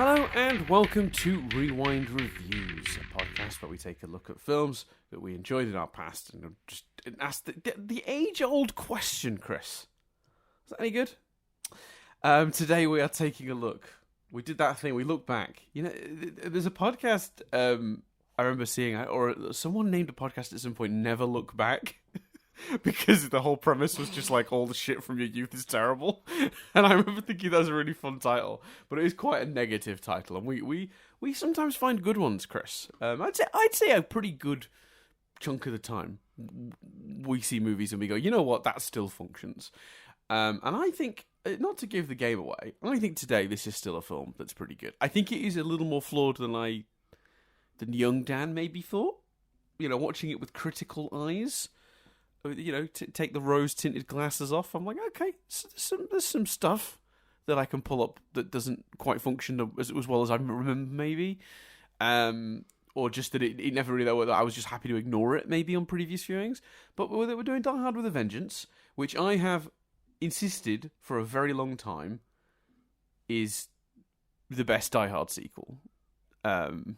Hello and welcome to Rewind Reviews, a podcast where we take a look at films that we enjoyed in our past and just ask the age-old question, Chris. Is that any good? Today we are taking a look. We did that thing, we look back. You know, there's a podcast I remember seeing, or someone named a podcast at some point, Never Look Back. Because the whole premise was just like, all the shit from your youth is terrible. And I remember thinking that was a really fun title. But it is quite a negative title. And we sometimes find good ones, Chris. I'd say a pretty good chunk of the time we see movies and we go, you know what, that still functions. And I think, not to give the game away, I think today this is still a film that's pretty good. I think it is a little more flawed than young Dan maybe thought. You know, watching it with critical eyes. You know, take the rose-tinted glasses off. I'm like, okay, there's some stuff that I can pull up that doesn't quite function as well as I remember, maybe. Or just that it never really, that I was just happy to ignore it, maybe, on previous viewings. But we're doing Die Hard with a Vengeance, which I have insisted for a very long time is the best Die Hard sequel. And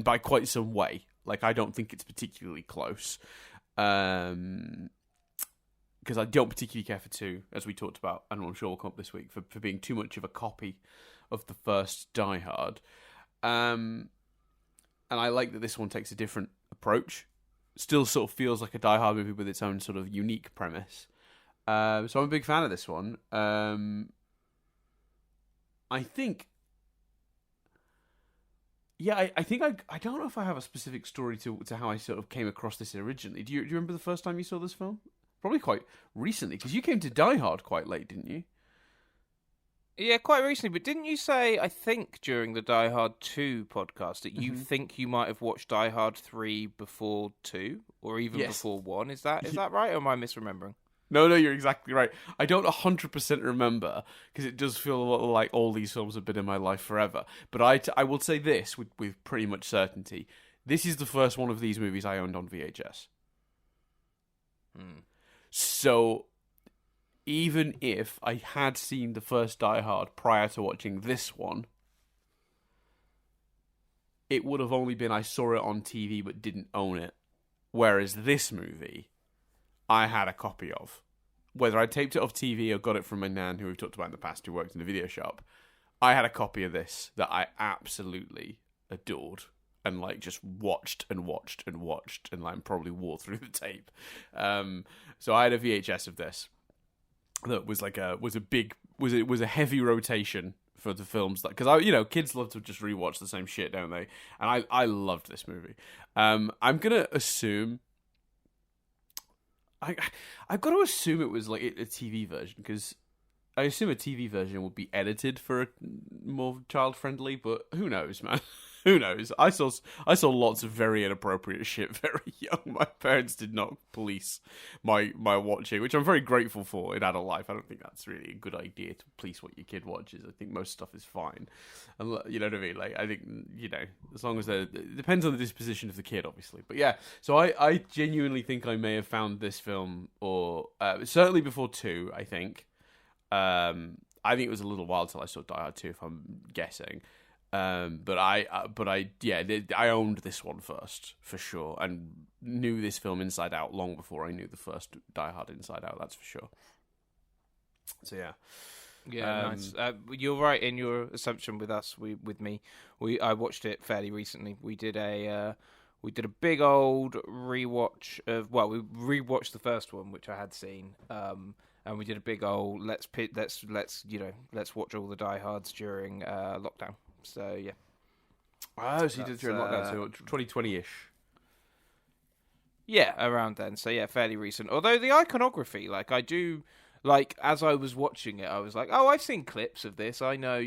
by quite some way. Like, I don't think it's particularly close. Because I don't particularly care for 2, as we talked about, and I'm sure we'll come up this week, for being too much of a copy of the first Die Hard. And I like that this one takes a different approach. Still sort of feels like a Die Hard movie with its own sort of unique premise. So I'm a big fan of this one. I think... Yeah, I think I don't know if I have a specific story to how I sort of came across this originally. Do you remember the first time you saw this film? Probably quite recently, because you came to Die Hard quite late, didn't you? Yeah, quite recently. But didn't you say, I think, during the Die Hard 2 podcast, that you think you might have watched Die Hard 3 before 2? Or even before 1? Is that right, or am I misremembering? No, you're exactly right. I don't 100% remember, because it does feel a lot like all these films have been in my life forever. But I will say this with pretty much certainty. This is the first one of these movies I owned on VHS. So, even if I had seen the first Die Hard prior to watching this one, it would have only been I saw it on TV but didn't own it. Whereas this movie... I had a copy of. Whether I taped it off TV or got it from my nan, who we've talked about in the past, who worked in the video shop, I had a copy of this that I absolutely adored and just watched and probably wore through the tape. So I had a VHS of this that was was a heavy rotation for the films, because kids love to just rewatch the same shit, don't they? And I loved this movie. I'm gonna assume. I've got to assume it was like a TV version, because I assume a TV version would be edited for a more child-friendly, but who knows, man? Who knows? I saw lots of very inappropriate shit very young. My parents did not police my watching, which I'm very grateful for in adult life. I don't think that's really a good idea to police what your kid watches. I think most stuff is fine. And, you know what I mean? Like, I think, as long as it depends on the disposition of the kid, obviously. But yeah, so I genuinely think I may have found this film, or certainly before 2, I think. I think it was a little while till I saw Die Hard 2, if I'm guessing. But I owned this one first, for sure, and knew this film inside out long before I knew the first Die Hard inside out, that's for sure. So yeah. Yeah, nice. You're right in your assumption with us. I watched it fairly recently. We did a big old rewatch of, well, we rewatched the first one, which I had seen, and we did a big old let's watch all the Die Hards during lockdown. So yeah. Oh, so you did it during lockdown, so 2020-ish. Yeah, around then. So yeah, fairly recent. Although the iconography, I do. As I was watching it, I was like, oh, I've seen clips of this. I know,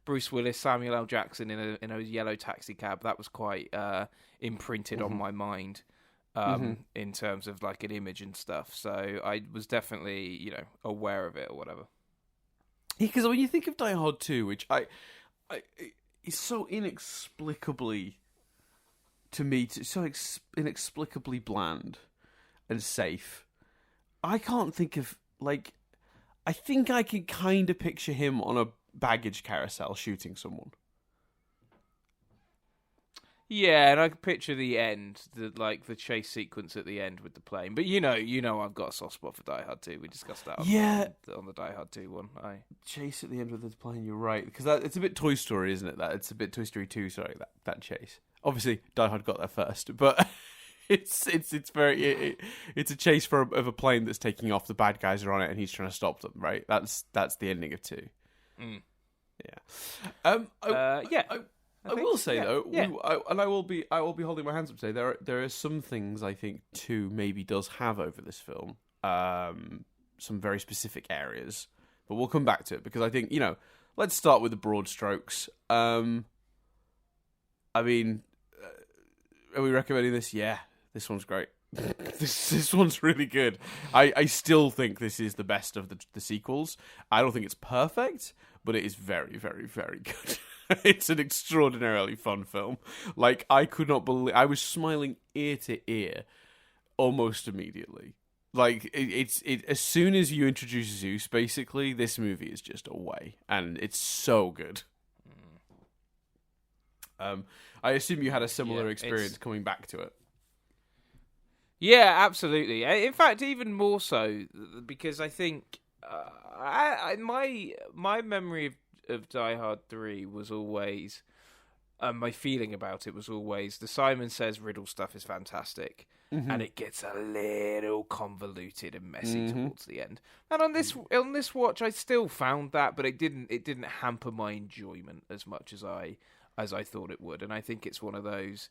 Bruce Willis, Samuel L. Jackson in a yellow taxi cab. That was quite imprinted on my mind in terms of an image and stuff. So I was definitely, aware of it or whatever. Yeah, because when you think of Die Hard 2, which it's so inexplicably, to me, inexplicably bland and safe. I can't think of, I think I can kind of picture him on a baggage carousel shooting someone. Yeah, and I can picture the end, the chase sequence at the end with the plane. But you know, I've got a soft spot for Die Hard 2. We discussed that on the Die Hard 2 one. Chase at the end with the plane, you're right. Because it's a bit Toy Story, isn't it? It's a bit Toy Story 2, sorry, that chase. Obviously, Die Hard got there first, but it's a chase of a plane that's taking off. The bad guys are on it, and he's trying to stop them, right? That's the ending of 2. Mm. Yeah. I will say though, I will be holding my hands up today. There are some things I think 2 maybe does have over this film, some very specific areas, but we'll come back to it because I think let's start with the broad strokes. I mean, are we recommending this? Yeah, this one's great. This one's really good. I still think this is the best of the sequels. I don't think it's perfect, but it is very, very, very good. It's an extraordinarily fun film. Like, I could not believe... I was smiling ear to ear almost immediately. Like, as soon as you introduce Zeus, basically, this movie is just away. And it's so good. I assume you had a similar experience coming back to it. Yeah, absolutely. In fact, even more so, because I think... my memory of Die Hard 3 was always, my feeling about it was always, the Simon Says Riddle stuff is fantastic, and it gets a little convoluted and messy towards the end. And on this watch, I still found that, but it didn't hamper my enjoyment as much as I thought it would. And I think it's one of those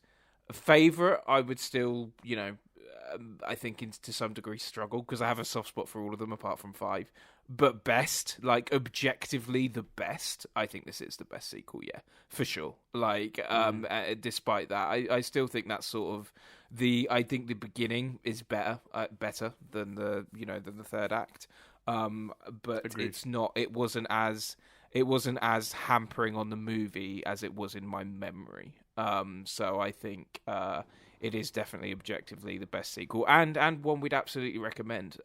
favorite. I would still, I think to some degree struggle because I have a soft spot for all of them apart from 5. But best, like objectively the best, I think this is the best sequel, yeah, for sure. Like, despite that, I still think that's sort of I think the beginning is better than the third act. But Agreed. It's not. It wasn't as hampering on the movie as it was in my memory. So I think it is definitely objectively the best sequel, and one we'd absolutely recommend.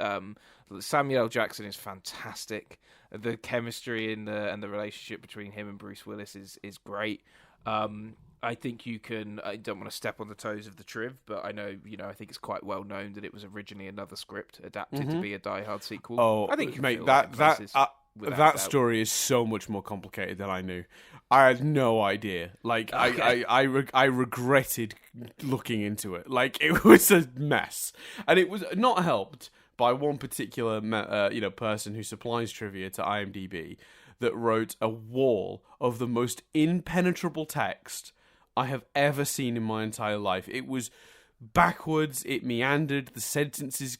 Samuel L. Jackson is fantastic. The chemistry and the relationship between him and Bruce Willis is great. I think you can. I don't want to step on the toes of the Triv, but I know I think it's quite well known that it was originally another script adapted to be a Die Hard sequel. Oh, I think mate, that story is so much more complicated than I knew. I had no idea. Like, okay. I regretted looking into it. Like, it was a mess, and it was not helped by one particular person who supplies trivia to IMDb that wrote a wall of the most impenetrable text I have ever seen in my entire life. It was backwards. It meandered. The sentences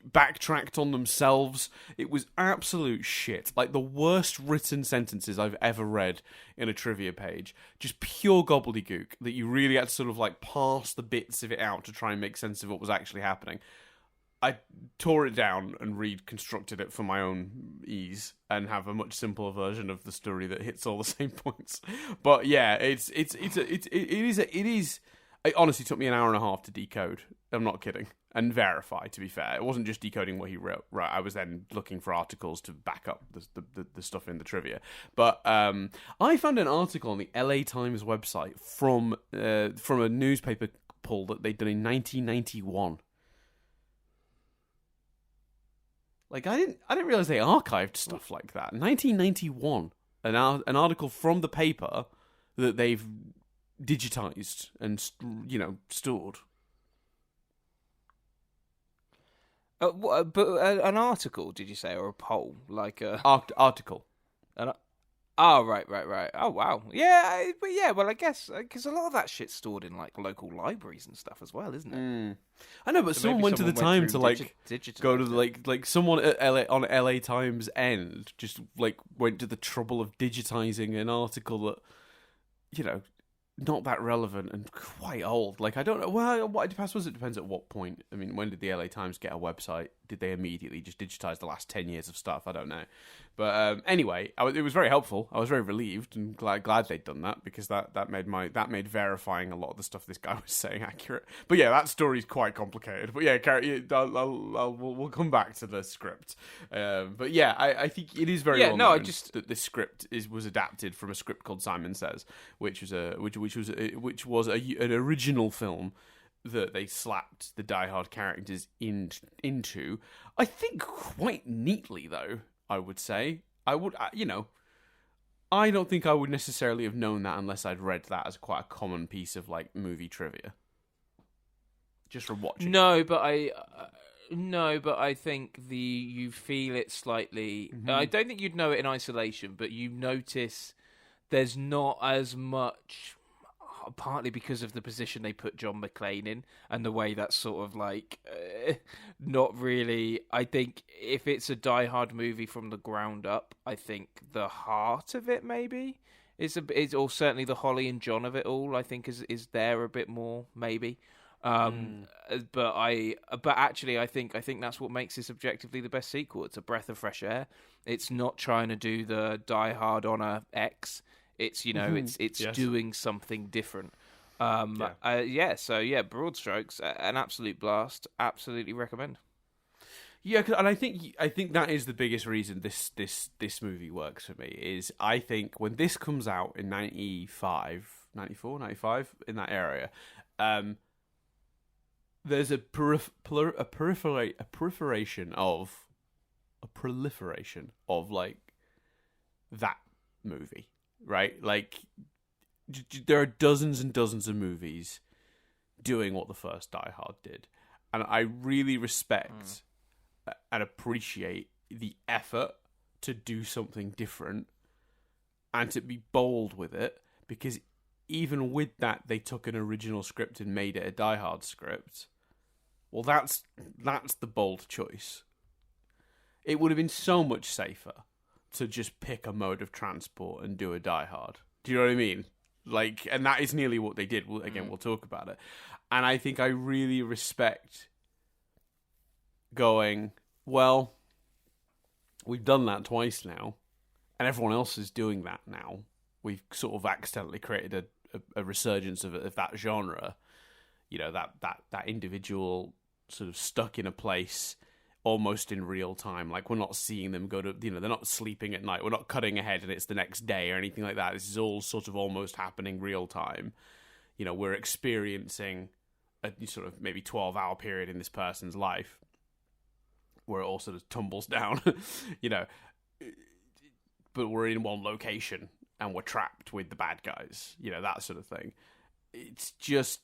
backtracked on themselves. It was absolute shit. Like the worst written sentences I've ever read in a trivia page. Just pure gobbledygook that you really had to sort of like parse the bits of it out to try and make sense of what was actually happening. I tore it down and reconstructed it for my own ease and have a much simpler version of the story that hits all the same points. But yeah, it honestly took me an hour and a half to decode. I'm not kidding. And verify, to be fair. It wasn't just decoding what he wrote. Right, I was then looking for articles to back up the stuff in the trivia. But I found an article on the LA Times website from a newspaper poll that they'd done in 1991. Like, I didn't realize they archived stuff like that. 1991, an article from the paper that they've digitized and stored. But an article, did you say, or a poll, like a article? Right. Oh wow, yeah, but yeah. Well, I guess because a lot of that shit's stored in like local libraries and stuff as well, isn't it? I know, but so someone went to the time to like go to like someone at LA Times end just like went to the trouble of digitizing an article that not that relevant and quite old. Like, I don't know. Well, what I suppose it depends at what point. I mean, when did the LA Times get a website? Did they immediately just digitize the last 10 years of stuff? I don't know. But anyway, it was very helpful. I was very relieved and glad they'd done that, because that made verifying a lot of the stuff this guy was saying accurate. But yeah, that story's quite complicated. But yeah, we'll come back to the script. But yeah, I think it is very well known that this script was adapted from a script called Simon Says, which was an original film that they slapped the Die Hard characters into. I think quite neatly, though. I would say I don't think I would necessarily have known that unless I'd read that as quite a common piece of like movie trivia. Just from watching. No, but I think you feel it slightly. Mm-hmm. I don't think you'd know it in isolation, but you notice there's not as much. Partly because of the position they put John McClane in and the way that's sort of like not really. I think if it's a Die Hard movie from the ground up, I think the heart of it maybe is or certainly the Holly and John of it all, I think is there a bit more maybe. But actually I think that's what makes this objectively the best sequel. It's a breath of fresh air. It's not trying to do the Die Hard Honor X. It's it's yes. doing something different. So broad strokes, an absolute blast. Absolutely recommend. Yeah, and I think that is the biggest reason this movie works for me. Is I think when this comes out in 95, 94, 95, in that area, there's a proliferation of like that movie. Right, like there are dozens and dozens of movies doing what the first Die Hard did, and I really respect and appreciate the effort to do something different and to be bold with it, because even with that, they took an original script and made it a Die Hard script. Well, that's the bold choice. It would have been so much safer to just pick a mode of transport and do a Die Hard. Do you know what I mean? Like, and that is nearly what they did. We'll talk about it. And I think I really respect going, well, we've done that twice now, and everyone else is doing that now. We've sort of accidentally created a resurgence of that genre. You know, that individual sort of stuck in a place almost in real time. Like, we're not seeing them go to, they're not sleeping at night. We're not cutting ahead and it's the next day or anything like that. This is all sort of almost happening real time. We're experiencing a sort of maybe 12-hour period in this person's life where it all sort of tumbles down, but we're in one location and we're trapped with the bad guys, that sort of thing. It's just,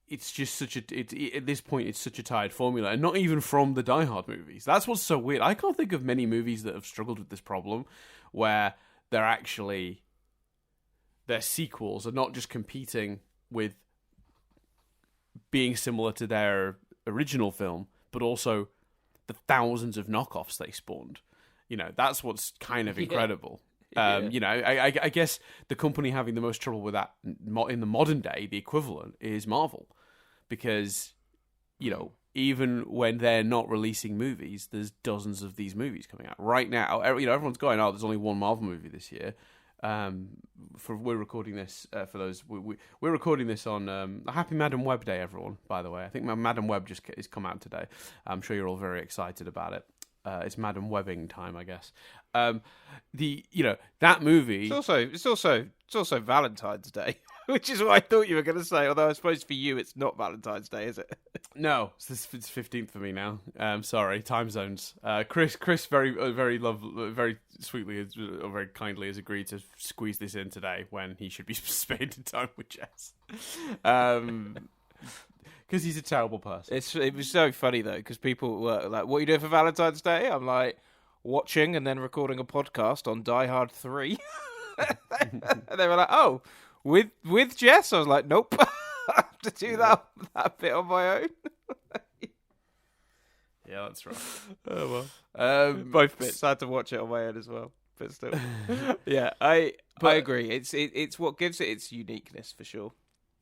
it's just such at this point, it's such a tired formula, and not even from the Die Hard movies. That's what's so weird. I can't think of many movies that have struggled with this problem, where their sequels are not just competing with being similar to their original film, but also the thousands of knockoffs they spawned. That's what's kind of incredible. I guess the company having the most trouble with that in the modern day, the equivalent, is Marvel. Because, even when they're not releasing movies, there's dozens of these movies coming out. Right now, everyone's going, there's only one Marvel movie this year. We're recording this, for those... We're recording this on Happy Madam Web Day, everyone, by the way. I think Madam Web just has come out today. I'm sure you're all very excited about it. It's Madam Webbing time, I guess. That movie... It's also Valentine's Day, which is what I thought you were going to say. Although I suppose for you, it's not Valentine's Day, is it? No, it's 15th for me now. Sorry, time zones. Chris, very sweetly, or very kindly, has agreed to squeeze this in today when he should be spending time with Jess. Because he's a terrible person. It was so funny, though, because people were like, what are you doing for Valentine's Day? I'm like, watching and then recording a podcast on Die Hard 3. And they were like, oh, with Jess? I was like, nope. I have to do that bit on my own. Yeah, that's right. Oh, well. Both bits. I had to watch it on my own as well. but still, yeah, I agree. It's what gives it its uniqueness for sure.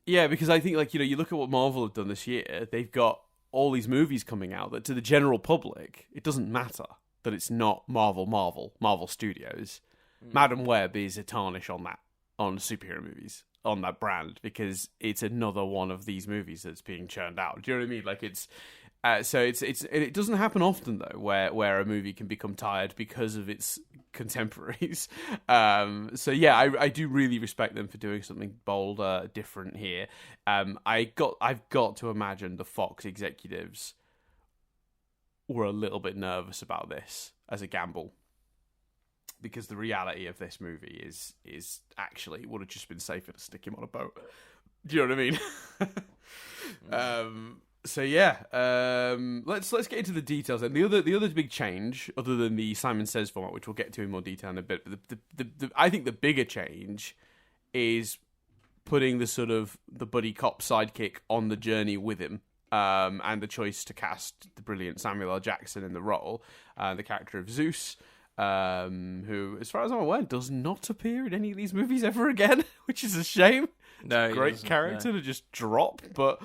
Yeah, because I think, like, you look at what Marvel have done this year. They've got all these movies coming out that to the general public, it doesn't matter that it's not Marvel Studios. Madam Web is a tarnish on superhero movies, on that brand, because it's another one of these movies that's being churned out. Do you know what I mean? Like, it doesn't happen often though, where a movie can become tired because of its contemporaries. So yeah, I do really respect them for doing something bold, different here. I've got to imagine the Fox executives were a little bit nervous about this as a gamble, because the reality of this movie is actually it would have just been safer to stick him on a boat. Do you know what I mean? So yeah, let's get into the details. And the other big change, other than the Simon Says format, which we'll get to in more detail in a bit, but I think the bigger change is putting the sort of the buddy cop sidekick on the journey with him, and the choice to cast the brilliant Samuel L. Jackson in the role, the character of Zeus. Who, as far as I'm aware, does not appear in any of these movies ever again, which is a shame. No, great character to just drop, but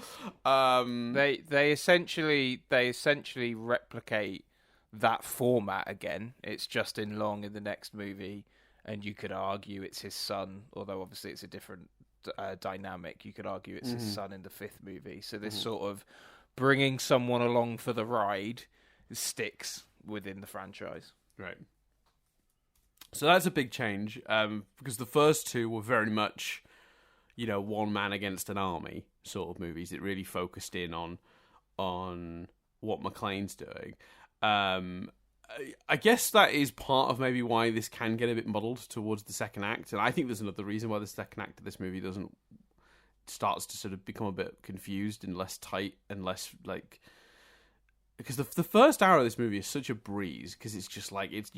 they essentially replicate that format again. It's Justin Long in the next movie, and you could argue it's his son, although obviously it's a different dynamic. You could argue it's his son in the fifth movie. So this sort of bringing someone along for the ride sticks within the franchise. Right. So that's a big change, because the first two were very much, one man against an army sort of movies. It really focused in on what McClane's doing. I guess that is part of maybe why this can get a bit muddled towards the second act, and I think there's another reason why the second act of this movie starts to sort of become a bit confused and less tight and less like. Because the first hour of this movie is such a breeze, because it's just like it's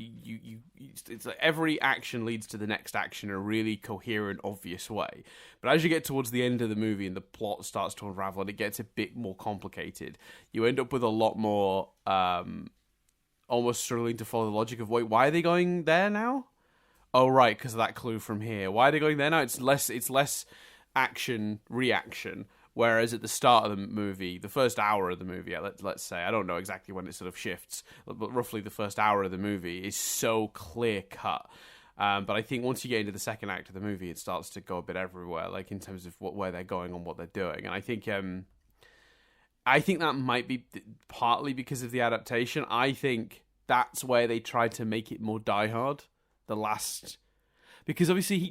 like every action leads to the next action in a really coherent, obvious way. But as you get towards the end of the movie and the plot starts to unravel and it gets a bit more complicated, you end up with a lot more almost struggling to follow the logic of, wait, why are they going there now? Oh right, because of that clue from here. Why are they going there now? It's less action reaction. Whereas at the start of the movie, the first hour of the movie, let's say, I don't know exactly when it sort of shifts, but roughly the first hour of the movie is so clear cut. But I think once you get into the second act of the movie, it starts to go a bit everywhere, like in terms of where they're going and what they're doing. And I think that might be partly because of the adaptation. I think that's where they tried to make it more Die Hard. Because obviously,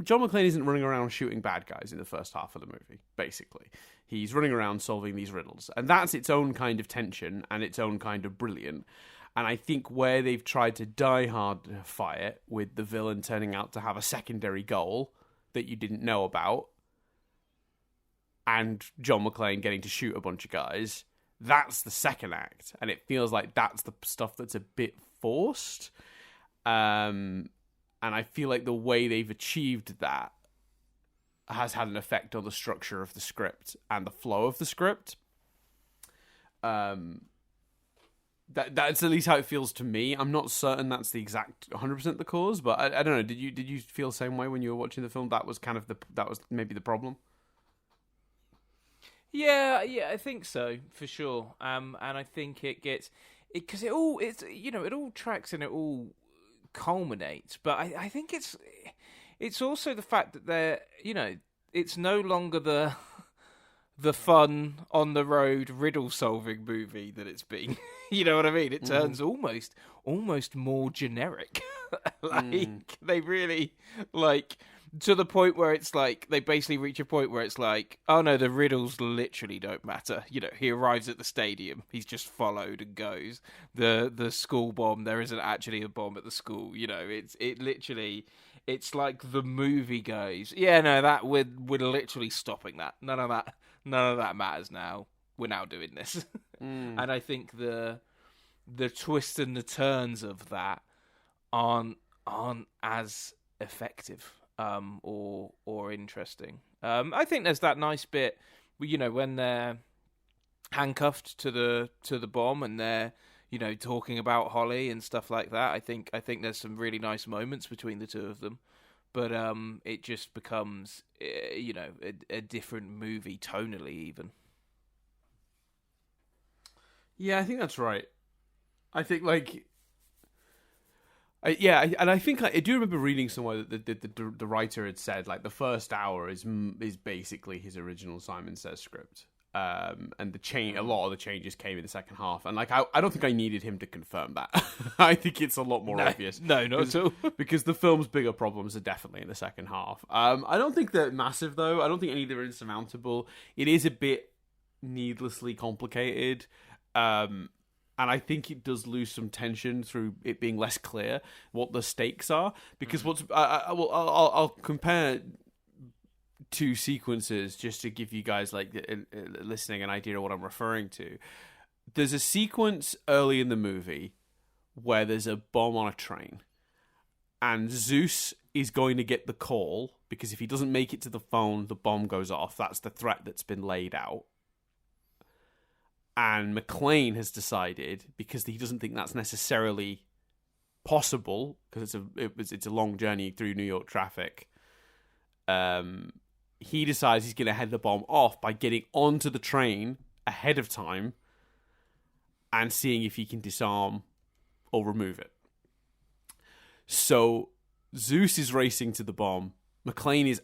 John McClane isn't running around shooting bad guys in the first half of the movie, basically. He's running around solving these riddles. And that's its own kind of tension and its own kind of brilliant. And I think where they've tried to Die Hard-fy it, with the villain turning out to have a secondary goal that you didn't know about, and John McClane getting to shoot a bunch of guys, that's the second act. And it feels like that's the stuff that's a bit forced. And I feel like the way they've achieved that has had an effect on the structure of the script and the flow of the script. That's at least how it feels to me. I'm not certain that's the exact 100% the cause, but I don't know. Did you feel the same way when you were watching the film? That was kind of that was maybe the problem. Yeah, I think so for sure. And I think it gets because it all tracks and it all culminates, but I think it's also the fact that it's no longer the fun on the road riddle solving movie that it's been. You know what I mean? It turns almost more generic. They really to the point where it's like they basically reach a point where it's like, oh no, the riddles literally don't matter. He arrives at the stadium, he's just followed and goes. The school bomb, there isn't actually a bomb at the school. It's like the movie goes, yeah, no, that we're literally stopping that. None of that matters now. We're now doing this. And I think the twists and the turns of that aren't as effective. Or interesting. I think there's that nice bit, when they're handcuffed to the bomb and they're talking about Holly and stuff like that. I think there's some really nice moments between the two of them, but it just becomes a different movie tonally even. Yeah, I think that's right. I think I think I do remember reading somewhere that the writer had said like the first hour is basically his original Simon Says script, and a lot of the changes came in the second half, and like I don't think I needed him to confirm that. I think it's a lot more obvious. No, not at all. Because the film's bigger problems are definitely in the second half. I don't think they're massive though. I don't think any of them are insurmountable. It is a bit needlessly complicated. And I think it does lose some tension through it being less clear what the stakes are. Because I'll compare two sequences just to give you guys listening an idea of what I'm referring to. There's a sequence early in the movie where there's a bomb on a train, and Zeus is going to get the call because if he doesn't make it to the phone, the bomb goes off. That's the threat that's been laid out. And McClane has decided, because he doesn't think that's necessarily possible, because it's a long journey through New York traffic, he decides he's going to head the bomb off by getting onto the train ahead of time and seeing if he can disarm or remove it. So Zeus is racing to the bomb. McClane is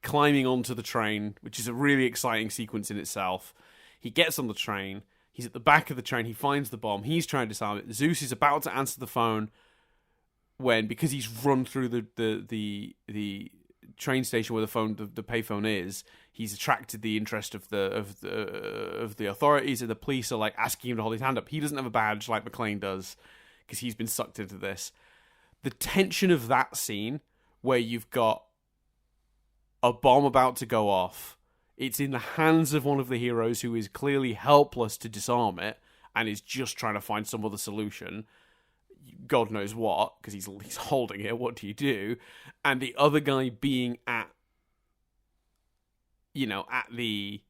climbing onto the train, which is a really exciting sequence in itself. He gets on the train. He's at the back of the train. He finds the bomb. He's trying to disarm it. Zeus is about to answer the phone because he's run through the train station where the payphone is. He's attracted the interest of the authorities, and the police are like asking him to hold his hand up. He doesn't have a badge like McClane does because he's been sucked into this. The tension of that scene where you've got a bomb about to go off. It's in the hands of one of the heroes who is clearly helpless to disarm it and is just trying to find some other solution. God knows what, because he's holding it. What do you do? And the other guy being at the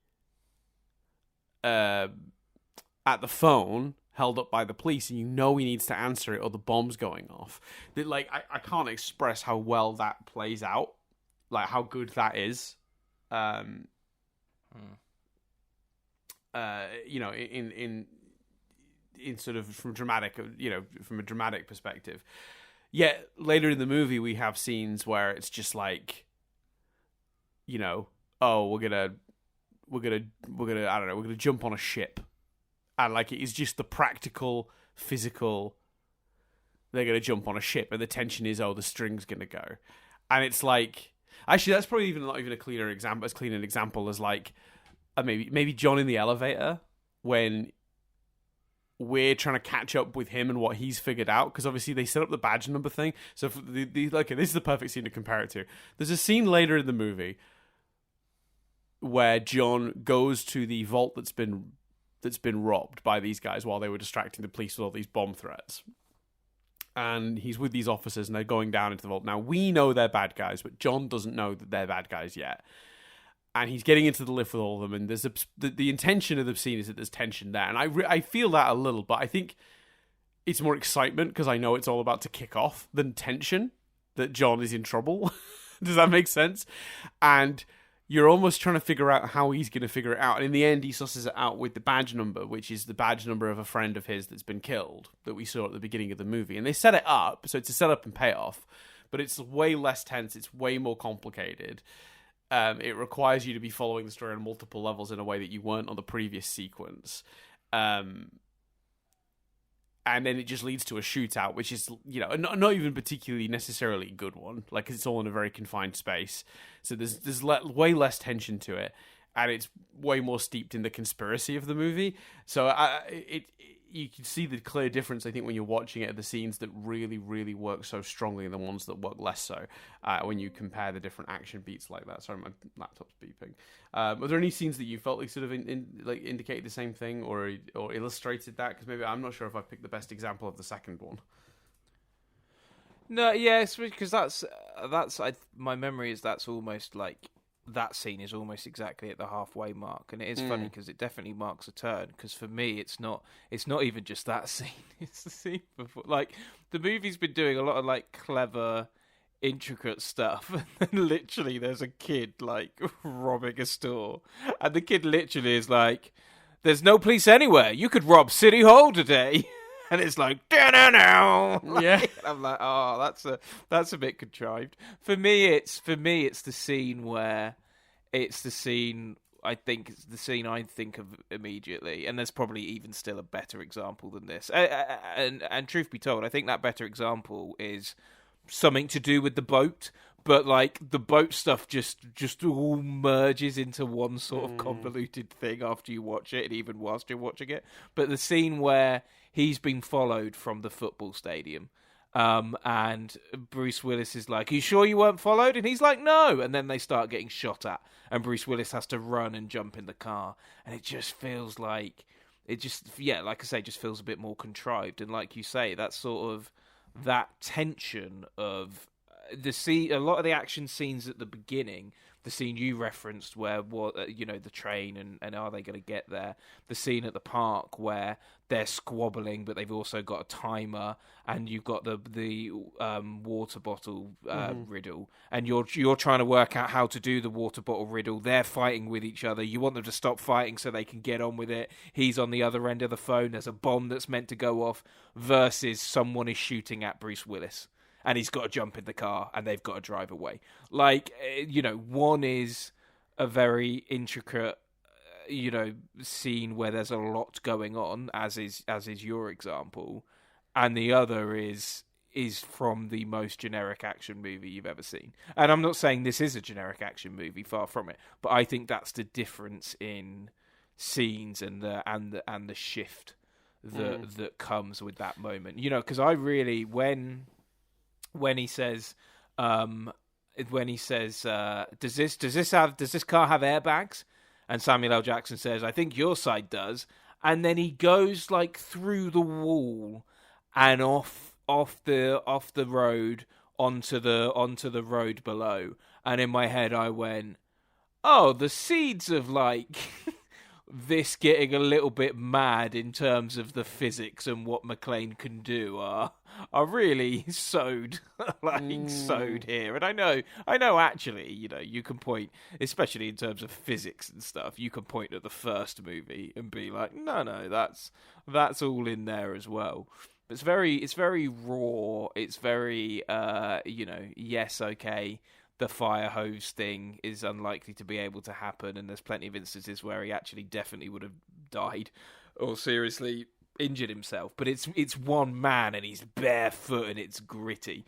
phone, held up by the police, and he needs to answer it or the bomb's going off. I can't express how well that plays out, like how good that is. In sort of from a dramatic perspective. Yet later in the movie we have scenes where it's just like, we're gonna jump on a ship, and like it is just the practical, physical. They're gonna jump on a ship, and the tension is, the string's gonna go, and it's like. Actually, that's probably not even a clean an example as like maybe John in the elevator when we're trying to catch up with him and what he's figured out, because obviously they set up the badge number thing. So this is the perfect scene to compare it to. There's a scene later in the movie where John goes to the vault that's been robbed by these guys while they were distracting the police with all these bomb threats. And he's with these officers, and they're going down into the vault. Now, we know they're bad guys, but John doesn't know that they're bad guys yet. And he's getting into the lift with all of them, and there's the intention of the scene is that there's tension there. And I feel that a little, but I think it's more excitement, because I know it's all about to kick off, than tension that John is in trouble. Does that make sense? And you're almost trying to figure out how he's going to figure it out. And in the end, he susses it out with the badge number, which is the badge number of a friend of his that's been killed, that we saw at the beginning of the movie. And they set it up, so it's a setup and payoff, but it's way less tense. It's way more complicated. It requires you to be following the story on multiple levels in a way that you weren't on the previous sequence. And then it just leads to a shootout, which is, not even particularly necessarily a good one. Like, it's all in a very confined space. So there's way less tension to it. And it's way more steeped in the conspiracy of the movie. So you can see the clear difference, I think, when you're watching it, of the scenes that really, really work so strongly and the ones that work less so, when you compare the different action beats like that. Sorry, my laptop's beeping. Were there any scenes that you felt like sort of indicated the same thing or illustrated that? Because maybe I'm not sure if I picked the best example of the second one. No, yeah, it's because that's my memory is that's almost like that scene is almost exactly at the halfway mark, and it is funny because it definitely marks a turn. Because for me, it's not even just that scene; it's the scene before. Like the movie's been doing a lot of like clever, intricate stuff, and then literally there's a kid like robbing a store, and the kid literally is like, "There's no police anywhere. You could rob City Hall today." And it's like, no, Yeah. I'm like, oh, that's a bit contrived. For me, it's the scene where it's the scene. I think it's the scene I think of immediately, and there's probably even still a better example than this. And truth be told, I think that better example is something to do with the boat. But like the boat stuff just all merges into one sort of convoluted thing after you watch it, and even whilst you're watching it. But the scene where he's been followed from the football stadium, and Bruce Willis is like, "Are you sure you weren't followed?" And he's like, "No." And then they start getting shot at, and Bruce Willis has to run and jump in the car, and it just feels like like I say, just feels a bit more contrived. And like you say, that sort of that tension of a lot of the action scenes at the beginning, the scene you referenced where the train and are they going to get there, the scene at the park where they're squabbling but they've also got a timer, and you've got the water bottle riddle, and you're trying to work out how to do the water bottle riddle. They're fighting with each other. You want them to stop fighting so they can get on with it. He's on the other end of the phone. There's a bomb that's meant to go off, versus someone is shooting at Bruce Willis, and he's got to jump in the car, and they've got to drive away. Like, one is a very intricate, scene where there's a lot going on, as is your example, and the other is from the most generic action movie you've ever seen. And I'm not saying this is a generic action movie, far from it, but I think that's the difference in scenes and the shift that comes with that moment. Because I really when he says, does this car have airbags? And Samuel L. Jackson says, I think your side does. And then he goes like through the wall and off the road onto the road below. And in my head I went, oh, the seeds of like this getting a little bit mad in terms of the physics and what McClane can do are really sowed here. And I know actually, you can point, especially in terms of physics and stuff, you can point at the first movie and be like, no, that's all in there as well. It's very raw. It's very yes, okay, the fire hose thing is unlikely to be able to happen, and there's plenty of instances where he actually definitely would have died or seriously injured himself. But it's one man, and he's barefoot, and it's gritty.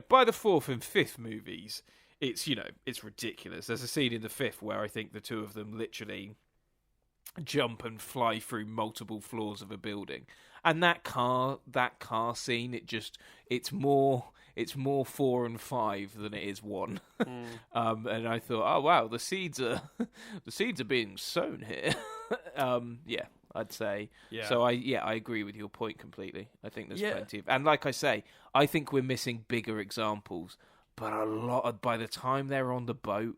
By the fourth and fifth movies, it's ridiculous. There's a scene in the fifth where I think the two of them literally jump and fly through multiple floors of a building, and that car scene, it's more 4 and 5 than it is 1. And I thought, oh wow, the seeds are being sown here. I'd say. Yeah. So I agree with your point completely. I think there's plenty of, and like I say, I think we're missing bigger examples, but by the time they're on the boat,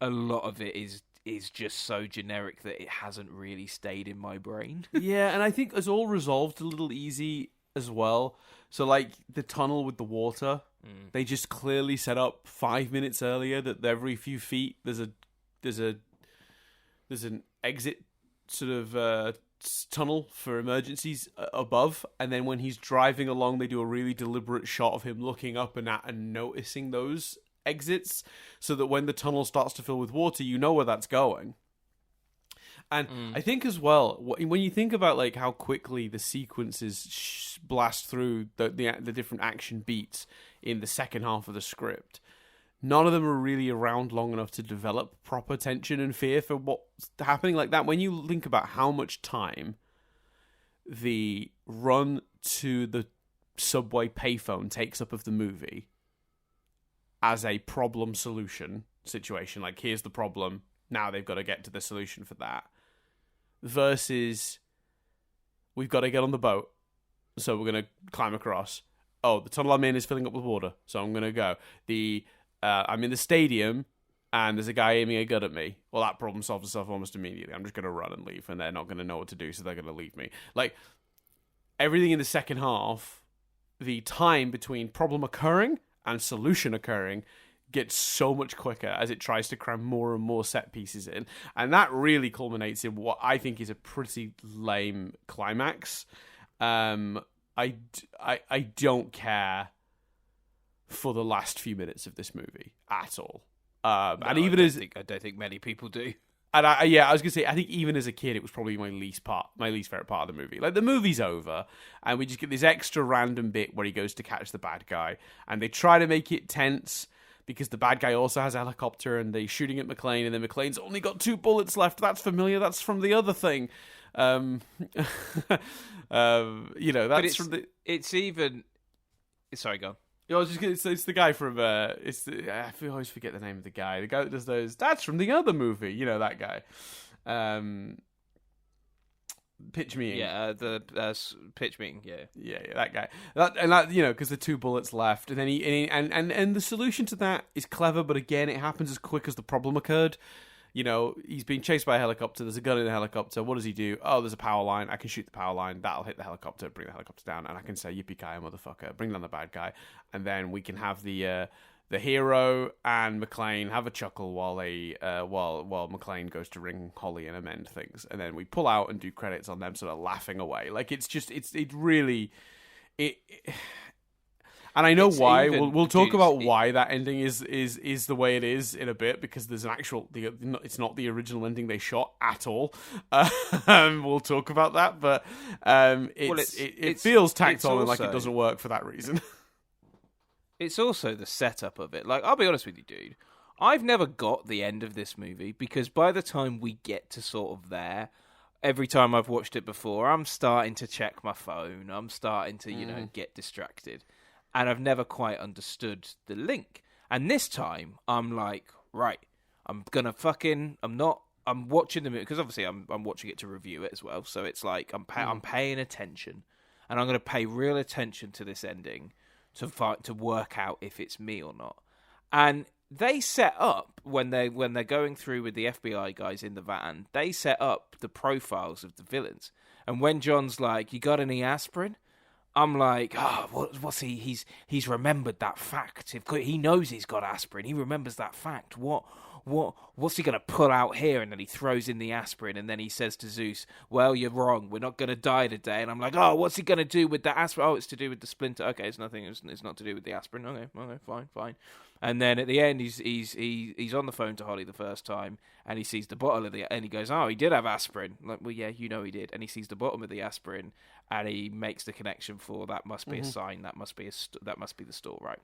a lot of it is just so generic that it hasn't really stayed in my brain. Yeah, and I think it's all resolved a little easy as well. So like the tunnel with the water, they just clearly set up 5 minutes earlier that every few feet there's an exit sort of tunnel for emergencies above, and then when he's driving along, they do a really deliberate shot of him looking up and noticing those exits, so that when the tunnel starts to fill with water, you know where that's going. And I think as well, when you think about like how quickly the sequences blast through the different action beats in the second half of the script, none of them are really around long enough to develop proper tension and fear for what's happening like that. When you think about how much time the run to the subway payphone takes up of the movie as a problem solution situation, like here's the problem, now they've got to get to the solution for that, versus we've got to get on the boat, so we're going to climb across. Oh, the tunnel I'm in is filling up with water, so I'm going to go. I'm in the stadium, and there's a guy aiming a gun at me, well, that problem solves itself almost immediately. I'm just going to run and leave, and they're not going to know what to do, so they're going to leave me. Like, everything in the second half, the time between problem occurring and solution occurring gets so much quicker as it tries to cram more and more set pieces in. And that really culminates in what I think is a pretty lame climax. I don't care for the last few minutes of this movie at all. And even I don't think many people do. And I was gonna say, I think even as a kid, it was probably my least favorite part of the movie. Like, the movie's over, and we just get this extra random bit where he goes to catch the bad guy, and they try to make it tense because the bad guy also has a helicopter, and they're shooting at McClane, and then McClane's only got 2 bullets left. That's familiar. That's from the other thing. That's from the. It's even. Sorry, go on. I was just gonna say, it's the guy from I always forget the name of the guy. The guy that does those. That's from the other movie. You know, that guy. Pitch Meeting. Yeah, the Pitch Meeting. Yeah, that guy. That because the 2 bullets left, and then and the solution to that is clever, but again, it happens as quick as the problem occurred. He's being chased by a helicopter. There's a gun in the helicopter. What does he do? Oh, there's a power line. I can shoot the power line. That'll hit the helicopter, bring the helicopter down, and I can say, yippee-ki-yay, motherfucker, bring down the bad guy. And then we can have the hero and McClane have a chuckle while McClane goes to ring Holly and amend things. And then we pull out and do credits on them sort of laughing away. Like, it really... And I know why. We'll talk about why that ending is the way it is in a bit, because there's it's not the original ending they shot at all. We'll talk about that, but it feels tacked on and like it doesn't work for that reason. It's also the setup of it. Like, I'll be honest with you, dude. I've never got the end of this movie, because by the time we get to sort of there, every time I've watched it before, I'm starting to check my phone. I'm starting to, get distracted. And I've never quite understood the link. And this time, I'm like, right, I'm watching the movie, because obviously I'm watching it to review it as well. So it's like, I'm paying attention, and I'm going to pay real attention to this ending to work out if it's me or not. And they set up, when they're going through with the FBI guys in the van, they set up the profiles of the villains. And when John's like, you got any aspirin? I'm like, what's he? He's remembered that fact. If he knows he's got aspirin, he remembers that fact. What's he gonna pull out here? And then he throws in the aspirin, and then he says to Zeus, "Well, you're wrong. We're not gonna die today." And I'm like, what's he gonna do with the aspirin? Oh, it's to do with the splinter. Okay, it's nothing. It's not to do with the aspirin. Okay, fine. And then at the end, he's on the phone to Holly the first time, and he sees the bottle of and he goes, "Oh, he did have aspirin." Like, well, yeah, he did. And he sees the bottom of the aspirin, and he makes the connection for that must be a sign. That must be the store, right?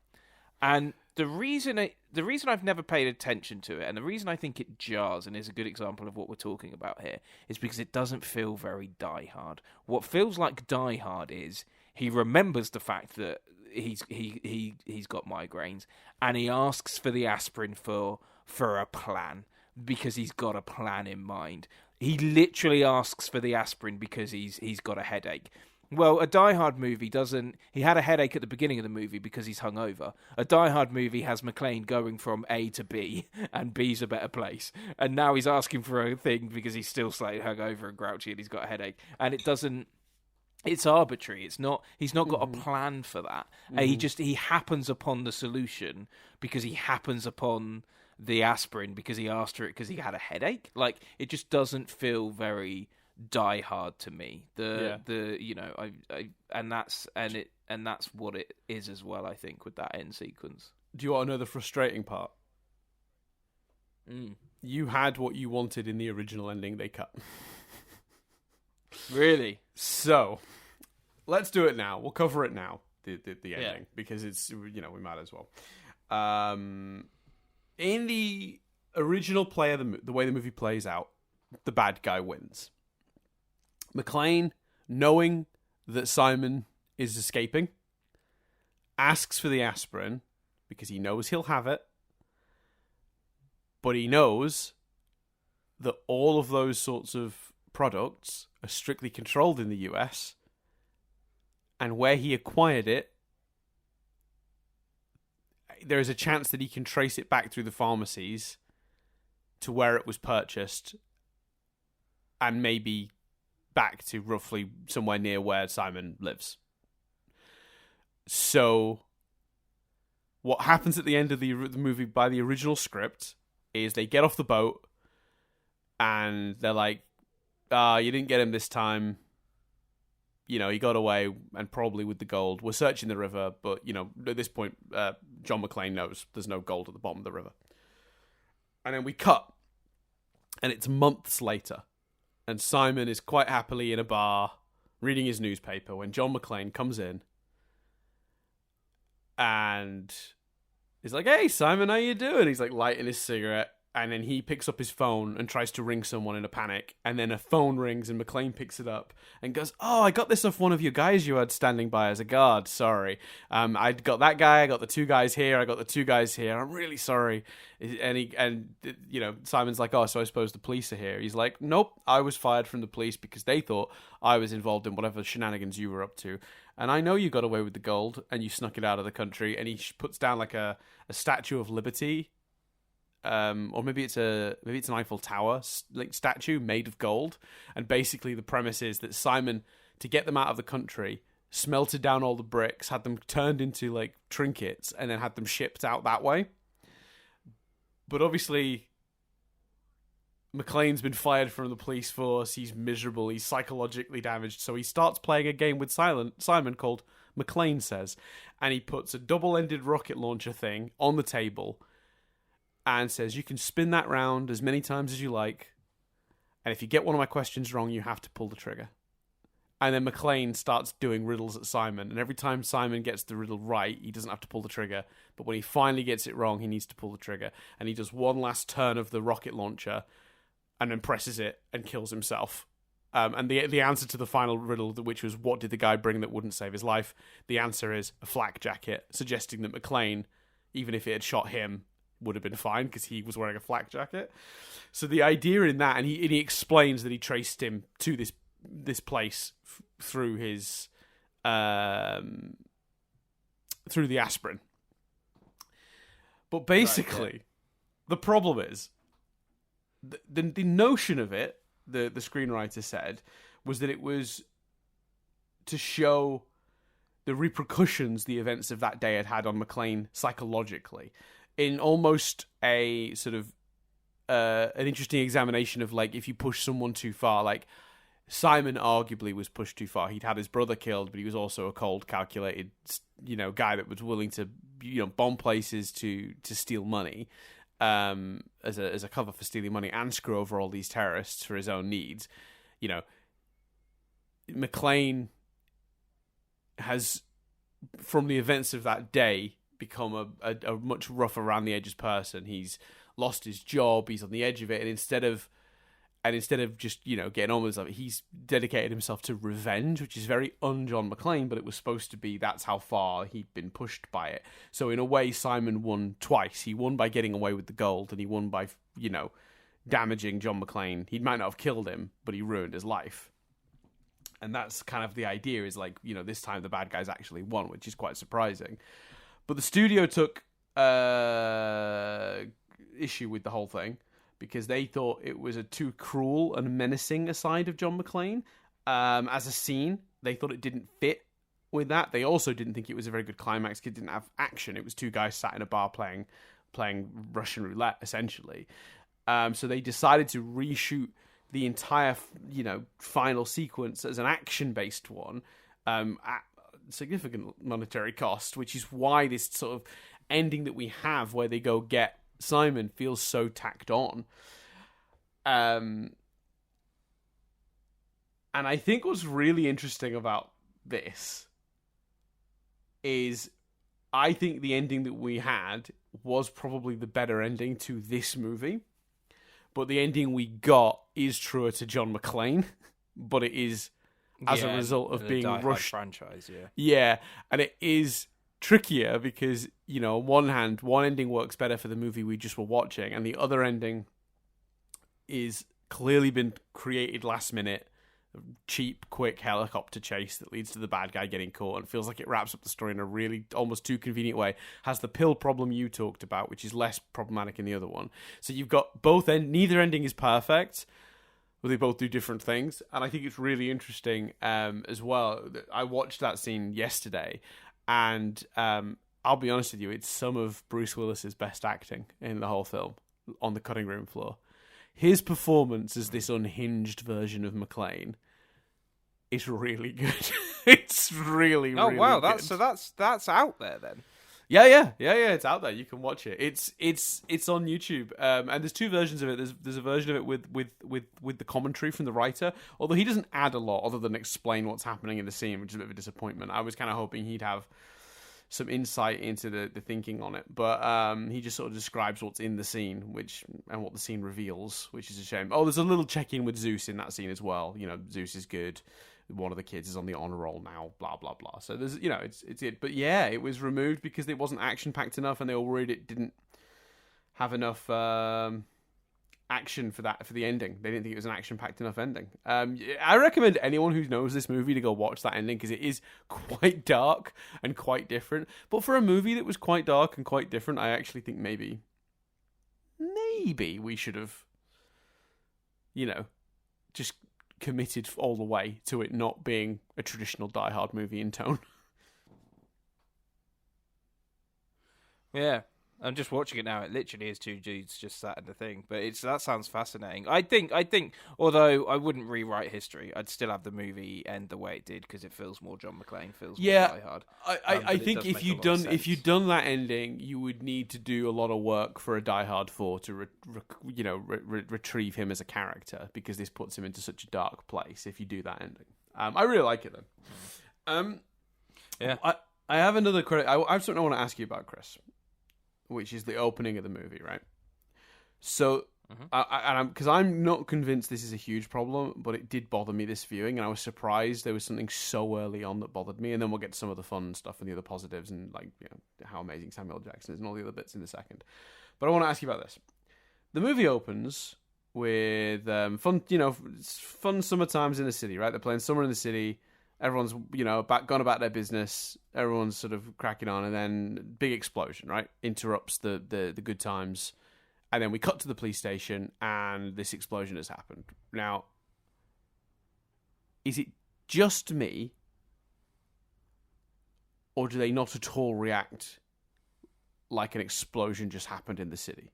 And the reason I've never paid attention to it, and the reason I think it jars and is a good example of what we're talking about here, is because it doesn't feel very Die Hard. What feels like Die Hard is he remembers the fact that he's got migraines, and he asks for the aspirin for a plan, because he's got a plan in mind. He literally asks for the aspirin because he's got a headache. Well, a Die Hard movie doesn't... He had a headache at the beginning of the movie because he's hungover. A Die Hard movie has McClane going from A to B, and B's a better place. And now he's asking for a thing because he's still slightly hungover and grouchy and he's got a headache. And it doesn't... It's arbitrary. It's not... He's not got a plan for that. He happens upon the solution because he happens upon the aspirin because he asked for it because he had a headache. Like, it just doesn't feel very... Die Hard to me. And that's what it is as well, I think, with that end sequence. Do you want to know the frustrating part? You had what you wanted in the original ending they cut. Really? So let's do it now. We'll cover it now, the ending, because it's, we might as well. In the original play of the way the movie plays out, the bad guy wins. McClane, knowing that Simon is escaping, asks for the aspirin because he knows he'll have it, but he knows that all of those sorts of products are strictly controlled in the US, and where he acquired it, there is a chance that he can trace it back through the pharmacies to where it was purchased and maybe back to roughly somewhere near where Simon lives. So what happens at the end of the movie by the original script is they get off the boat and they're like, you didn't get him this time. You know, he got away, and probably with the gold. We're searching the river, but, you know, at this point, John McClane knows there's no gold at the bottom of the river. And then we cut, and it's months later, and Simon is quite happily in a bar reading his newspaper when John McClane comes in and he's like, "Hey, Simon, how you doing?" He's like lighting his cigarette. And then he picks up his phone and tries to ring someone in a panic. And then a phone rings and McClane picks it up and goes, "Oh, I got this off one of your guys you had standing by as a guard. Sorry. I got that guy. I got the two guys here. I got the two guys here. I'm really sorry." And you know, Simon's like, "Oh, so I suppose the police are here." He's like, "Nope, I was fired from the police because they thought I was involved in whatever shenanigans you were up to. And I know you got away with the gold and you snuck it out of the country." And he puts down like a Statue of Liberty. Or maybe it's an Eiffel Tower like statue made of gold, and basically the premise is that Simon, to get them out of the country, smelted down all the bricks, had them turned into like trinkets, and then had them shipped out that way. But obviously, McClane's been fired from the police force. He's miserable. He's psychologically damaged. So he starts playing a game with Simon called McClane Says, and he puts a double-ended rocket launcher thing on the table and says, "You can spin that round as many times as you like, and if you get one of my questions wrong, you have to pull the trigger." And then McClane starts doing riddles at Simon, and every time Simon gets the riddle right, he doesn't have to pull the trigger, but when he finally gets it wrong, he needs to pull the trigger. And he does one last turn of the rocket launcher, and then presses it, and kills himself. And the answer to the final riddle, which was, what did the guy bring that wouldn't save his life? The answer is a flak jacket, suggesting that McClane, even if it had shot him, would have been fine because he was wearing a flak jacket. So the idea in that, and he explains that he traced him to this place through his through the aspirin. But basically, right, the problem is the notion of it. The screenwriter said was that it was to show the repercussions the events of that day had on McClane psychologically, in almost a sort of an interesting examination of, like, if you push someone too far. Like, Simon arguably was pushed too far. He'd had his brother killed, but he was also a cold, calculated, you know, guy that was willing to, you know, bomb places to steal money, as a cover for stealing money, and screw over all these terrorists for his own needs. You know, McClane has, from the events of that day, become a much rough around the edges person. He's lost his job. He's on the edge of it, and instead of just, you know, getting on with it, he's dedicated himself to revenge, which is very un-John McClane, but it was supposed to be that's how far he'd been pushed by it. So in a way, Simon won twice. He won by getting away with the gold, and he won by, you know, damaging John McClane. He might not have killed him, but he ruined his life. And that's kind of the idea, is like, you know, this time the bad guys actually won, which is quite surprising. But the studio took issue with the whole thing because they thought it was a too cruel and menacing a side of John McClane. As a scene, they thought it didn't fit with that. They also didn't think it was a very good climax because it didn't have action. It was two guys sat in a bar playing Russian roulette, essentially. So they decided to reshoot the entire, you know, final sequence as an action-based one, at significant monetary cost, which is why this sort of ending that we have where they go get Simon feels so tacked on. And I think what's really interesting about this is I think the ending that we had was probably the better ending to this movie, but the ending we got is truer to John McClane, but it is as a result of being rushed franchise. Yeah, and it is trickier because, you know, on one hand, one ending works better for the movie we just were watching, and the other ending is clearly been created last minute cheap, quick helicopter chase that leads to the bad guy getting caught, and feels like it wraps up the story in a really almost too convenient way. Has the pill problem you talked about, which is less problematic in the other one. So you've got both neither ending is perfect, but they both do different things, and I think it's really interesting as well. I watched that scene yesterday, and I'll be honest with you, it's some of Bruce Willis's best acting in the whole film on the cutting room floor. His performance as this unhinged version of McClane is really good. It's really, oh really wow, good. that's out there then. Yeah. It's out there. You can watch it. It's on YouTube. And there's two versions of it. There's a version of it with the commentary from the writer. Although he doesn't add a lot other than explain what's happening in the scene, which is a bit of a disappointment. I was kind of hoping he'd have some insight into the thinking on it, but he just sort of describes what's in the scene, and what the scene reveals, which is a shame. Oh, there's a little check-in with Zeus in that scene as well. You know, Zeus is good. One of the kids is on the honor roll now. Blah blah blah. So there's, you know, it's it. But yeah, it was removed because it wasn't action-packed enough, and they were worried it didn't have enough action for the ending. They didn't think it was an action-packed enough ending. I recommend anyone who knows this movie to go watch that ending, because it is quite dark and quite different. But for a movie that was quite dark and quite different, I actually think maybe we should have, you know, just committed all the way to it not being a traditional Die Hard movie in tone. Yeah. I'm just watching it now. It literally is two dudes just sat in the thing, but that sounds fascinating. I think, although I wouldn't rewrite history, I'd still have the movie end the way it did, because it feels more John McClane, feels more Die Hard. I think if you'd done that ending, you would need to do a lot of work for a Die Hard 4 to retrieve him as a character, because this puts him into such a dark place. If you do that ending, I really like it though. Yeah, I have another credit. I have something I want to ask you about, Chris, which is the opening of the movie, right? So, because I'm not convinced this is a huge problem, but it did bother me this viewing, and I was surprised there was something so early on that bothered me, and then we'll get to some of the fun stuff and the other positives, and like, you know, how amazing Samuel Jackson is and all the other bits in a second. But I want to ask you about this. The movie opens with fun summer times in the city, right? They're playing Summer in the City. Everyone's, you know, gone about their business. Everyone's sort of cracking on, and then big explosion, right? Interrupts the good times. And then we cut to the police station, and this explosion has happened. Now, is it just me, or do they not at all react like an explosion just happened in the city?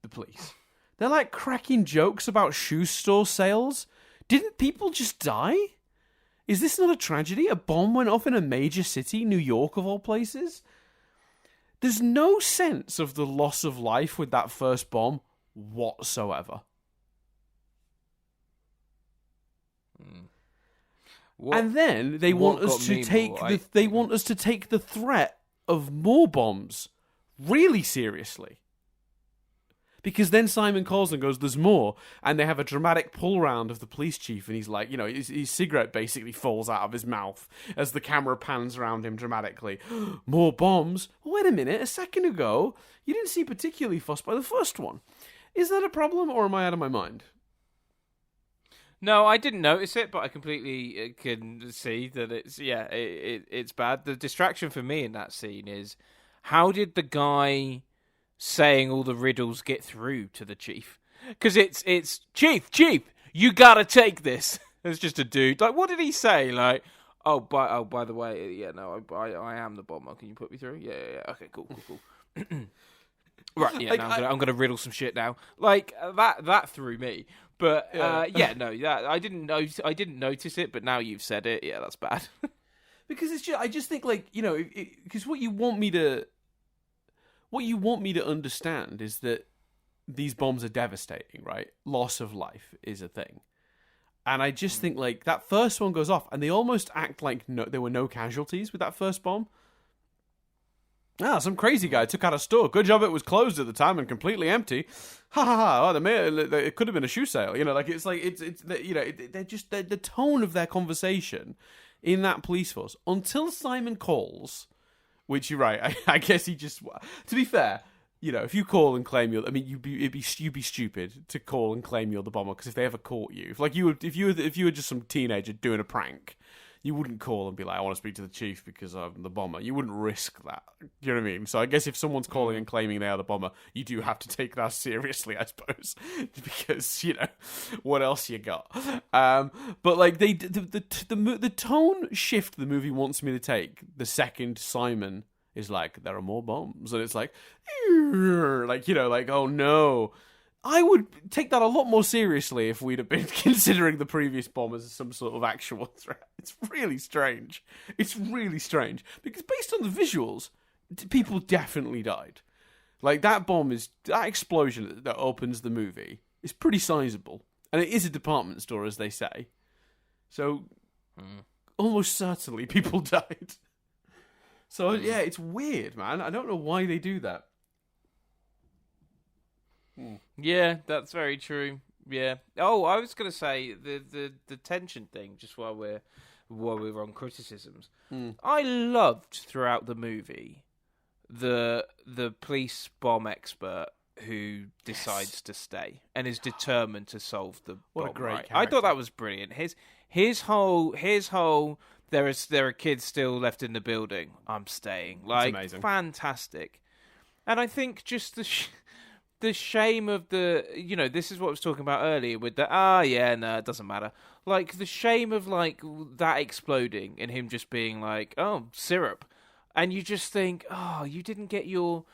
The police. They're like cracking jokes about shoe store sales. Didn't people just die? Is this not a tragedy? A bomb went off in a major city, New York of all places. There's no sense of the loss of life with that first bomb whatsoever. And then they want us to take the threat of more bombs really seriously. Because then Simon calls and goes, "There's more," and they have a dramatic pull round of the police chief, and he's like, you know, his cigarette basically falls out of his mouth as the camera pans around him dramatically. More bombs? Wait a minute, a second ago, you didn't seem particularly fussed by the first one. Is that a problem, or am I out of my mind? No, I didn't notice it, but I completely can see that it's bad. The distraction for me in that scene is, how did the guy saying all the riddles get through to the chief? Because it's chief, you gotta take this. It's just a dude. Like, what did he say? Like, by the way, yeah, no, I am the bomber. Can you put me through? Yeah. Okay, cool. Right, yeah. Like, I'm gonna riddle some shit now. Like that threw me. But I didn't notice it. But now you've said it, yeah, that's bad. Because it's just, I just think, like, you know, because what you want me to understand is that these bombs are devastating, right? Loss of life is a thing. And I just think, like, that first one goes off, and they almost act like there were no casualties with that first bomb. Some crazy guy took out a store. Good job it was closed at the time and completely empty. Ha ha ha! It could have been a shoe sale. You know, like, it's you know, they're just the tone of their conversation in that police force until Simon calls. Which, you're right, I guess he just... To be fair, you know, if you call and claim you're, I mean, you'd be stupid to call and claim you're the bomber, because if they ever caught you, if you were just some teenager doing a prank, you wouldn't call and be like, I want to speak to the chief because I'm the bomber. You wouldn't risk that. Do you know what I mean? So I guess if someone's calling and claiming they are the bomber, you do have to take that seriously, I suppose, because, you know, what else you got? But like the tone shift the movie wants me to take the second Simon is like, there are more bombs, and it's like, you know, like, oh no. I would take that a lot more seriously if we'd have been considering the previous bomb as some sort of actual threat. It's really strange. It's really strange. Because based on the visuals, people definitely died. Like, that explosion that opens the movie is pretty sizable. And it is a department store, as they say. So, almost certainly people died. So, yeah, it's weird, man. I don't know why they do that. Yeah, that's very true. Yeah. Oh, I was gonna say the tension thing. Just while we're on criticisms, I loved throughout the movie the police bomb expert who decides to stay and is determined to solve the what bomb. A great I thought that was brilliant. His whole there are kids still left in the building. I'm staying. Like, amazing. Fantastic. And I think just the shame of the, you know, this is what I was talking about earlier with the, it doesn't matter. Like, the shame of, like, that exploding and him just being like, oh, syrup. And you just think, oh, you didn't get your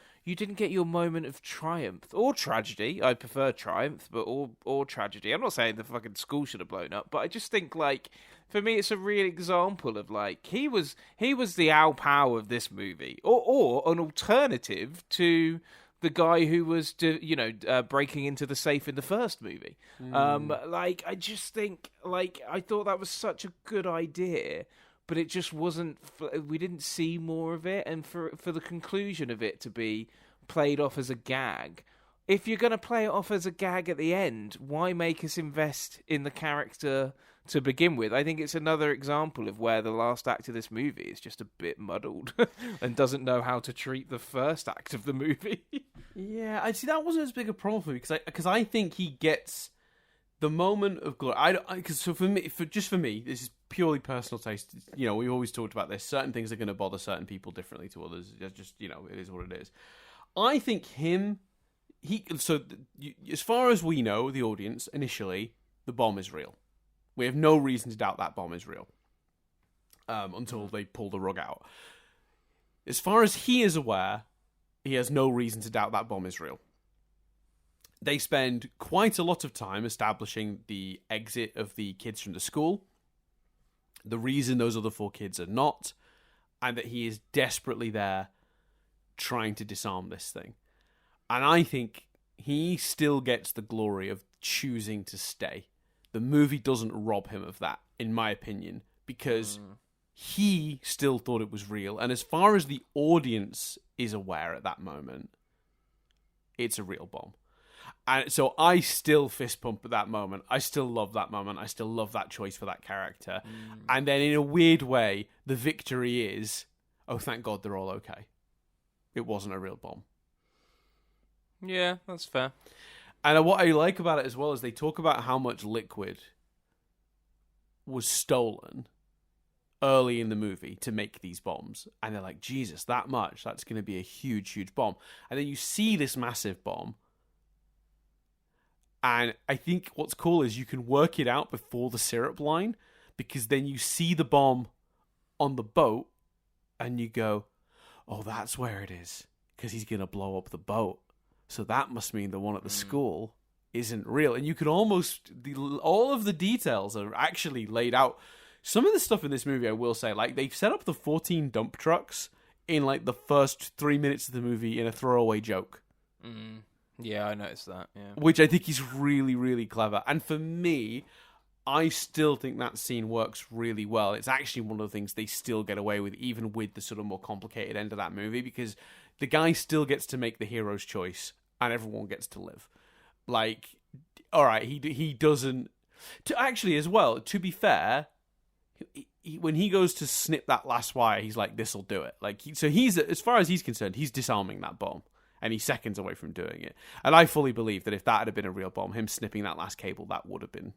moment of triumph. Or tragedy. I prefer triumph, but or tragedy. I'm not saying the fucking school should have blown up, but I just think, like, for me, it's a real example of, like, he was the Al Pow of this movie. Or an alternative to the guy who was, breaking into the safe in the first movie. Like, I just think, like, I thought that was such a good idea, but it just wasn't, we didn't see more of it, and for the conclusion of it to be played off as a gag, if you're going to play it off as a gag at the end, why make us invest in the character to begin with? I think it's another example of where the last act of this movie is just a bit muddled and doesn't know how to treat the first act of the movie. Yeah, I see that wasn't as big a problem for me because I think he gets the moment of glory. Because for me, this is purely personal taste. You know, we always talked about this. Certain things are going to bother certain people differently to others. It's just, you know, it is what it is. I think as far as we know, the audience initially, the bomb is real. We have no reason to doubt that bomb is real until they pull the rug out. As far as he is aware, he has no reason to doubt that bomb is real. They spend quite a lot of time establishing the exit of the kids from the school, the reason those other 4 kids are not, and that he is desperately there trying to disarm this thing. And I think he still gets the glory of choosing to stay. The movie doesn't rob him of that, in my opinion, because he still thought it was real. And as far as the audience is aware at that moment, it's a real bomb. And so I still fist pump at that moment. I still love that moment. I still love that choice for that character. And then in a weird way, the victory is, oh, thank God they're all okay. It wasn't a real bomb. Yeah, that's fair. And what I like about it as well is they talk about how much liquid was stolen early in the movie to make these bombs. And they're like, Jesus, that much? That's going to be a huge, huge bomb. And then you see this massive bomb. And I think what's cool is you can work it out before the syrup line, because then you see the bomb on the boat and you go, oh, that's where it is, because he's going to blow up the boat. So that must mean the one at the school isn't real. And you could almost, all of the details are actually laid out. Some of the stuff in this movie, I will say, like, they've set up the 14 dump trucks in, like, the first 3 minutes of the movie in a throwaway joke. Yeah, I noticed that, yeah. Which I think is really, really clever. And for me, I still think that scene works really well. It's actually one of the things they still get away with, even with the sort of more complicated end of that movie, because the guy still gets to make the hero's choice, and everyone gets to live. Like, all right, he doesn't... Actually, as well, to be fair, when he goes to snip that last wire, he's like, this'll do it. Like, so he's, as far as he's concerned, he's disarming that bomb. any seconds away from doing it. And I fully believe that if that had been a real bomb, him snipping that last cable, that would have been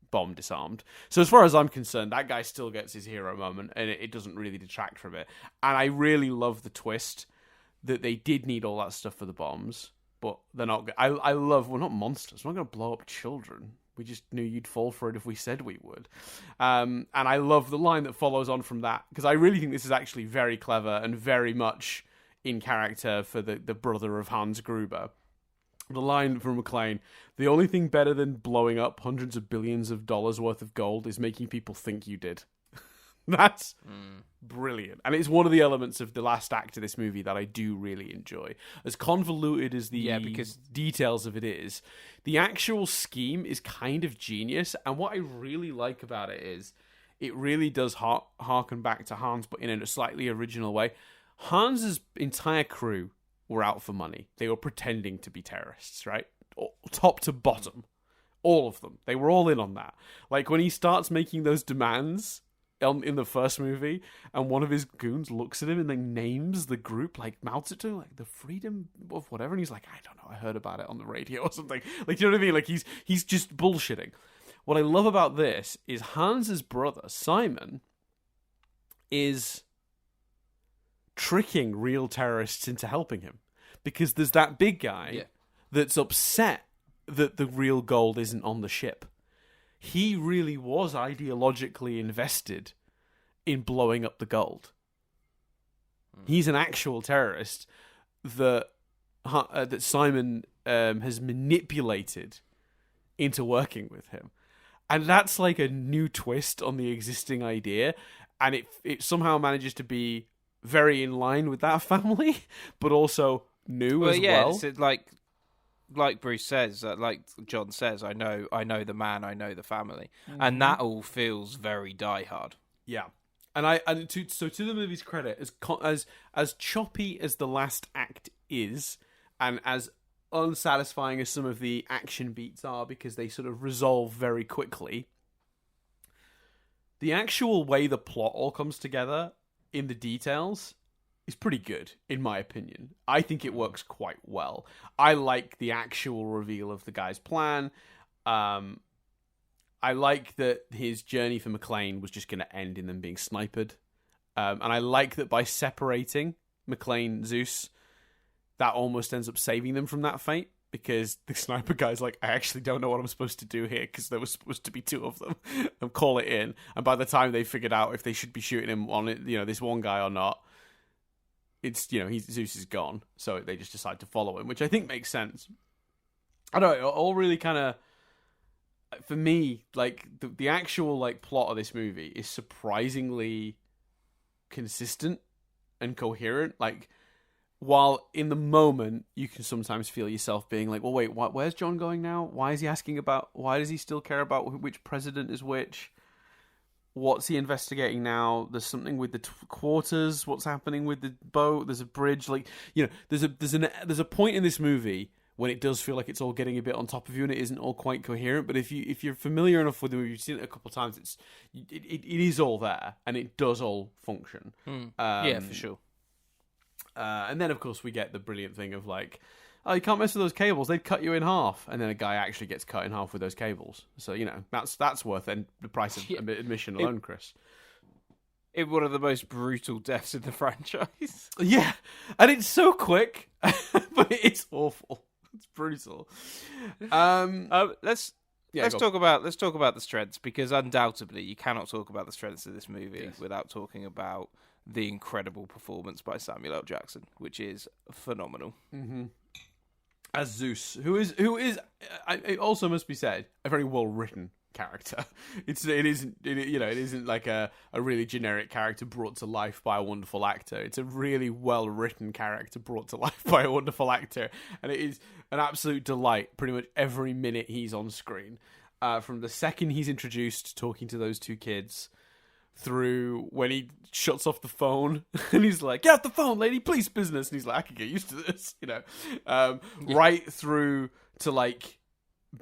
bomb disarmed. So as far as I'm concerned, that guy still gets his hero moment, and it doesn't really detract from it. And I really love the twist that they did need all that stuff for the bombs, but they're not. I love, we're not monsters. We're not going to blow up children. We just knew you'd fall for it if we said we would. And I love the line that follows on from that, because I really think this is actually very clever and very much in character for the brother of Hans Gruber. The line from McClane: "The only thing better than blowing up hundreds of billions of dollars worth of gold is making people think you did." That's brilliant. And it's one of the elements of the last act of this movie that I do really enjoy. As convoluted as the because details of it is, the actual scheme is kind of genius. And what I really like about it is it really does harken back to Hans, but in a slightly original way. Hans's entire crew were out for money. They were pretending to be terrorists, right? Top to bottom. All of them. They were all in on that. Like, when he starts making those demands in the first movie, and one of his goons looks at him and then names the group, like, mouths it to him, like, the freedom of whatever, and he's like, I don't know, I heard about it on the radio or something. Like, you know what I mean? Like, he's just bullshitting. What I love about this is Hans's brother, Simon, is tricking real terrorists into helping him, because there's that big guy that's upset that the real gold isn't on the ship. He really was ideologically invested in blowing up the gold. He's an actual terrorist that Simon has manipulated into working with him, and that's like a new twist on the existing idea, and it somehow manages to be very in line with that family, but also new as well. It's like Bruce says, like John says, I know the man, I know the family, and that all feels very Die Hard. Yeah, and to the movie's credit, as choppy as the last act is, and as unsatisfying as some of the action beats are, because they sort of resolve very quickly, the actual way the plot all comes together in the details is pretty good, in my opinion. I think it works quite well. I like the actual reveal of the guy's plan. I like that his journey for McClane was just going to end in them being sniped. And I like that by separating McClane, Zeus, that almost ends up saving them from that fate, because the sniper guy's like, I actually don't know what I'm supposed to do here, because there was supposed to be two of them, and call it in. And by the time they figured out if they should be shooting him on it, this one guy or not, it's, Zeus is gone. So they just decide to follow him, which I think makes sense. I don't know, it all really kind of, for me, like, the actual, like, plot of this movie is surprisingly consistent and coherent. Like, while in the moment you can sometimes feel yourself being like, well, wait, where's John going now? Why is he asking about, why does he still care about which president is which? What's he investigating now? There's something with the quarters. What's happening with the boat? There's a bridge. Like, there's a point in this movie when it does feel like it's all getting a bit on top of you and it isn't all quite coherent. But if you're familiar enough with the movie, you've seen it a couple of times, it is all there and it does all function. Yeah, for sure. And then of course we get the brilliant thing of like, oh, you can't mess with those cables, they'd cut you in half. And then a guy actually gets cut in half with those cables. So, that's worth the price of admission alone, Chris. In one of the most brutal deaths in the franchise. Yeah, and it's so quick, but it's awful. It's brutal. Let's talk about the strengths, because undoubtedly you cannot talk about the strengths of this movie without talking about the incredible performance by Samuel L. Jackson, which is phenomenal. Mm-hmm. As Zeus, who is, it also must be said, a very well written character. It isn't like a really generic character brought to life by a wonderful actor. It's a really well written character brought to life by a wonderful actor, and it is an absolute delight pretty much every minute he's on screen. From the second he's introduced talking to those two kids, through when he shuts off the phone and he's like, get off the phone, lady, police business, and he's like, I can get used to this, right through to like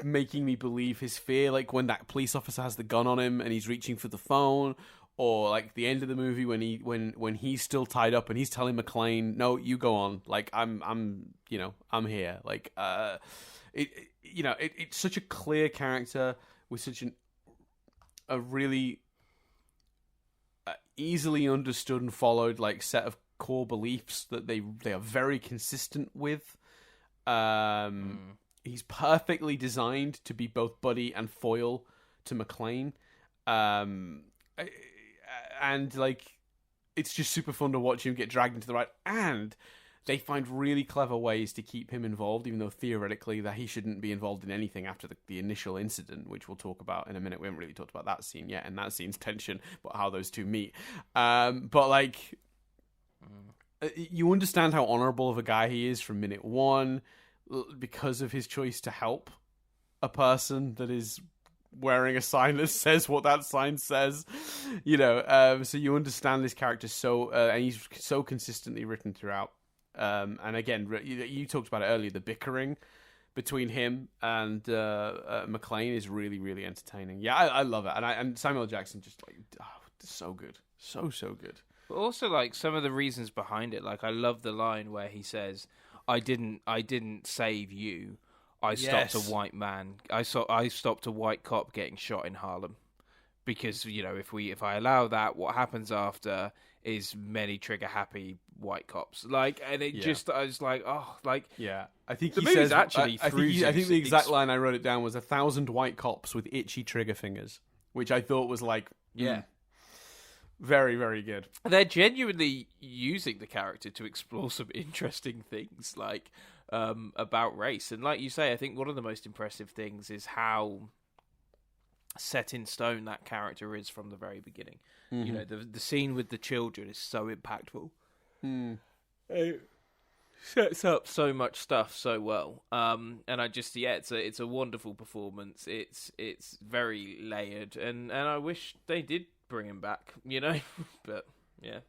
making me believe his fear, like when that police officer has the gun on him and he's reaching for the phone, or like the end of the movie when he's still tied up and he's telling McClane, no, you go on, like I'm here, like it's such a clear character with such a really easily understood and followed like set of core beliefs that they are very consistent with. He's perfectly designed to be both buddy and foil to McClane. And like it's just super fun to watch him get dragged into the right, and they find really clever ways to keep him involved, even though theoretically that he shouldn't be involved in anything after the initial incident, which we'll talk about in a minute. We haven't really talked about that scene yet, and that scene's tension, but how those two meet. But like, you understand how honorable of a guy he is from minute one because of his choice to help a person that is wearing a sign that says what that sign says, so you understand this character and he's so consistently written throughout. And again, you talked about it earlier, the bickering between him and McClane is really, really entertaining. Yeah, I love it. And Samuel Jackson just like, so good. So good. But also like some of the reasons behind it. Like I love the line where he says, I didn't save you. I stopped a white man. I stopped a white cop getting shot in Harlem. Because, if I allow that, what happens after is many trigger-happy white cops. Like, and it just, I was like, oh, like... Yeah, I think the he movie's says... actually I think the exact line I wrote it down was 1,000 white cops with itchy trigger fingers, which I thought was like... very, very good. They're genuinely using the character to explore some interesting things, like, about race. And like you say, I think one of the most impressive things is how set in stone that character is from the very beginning. Mm-hmm. The scene with the children is so impactful. It sets up so much stuff so well. And I just, it's a wonderful performance. It's very layered, and I wish they did bring him back, but yeah.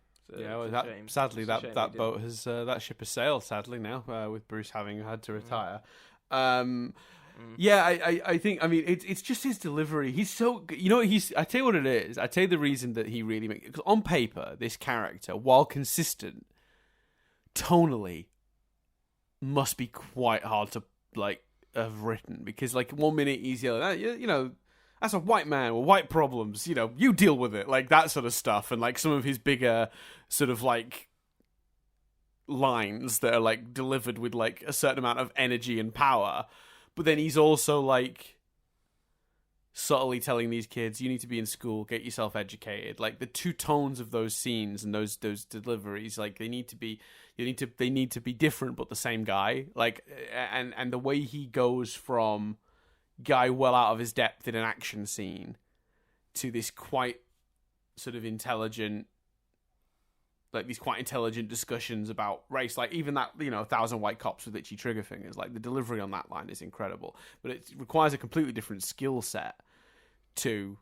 Sadly, that boat has that ship has sailed. Sadly now, with Bruce having had to retire. Yeah, I think. I mean, it's just his delivery. He's so. I tell you what it is. I tell you the reason that he really makes. Because on paper, this character, while consistent, tonally, must be quite hard to have written. Because 1 minute he's yelling, that's a white man with white problems. You deal with it, like that sort of stuff, and some of his bigger sort of lines that are delivered with a certain amount of energy and power. But then he's also subtly telling these kids, you need to be in school, get yourself educated. The two tones of those scenes and those deliveries, they need to be different but the same guy. And the way he goes from guy well out of his depth in an action scene to this quite sort of intelligent, these quite intelligent discussions about race, even that 1,000 white cops with itchy trigger fingers, the delivery on that line is incredible, but it requires a completely different skill set to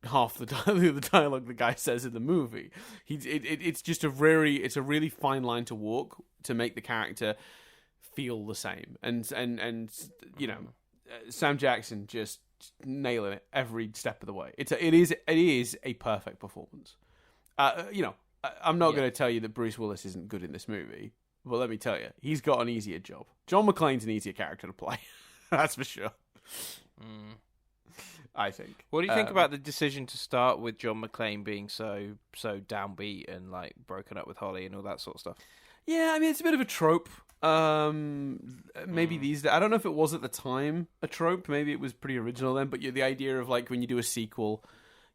half the dialogue the guy says in the movie. It's just a really fine line to walk to make the character feel the same, and Sam Jackson just nailing it every step of the way. It is a perfect performance. I'm not going to tell you that Bruce Willis isn't good in this movie, but let me tell you, he's got an easier job. John McClane's an easier character to play. That's for sure. I think. What do you think about the decision to start with John McClane being so downbeat and broken up with Holly and all that sort of stuff? Yeah, I mean, it's a bit of a trope. Maybe these days, I don't know if it was at the time a trope. Maybe it was pretty original then. But the idea of when you do a sequel,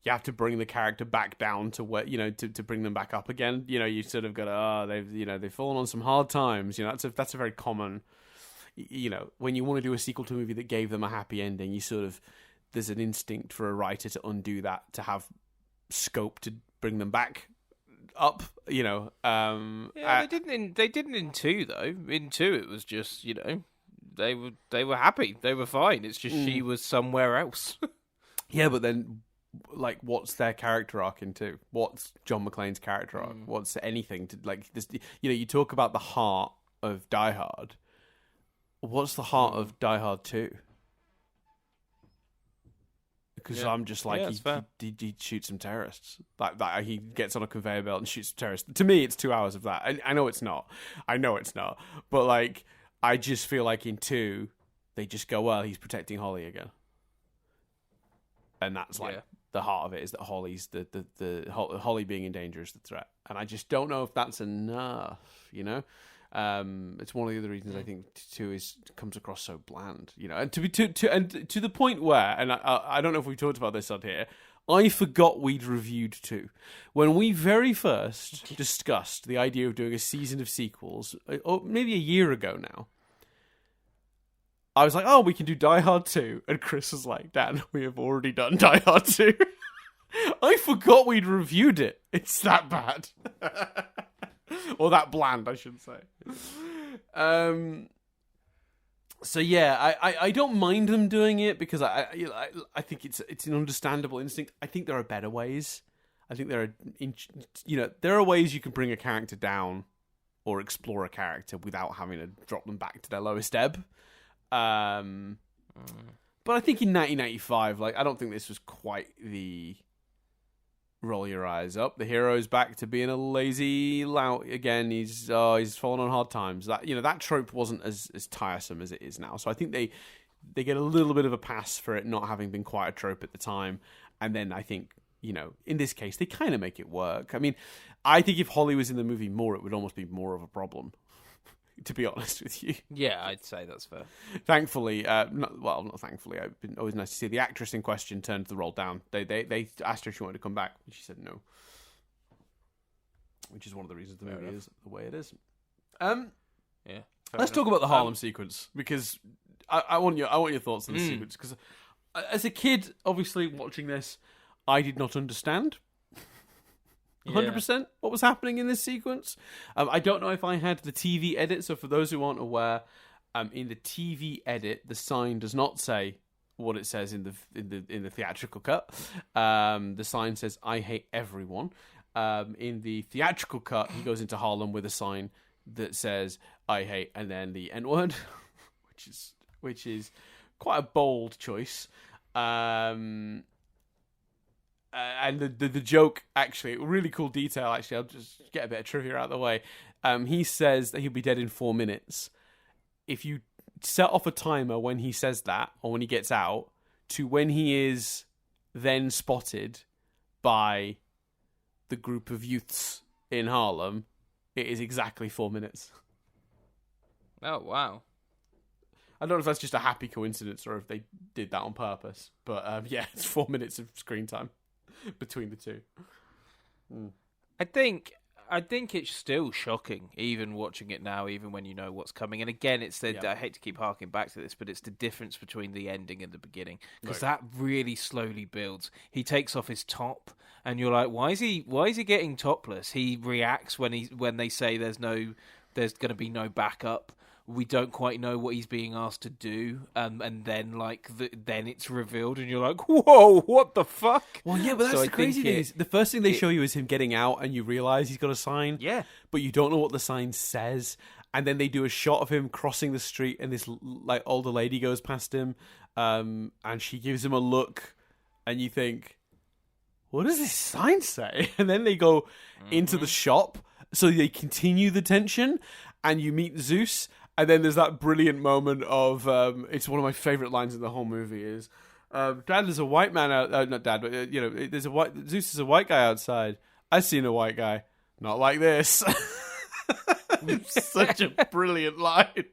you have to bring the character back down to where to bring them back up again. You sort of got to they've fallen on some hard times. That's a very common. When you want to do a sequel to a movie that gave them a happy ending, there's an instinct for a writer to undo that, to have scope to bring them back up. They didn't in 2 though. In 2 it was just they were happy, they were fine. It's just she was somewhere else. Yeah, but then what's their character arc in 2? What's John McClane's character arc? What's anything to this? You talk about the heart of Die Hard. What's the heart of Die Hard 2? because Yeah. I'm just like Yeah, that's fair. he shoots some terrorists. Like he gets on a conveyor belt and shoots some terrorists. To me, it's 2 hours of that. I know it's not. But like, I just feel like in 2, they just go, well, he's protecting Holly again, and that's like the heart of it, is that Holly's the Holly being in danger is the threat, and I just don't know if that's enough. It's one of the other reasons I think 2 comes across so bland, and to the point where, and I don't know if we talked about this on here, I forgot we'd reviewed 2 when we very first discussed the idea of doing a season of sequels, or maybe a year ago now. I was like, oh, we can do Die Hard 2, and Chris was like, Dan, we have already done Die Hard 2. I forgot we'd reviewed it. It's that bad. Or that bland, I should say. So yeah, I don't mind them doing it, because I think it's an understandable instinct. I think there are better ways. I think there are ways you can bring a character down or explore a character without having to drop them back to their lowest ebb. But I think in 1995, like, I don't think this was quite the roll your eyes up. The hero's back to being a lazy lout again. He's fallen on hard times. That trope wasn't as tiresome as it is now. So I think they get a little bit of a pass for it not having been quite a trope at the time. And then I think, in this case, they kind of make it work. I mean, I think if Holly was in the movie more, it would almost be more of a problem, to be honest with you. Yeah, I'd say that's fair. Thankfully, not thankfully, it's been always nice to see the actress in question turned the role down. They asked her if she wanted to come back, and she said no, which is one of the reasons the movie is the way it is. Yeah. Let's talk about the Harlem sequence, because I want your thoughts on the sequence, because as a kid, obviously watching this, I did not understand 100% what was happening in this sequence. I don't know if I had the TV edit. So for those who aren't aware, in the TV edit, the sign does not say what it says in the theatrical cut. The sign says "I hate everyone." In the theatrical cut, he goes into Harlem with a sign that says "I hate" and then the N-word, which is quite a bold choice. And the joke, actually, a really cool detail, actually, I'll just get a bit of trivia out of the way. He says that he'll be dead in 4 minutes. If you set off a timer when he says that, or when he gets out, to when he is then spotted by the group of youths in Harlem, it is exactly 4 minutes. Oh, wow. I don't know if that's just a happy coincidence or if they did that on purpose. But yeah, it's 4 minutes of screen time between the two. I think it's still shocking, even watching it now, even when you know what's coming. And again, it's I hate to keep harking back to this, but it's the difference between the ending and the beginning, because that really slowly builds. He takes off his top, and you're like, why is he getting topless? He reacts when they say there's going to be no backup. We don't quite know what he's being asked to do, and then then it's revealed, and you're like, "Whoa, what the fuck?" Well, yeah, but that's the crazy thing. The first thing they show you is him getting out, and you realise he's got a sign. Yeah, but you don't know what the sign says, and then they do a shot of him crossing the street, and this older lady goes past him, and she gives him a look, and you think, "What does this sign say?" And then they go into the shop, so they continue the tension, and you meet Zeus. And then there's that brilliant moment of, it's one of my favourite lines in the whole movie is, Dad, there's a white man out, not Dad, but, there's Zeus is a white guy outside. I've seen a white guy. Not like this. Such a brilliant line.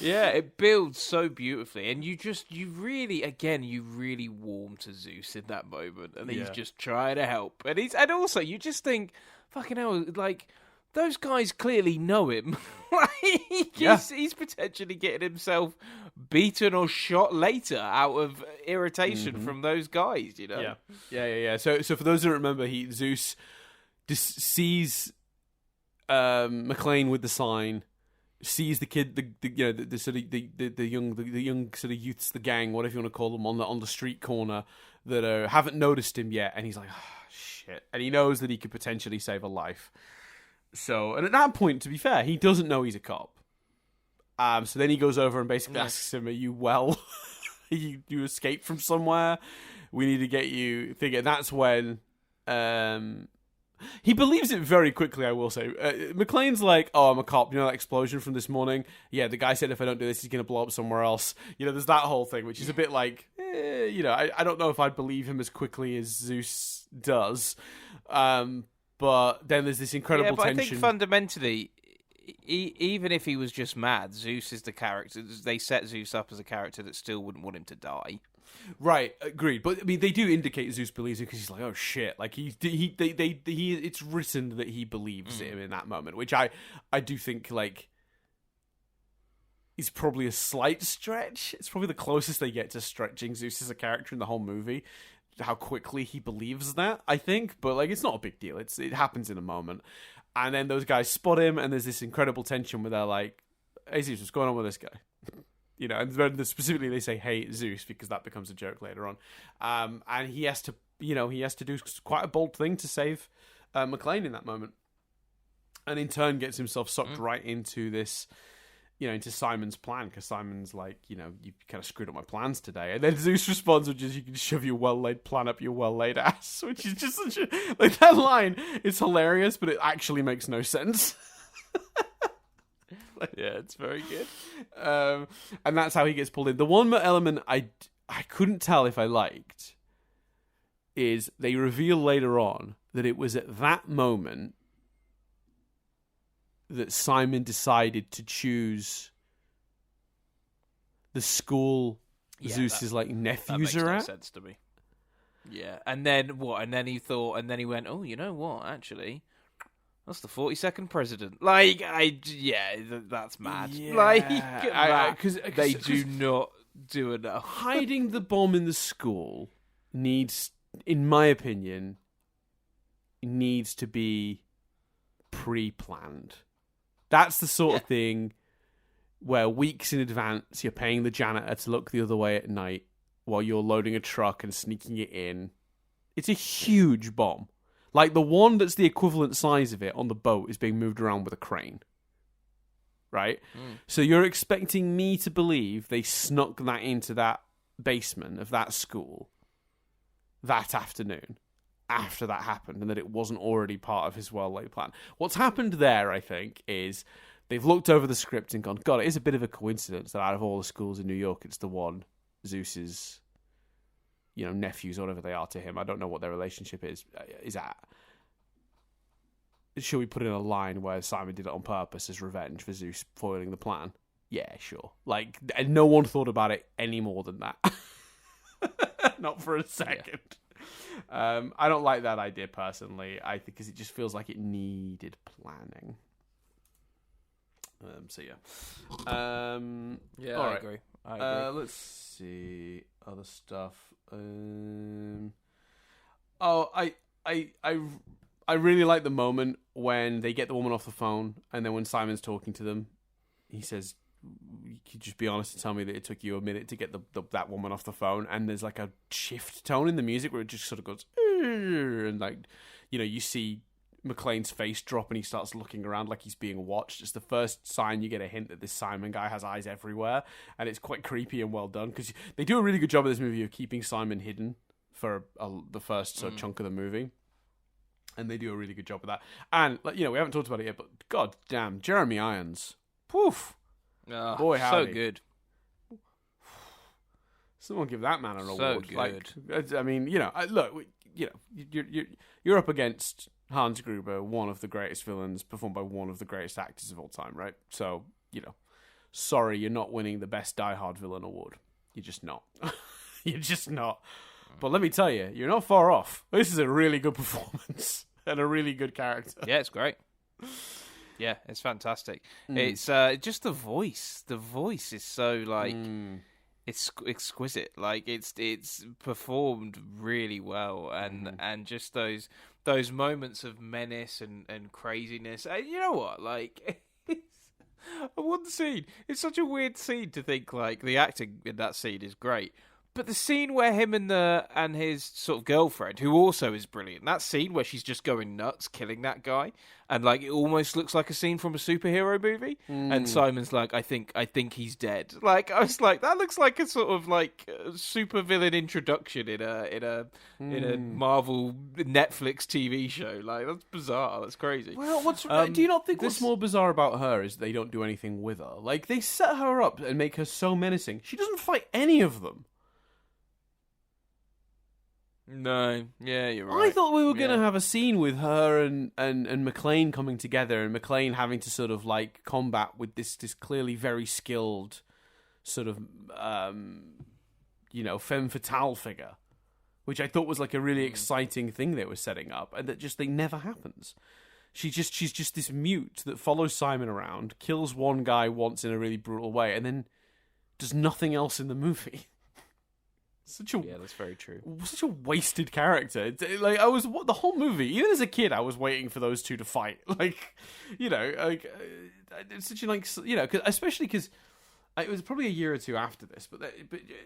Yeah, it builds so beautifully, and you really warm to Zeus in that moment, and he's just trying to help, and also you just think, fucking hell, like, those guys clearly know him. He's potentially getting himself beaten or shot later out of irritation from those guys, Yeah. So for those who don't remember, Zeus sees McClane with the sign, sees the kid, the young sort of youths, the gang, whatever you want to call them, on the street corner that haven't noticed him yet, and he's like, oh, shit, and he knows that he could potentially save a life. So, and at that point, to be fair, he doesn't know he's a cop. So then he goes over and basically asks him, "Are you well?" you escaped from somewhere. We need to get you thinking. That's when he believes it very quickly, I will say. McClane's like, oh, I'm a cop. You know that explosion from this morning? Yeah, the guy said if I don't do this, he's going to blow up somewhere else. You know, there's that whole thing, which is a bit like, you know, I don't know if I'd believe him as quickly as Zeus does. But then there's this incredible tension. I think fundamentally, even if he was just mad, Zeus is the character. They set Zeus up as a character that still wouldn't want him to die. Right, agreed. But I mean, they do indicate Zeus believes it because he's like, "Oh shit!" Like it's written that he believes him in that moment, which I do think like is probably a slight stretch. It's probably the closest they get to stretching Zeus as a character in the whole movie. How quickly he believes that, I think, but like it's not a big deal. It happens in a moment, and then those guys spot him, and there's this incredible tension where they're like, "Hey Zeus, what's going on with this guy?" You know, and specifically they say, "Hey Zeus," because that becomes a joke later on. And he has to do quite a bold thing to save McClane in that moment, and in turn gets himself sucked right into this, you know, into Simon's plan, because Simon's like, you know, you kind of screwed up my plans today. And then Zeus responds, which is, you can shove your well-laid plan up your well-laid ass, which is just such a, like, that line is hilarious, but it actually makes no sense. Yeah, it's very good. And that's how he gets pulled in. The one element I couldn't tell if I liked is they reveal later on that it was at that moment that Simon decided to choose the school Zeus's like nephews are at. That makes no sense to me. Yeah, and then what? And then he thought, and then he went, "Oh, you know what? Actually, that's the 42nd president." Like, that's mad. Yeah, like, because they do not do enough. Hiding the bomb in the school needs, in my opinion, needs to be pre-planned. That's the sort of thing where weeks in advance you're paying the janitor to look the other way at night while you're loading a truck and sneaking it in. It's a huge bomb. Like, the one that's the equivalent size of it on the boat is being moved around with a crane. Right? So you're expecting me to believe they snuck that into that basement of that school that afternoon after that happened, and that it wasn't already part of his well-laid plan. What's happened there, I think, is they've looked over the script and gone, God, it is a bit of a coincidence that out of all the schools in New York, it's the one Zeus's, you know, nephews or whatever they are to him. I don't know what their relationship is at. Should we put in a line where Simon did it on purpose as revenge for Zeus foiling the plan? Yeah, sure. Like, and no one thought about it any more than that. Not for a second. I don't like that idea personally. I think because it just feels like it needed planning. So yeah. All right. I agree. Let's see other stuff. I really like the moment when they get the woman off the phone, and then when Simon's talking to them, he says, "You could just be honest and tell me that it took you a minute to get that woman off the phone." And there's like a shift tone in the music where it just sort of goes, and like, you know, you see McClane's face drop and he starts looking around like he's being watched. It's the first sign you get a hint that this Simon guy has eyes everywhere, and it's quite creepy and well done, because they do a really good job of this movie of keeping Simon hidden for the first sort of chunk of the movie. And they do a really good job of that. And, like, you know, we haven't talked about it yet, but god damn, Jeremy Irons. Poof. Boy, howdy. So good. Someone give that man an award. So good. Like, I mean, you know, look, you know, you're up against Hans Gruber, one of the greatest villains, performed by one of the greatest actors of all time, right? So, you know, sorry, you're not winning the best Die Hard villain award. You're just not. You're just not. But let me tell you, you're not far off. This is a really good performance and a really good character. Yeah, it's great. Yeah, it's fantastic. It's just the voice. The voice is so, like, it's exquisite. Like, it's performed really well, and just those moments of menace and craziness. And you know what? Like, one scene. It's such a weird scene to think, like, the acting in that scene is great. But the scene where him and his sort of girlfriend, who also is brilliant, that scene where she's just going nuts, killing that guy, and like it almost looks like a scene from a superhero movie. And Simon's like, I think he's dead. Like I was like, that looks like a sort of like super villain introduction in a Marvel Netflix TV show. Like that's bizarre. That's crazy. Well, do you not think what's more bizarre about her is they don't do anything with her? Like they set her up and make her so menacing. She doesn't fight any of them. No, yeah, you're right. I thought we were going to have a scene with her and McClane coming together, and McClane having to sort of like combat with this clearly very skilled sort of femme fatale figure, which I thought was like a really exciting thing they were setting up, and that just they never happens. She's just this mute that follows Simon around, kills one guy once in a really brutal way, and then does nothing else in the movie. Yeah, that's very true. Such a wasted character. Like the whole movie, even as a kid, I was waiting for those two to fight. Like, it's such a especially because it was probably a year or two after this. But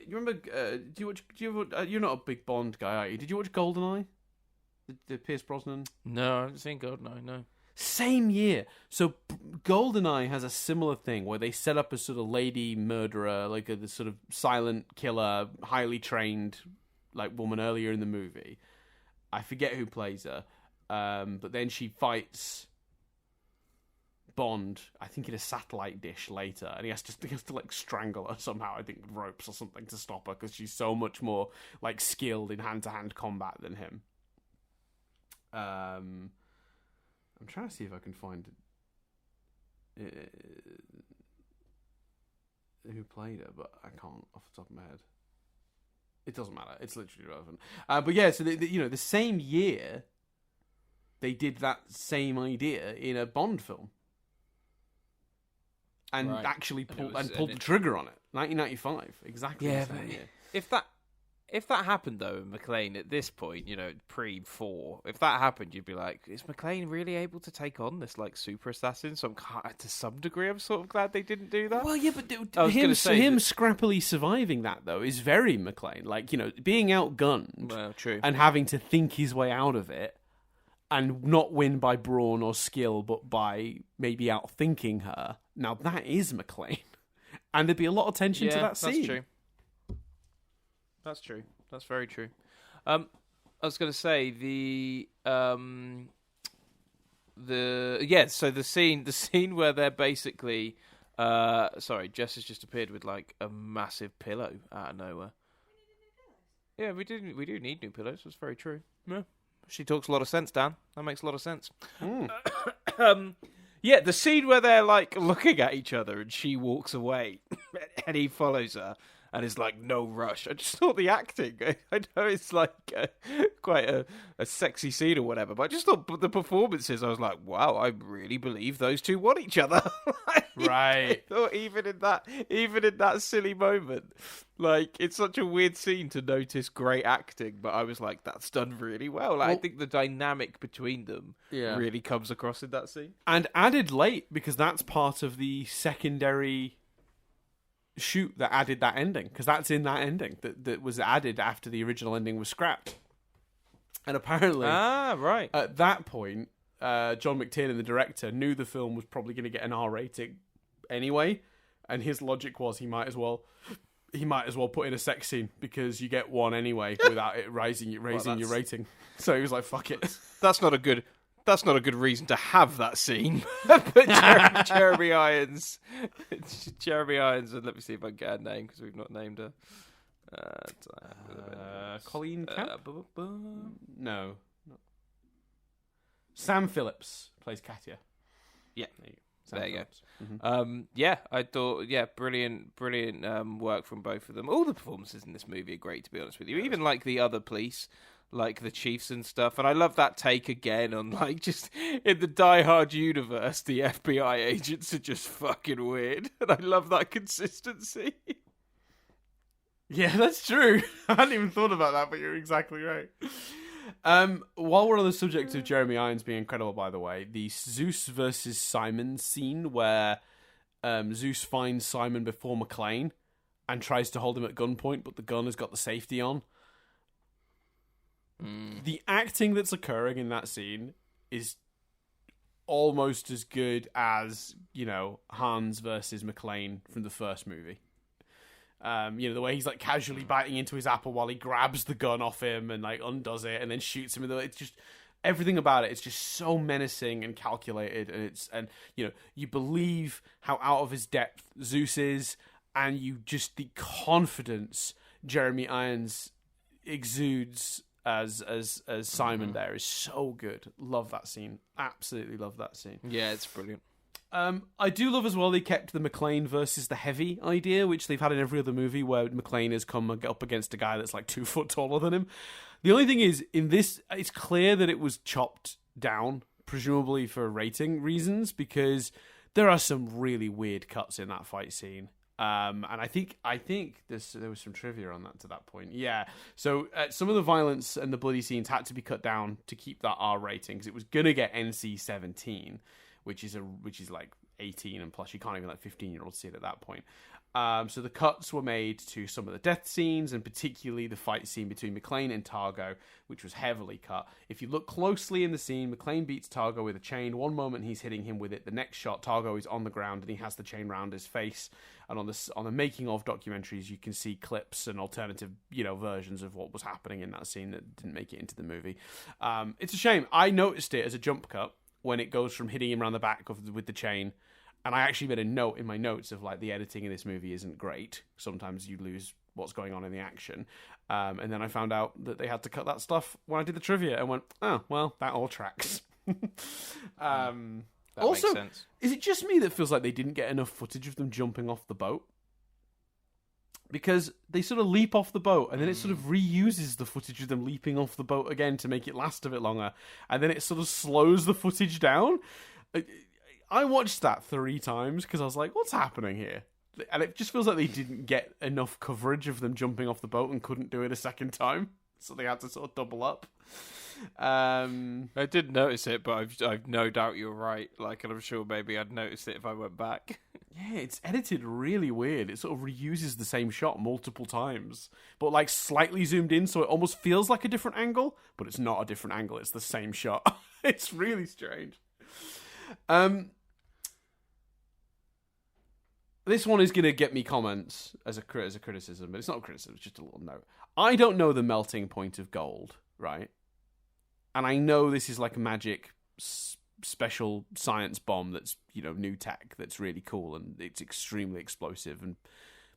you remember? You're not a big Bond guy, are you? Did you watch GoldenEye? The Pierce Brosnan? No, I haven't seen GoldenEye. No. Same year. So GoldenEye has a similar thing where they set up a sort of lady murderer, like a sort of silent killer, highly trained like woman earlier in the movie. I forget who plays her, but then she fights Bond, I think in a satellite dish later, and he has to like strangle her somehow, I think with ropes or something to stop her because she's so much more like skilled in hand-to-hand combat than him. I'm trying to see if I can find who played her, but I can't off the top of my head. It doesn't matter. It's literally irrelevant. But yeah, so the same year they did that same idea in a Bond film, and actually pulled the trigger on it. 1995, exactly. Yeah, the same year. If that happened though, McClane at this point, pre-4, if that happened, you'd be like, is McClane really able to take on this like super assassin? So to some degree, I'm sort of glad they didn't do that. Well, yeah, but him scrappily surviving that though is very McClane. Like being outgunned, well, true, and having to think his way out of it, and not win by brawn or skill, but by maybe outthinking her. Now that is McClane, and there'd be a lot of tension to that scene. That's true. That's true. That's very true. I was going to say so the scene where they're basically sorry, Jess has just appeared with like a massive pillow out of nowhere. Yeah, we do need new pillows. That's very true. Yeah. She talks a lot of sense, Dan. That makes a lot of sense. Yeah, the scene where they're like looking at each other and she walks away and he follows her. And it's like, no rush. I just thought the acting, I know it's like quite a sexy scene or whatever, but I just thought the performances, I was like, wow, I really believe those two want each other. Right. I thought even in that silly moment, like, it's such a weird scene to notice great acting, but I was like, that's done really well. Like, I think the dynamic between them really comes across in that scene. And added late, because that's part of the secondary shoot that added that ending, because that's in that ending that was added after the original ending was scrapped. And apparently at that point John McTiernan, the director, knew the film was probably going to get an R rating anyway, and his logic was he might as well put in a sex scene because you get one anyway without it raising your rating. So he was like, fuck it. That's not a good reason to have that scene. But Jeremy Irons, and let me see if I can get a name because we've not named her. Colleen Camp? No. Sam Phillips plays Katya. Yeah. There you go. Mm-hmm. I thought, brilliant work from both of them. All the performances in this movie are great, to be honest with you. Even like the other police, like the chiefs and stuff. And I love that take again on like just in the Die Hard universe, the FBI agents are just fucking weird. And I love that consistency. Yeah, that's true. I hadn't even thought about that, but you're exactly right. While we're on the subject of Jeremy Irons being incredible, by the way, the Zeus versus Simon scene where Zeus finds Simon before McClane and tries to hold him at gunpoint, but the gun has got the safety on. The acting that's occurring in that scene is almost as good as, Hans versus McClane from the first movie. The way he's like casually biting into his apple while he grabs the gun off him and like undoes it and then shoots him. It's just everything about it. It's just so menacing and calculated, and you believe how out of his depth Zeus is, and the confidence Jeremy Irons exudes as Simon there is so good. Love that scene. Absolutely love that scene. Yeah, it's brilliant. I do love as well they kept the McClane versus the Heavy idea, which they've had in every other movie where McClane has come up against a guy that's like 2 foot taller than him. The only thing is, in this, it's clear that it was chopped down, presumably for rating reasons, because there are some really weird cuts in that fight scene. And I think there was some trivia on that to that point. Yeah. So some of the violence and the bloody scenes had to be cut down to keep that R rating, because it was gonna get NC-17, which is like 18 and plus. You can't even let 15-year-olds see it at that point. So the cuts were made to some of the death scenes, and particularly the fight scene between McClane and Targo, which was heavily cut. If you look closely in the scene, McClane beats Targo with a chain. One moment he's hitting him with it. The next shot, Targo is on the ground and he has the chain round his face. And on the making of documentaries, you can see clips and alternative, versions of what was happening in that scene that didn't make it into the movie. It's a shame. I noticed it as a jump cut when it goes from hitting him around the back with the chain. And I actually made a note in my notes of like the editing in this movie isn't great. Sometimes you lose what's going on in the action. And then I found out that they had to cut that stuff when I did the trivia and went, oh, well, that all tracks. That also, makes sense. Is it just me that feels like they didn't get enough footage of them jumping off the boat? Because they sort of leap off the boat and then it sort of reuses the footage of them leaping off the boat again to make it last a bit longer. And then it sort of slows the footage down. I watched that 3 times because I was like, what's happening here? And it just feels like they didn't get enough coverage of them jumping off the boat and couldn't do it a second time. So they had to sort of double up. I did notice it, but I've no doubt you're right. Like, and I'm sure maybe I'd notice it if I went back. Yeah, it's edited really weird. It sort of reuses the same shot multiple times, but like slightly zoomed in, so it almost feels like a different angle, but it's not a different angle. It's the same shot. It's really strange. This one is going to get me comments as a criticism, but it's not a criticism, it's just a little note. I don't know the melting point of gold, right? And I know this is like a magic special science bomb that's, new tech that's really cool and it's extremely explosive and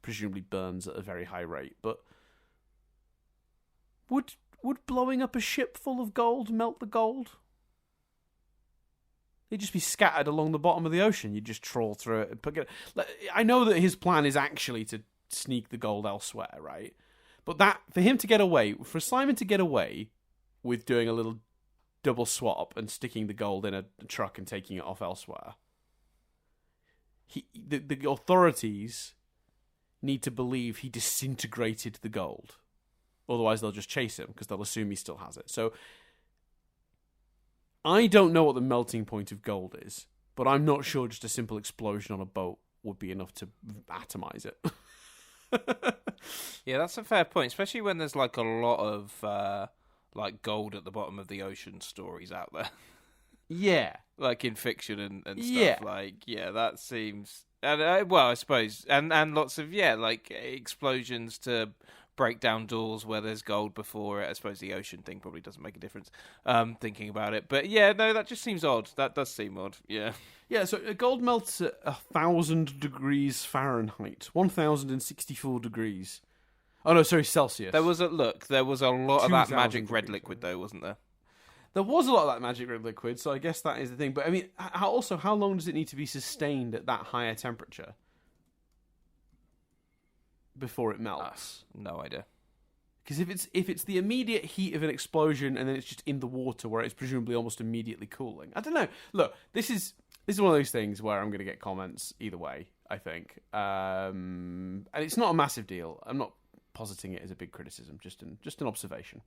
presumably burns at a very high rate. But would blowing up a ship full of gold melt the gold? They'd just be scattered along the bottom of the ocean. You'd just trawl through it. I know that his plan is actually to sneak the gold elsewhere, right? But for Simon to get away with doing a little double swap and sticking the gold in a truck and taking it off elsewhere, the authorities need to believe he disintegrated the gold. Otherwise, they'll just chase him because they'll assume he still has it. So I don't know what the melting point of gold is, but I'm not sure just a simple explosion on a boat would be enough to atomize it. Yeah, that's a fair point, especially when there's like a lot of gold at the bottom of the ocean stories out there. Yeah. Like in fiction and stuff. Yeah. That seems... And, well, I suppose. And lots of, explosions to break down doors where there's gold before it. I suppose the ocean thing probably doesn't make a difference, thinking about it. But yeah, no, that just seems odd. That does seem odd, yeah. Yeah, so gold melts at 1,000 degrees Fahrenheit. 1,064 degrees. Oh, no, sorry, Celsius. There was a lot of that magic red liquid, though, wasn't there? There was a lot of that magic red liquid, so I guess that is the thing. But, I mean, how long does it need to be sustained at that higher temperature before it melts? No idea. Because if it's the immediate heat of an explosion and then it's just in the water where it's presumably almost immediately cooling. I don't know. Look, this is one of those things where I'm going to get comments either way, I think. And it's not a massive deal. I'm not positing it as a big criticism, just an observation.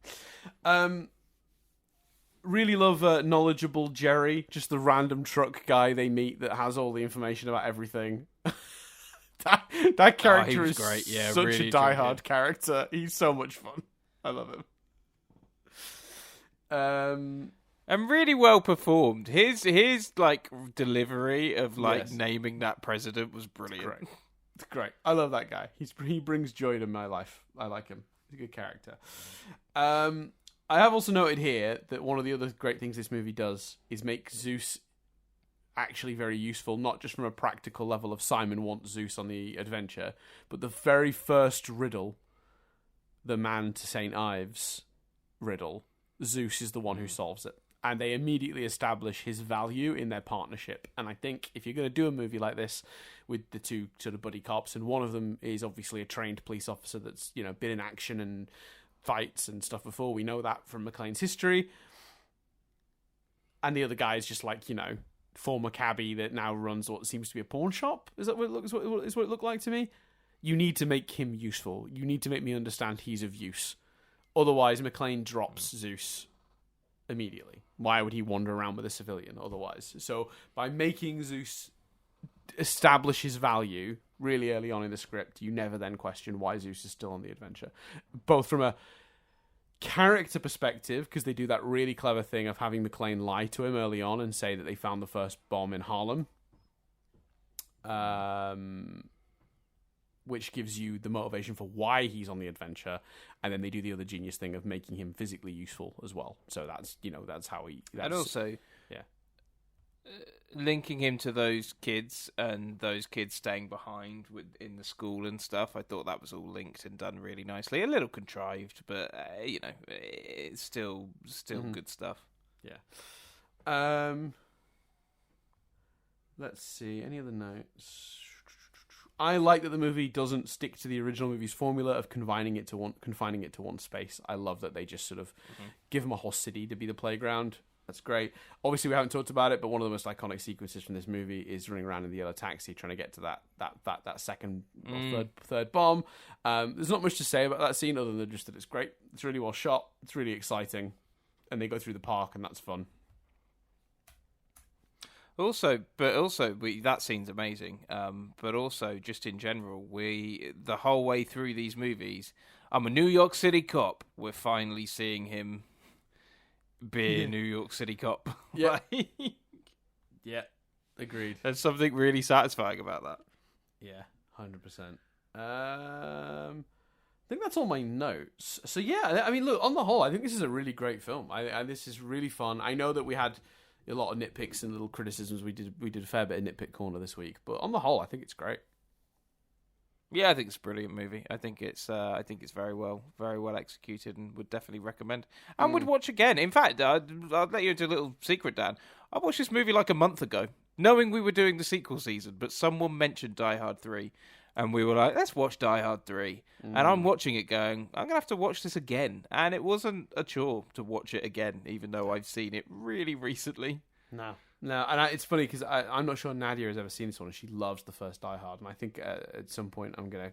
Really love knowledgeable Jerry, just the random truck guy they meet that has all the information about everything. That character was is great. Yeah, such really a diehard character. He's so much fun. I love him. And really well performed. His like delivery of like Yes. naming that president was brilliant. Great. It's great. I love that guy. He brings joy to my life. I like him. He's a good character. I have also noted here that one of the other great things this movie does is make Zeus actually very useful, not just from a practical level of Simon wants Zeus on the adventure, but the very first riddle, the man to St. Ives riddle, Zeus is the one who solves it. And they immediately establish his value in their partnership. And I think if you're going to do a movie like this with the two sort of buddy cops, and one of them is obviously a trained police officer that's, you know, been in action and fights and stuff before. We know that from McClane's history. And the other guy is just like, you know, former cabbie that now runs what seems to be a pawn shop. Is that what it looks? Is what it looked like to me? You need to make him useful. You need to make me understand he's of use. Otherwise, McClane drops Zeus immediately. Why would he wander around with a civilian otherwise? So by making Zeus establish his value really early on in the script, you never then question why Zeus is still on the adventure. Both from a character perspective, because they do that really clever thing of having McClane lie to him early on and say that they found the first bomb in Harlem, which gives you the motivation for why he's on the adventure, and then they do the other genius thing of making him physically useful as well. So that's, you know, that's how he. And also, yeah, linking him to those kids and those kids staying behind in the school and stuff. I thought that was all linked and done really nicely. A little contrived, but you know, it's still good stuff. Yeah. Let's see. Any other notes? I like that the movie doesn't stick to the original movie's formula of confining it to one space. I love that they just sort of give him a whole city to be the playground. That's great. Obviously, we haven't talked about it, but one of the most iconic sequences from this movie is running around in the yellow taxi trying to get to that second or third bomb. There's not much to say about that scene other than just that it's great. It's really well shot. It's really exciting, and they go through the park, and that's fun. Also, that scene's amazing. But also, just in general, the whole way through these movies, I'm a New York City cop. We're finally seeing him be a New York City cop. Yeah. Yeah. Agreed. There's something really satisfying about that. Yeah, 100%. I think that's all my notes. So yeah, I mean, look, on the whole, I think this is a really great film. This is really fun. I know that we had a lot of nitpicks and little criticisms. We did a fair bit of nitpick corner this week, but on the whole, I think it's great. Yeah, I think it's a brilliant movie. I think it's very well executed, and would definitely recommend. And would watch again. In fact, I'll let you into a little secret, Dan. I watched this movie like a month ago, knowing we were doing the sequel season, but someone mentioned Die Hard 3, and we were like, let's watch Die Hard 3. And I'm watching it going, I'm going to have to watch this again. And it wasn't a chore to watch it again, even though I've seen it really recently. No, and it's funny because I'm not sure Nadia has ever seen this one, and she loves the first Die Hard, and I think at some point I'm gonna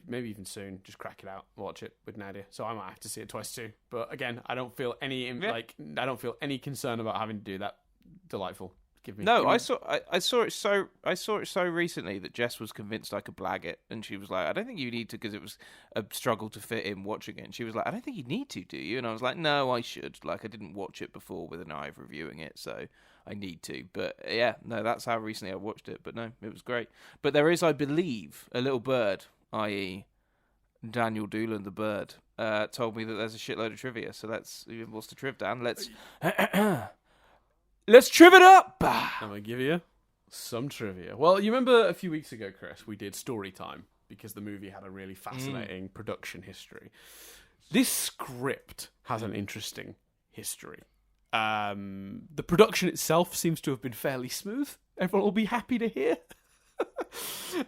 maybe even soon, just crack it out, watch it with Nadia. So I might have to see it twice too. But again, I don't feel any concern about having to do that. Delightful. I saw it so recently that Jess was convinced I could blag it, and she was like, I don't think you need to, because it was a struggle to fit in watching it. And she was like, I don't think you need to, do you? And I was like, no, I should. Like, I didn't watch it before with an eye of reviewing it, so I need to. But yeah, no, that's how recently I watched it. But no, it was great. But there is, I believe, a little bird, i.e. Daniel Doolan the bird, told me that there's a shitload of trivia. So what's the triv, Dan? Let's triv it up! I'm going to give you some trivia. Well, you remember a few weeks ago, Chris, we did story time because the movie had a really fascinating production history. This script has an interesting history. The production itself seems to have been fairly smooth. Everyone will be happy to hear.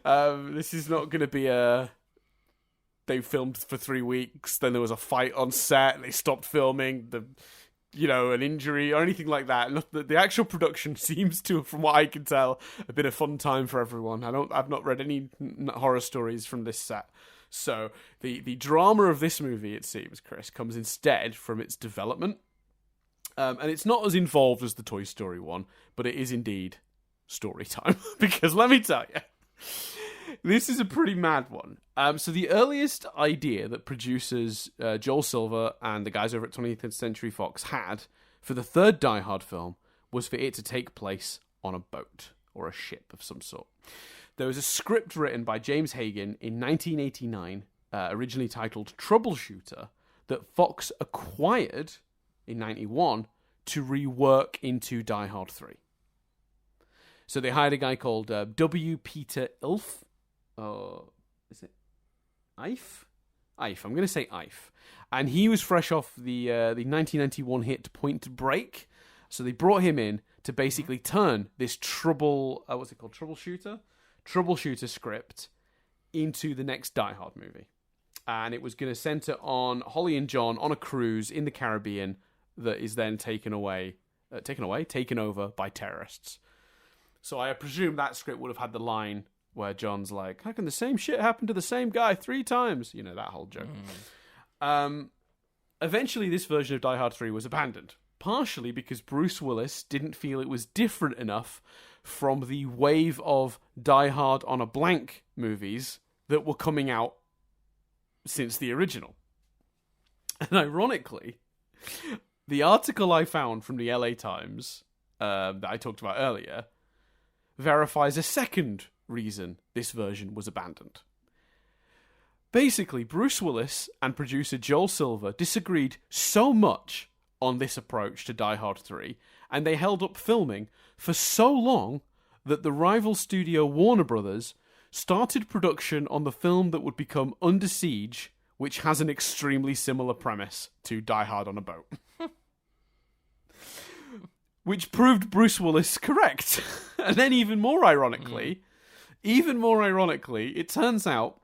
This is not going to be they filmed for 3 weeks, then there was a fight on set, and they stopped filming, an injury or anything like that. The actual production seems to, from what I can tell, have been a fun time for everyone. I've not read any horror stories from this set. So the drama of this movie, it seems, Chris, comes instead from its development. And it's not as involved as the Toy Story one, but it is indeed story time. Because let me tell you, This is a pretty mad one. So the earliest idea that producers Joel Silver and the guys over at 20th Century Fox had for the third Die Hard film was for it to take place on a boat or a ship of some sort. There was a script written by James Hagen in 1989, originally titled Troubleshooter, that Fox acquired in 91 to rework into Die Hard 3. So they hired a guy called W. Peter Ilf. Is it Ife? Ife. I'm going to say Ife. And he was fresh off the 1991 hit Point Break. So they brought him in to basically turn this Troubleshooter script into the next Die Hard movie. And it was going to center on Holly and John on a cruise in the Caribbean that is then taken over by terrorists. So I presume that script would have had the line where John's like, how can the same shit happen to the same guy 3 times? You know, that whole joke. Eventually, this version of Die Hard 3 was abandoned, partially because Bruce Willis didn't feel it was different enough from the wave of Die Hard on a Blank movies that were coming out since the original. And ironically, the article I found from the LA Times that I talked about earlier verifies a second reason this version was abandoned. Basically, Bruce Willis and producer Joel Silver disagreed so much on this approach to Die Hard 3, and they held up filming for so long that the rival studio Warner Brothers started production on the film that would become Under Siege, which has an extremely similar premise to Die Hard on a Boat. Which proved Bruce Willis correct. And then even more ironically, it turns out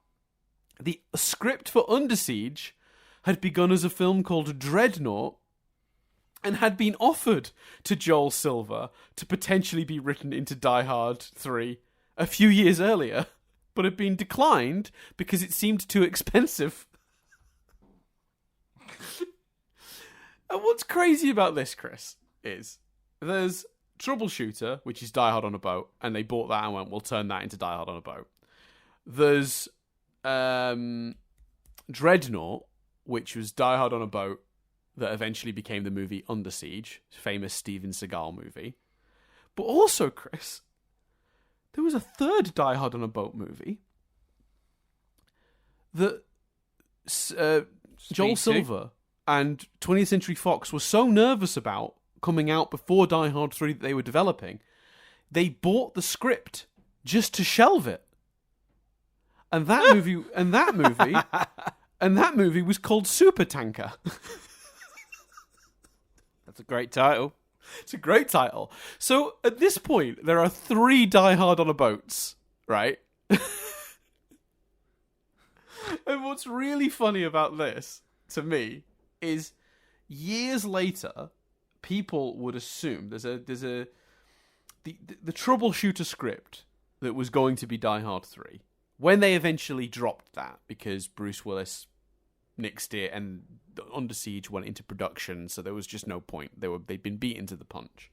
the script for Under Siege had begun as a film called Dreadnought and had been offered to Joel Silver to potentially be written into Die Hard 3 a few years earlier, but had been declined because it seemed too expensive. And what's crazy about this, Chris, is there's Troubleshooter, which is Die Hard on a Boat, and they bought that and went, we'll turn that into Die Hard on a Boat. There's Dreadnought, which was Die Hard on a Boat, that eventually became the movie Under Siege, famous Steven Seagal movie. But also, Chris, there was a third Die Hard on a Boat movie that Joel Silver and 20th Century Fox were so nervous about coming out before Die Hard 3 that they were developing, they bought the script just to shelve it. And that movie was called Supertanker. That's a great title. It's a great title. So at this point, there are 3 Die Hard on a Boats, right? And what's really funny about this, to me, is years later, people would assume the Troubleshooter script that was going to be Die Hard 3, when they eventually dropped that because Bruce Willis nixed it and Under Siege went into production, so there was just no point. They'd been beaten to the punch.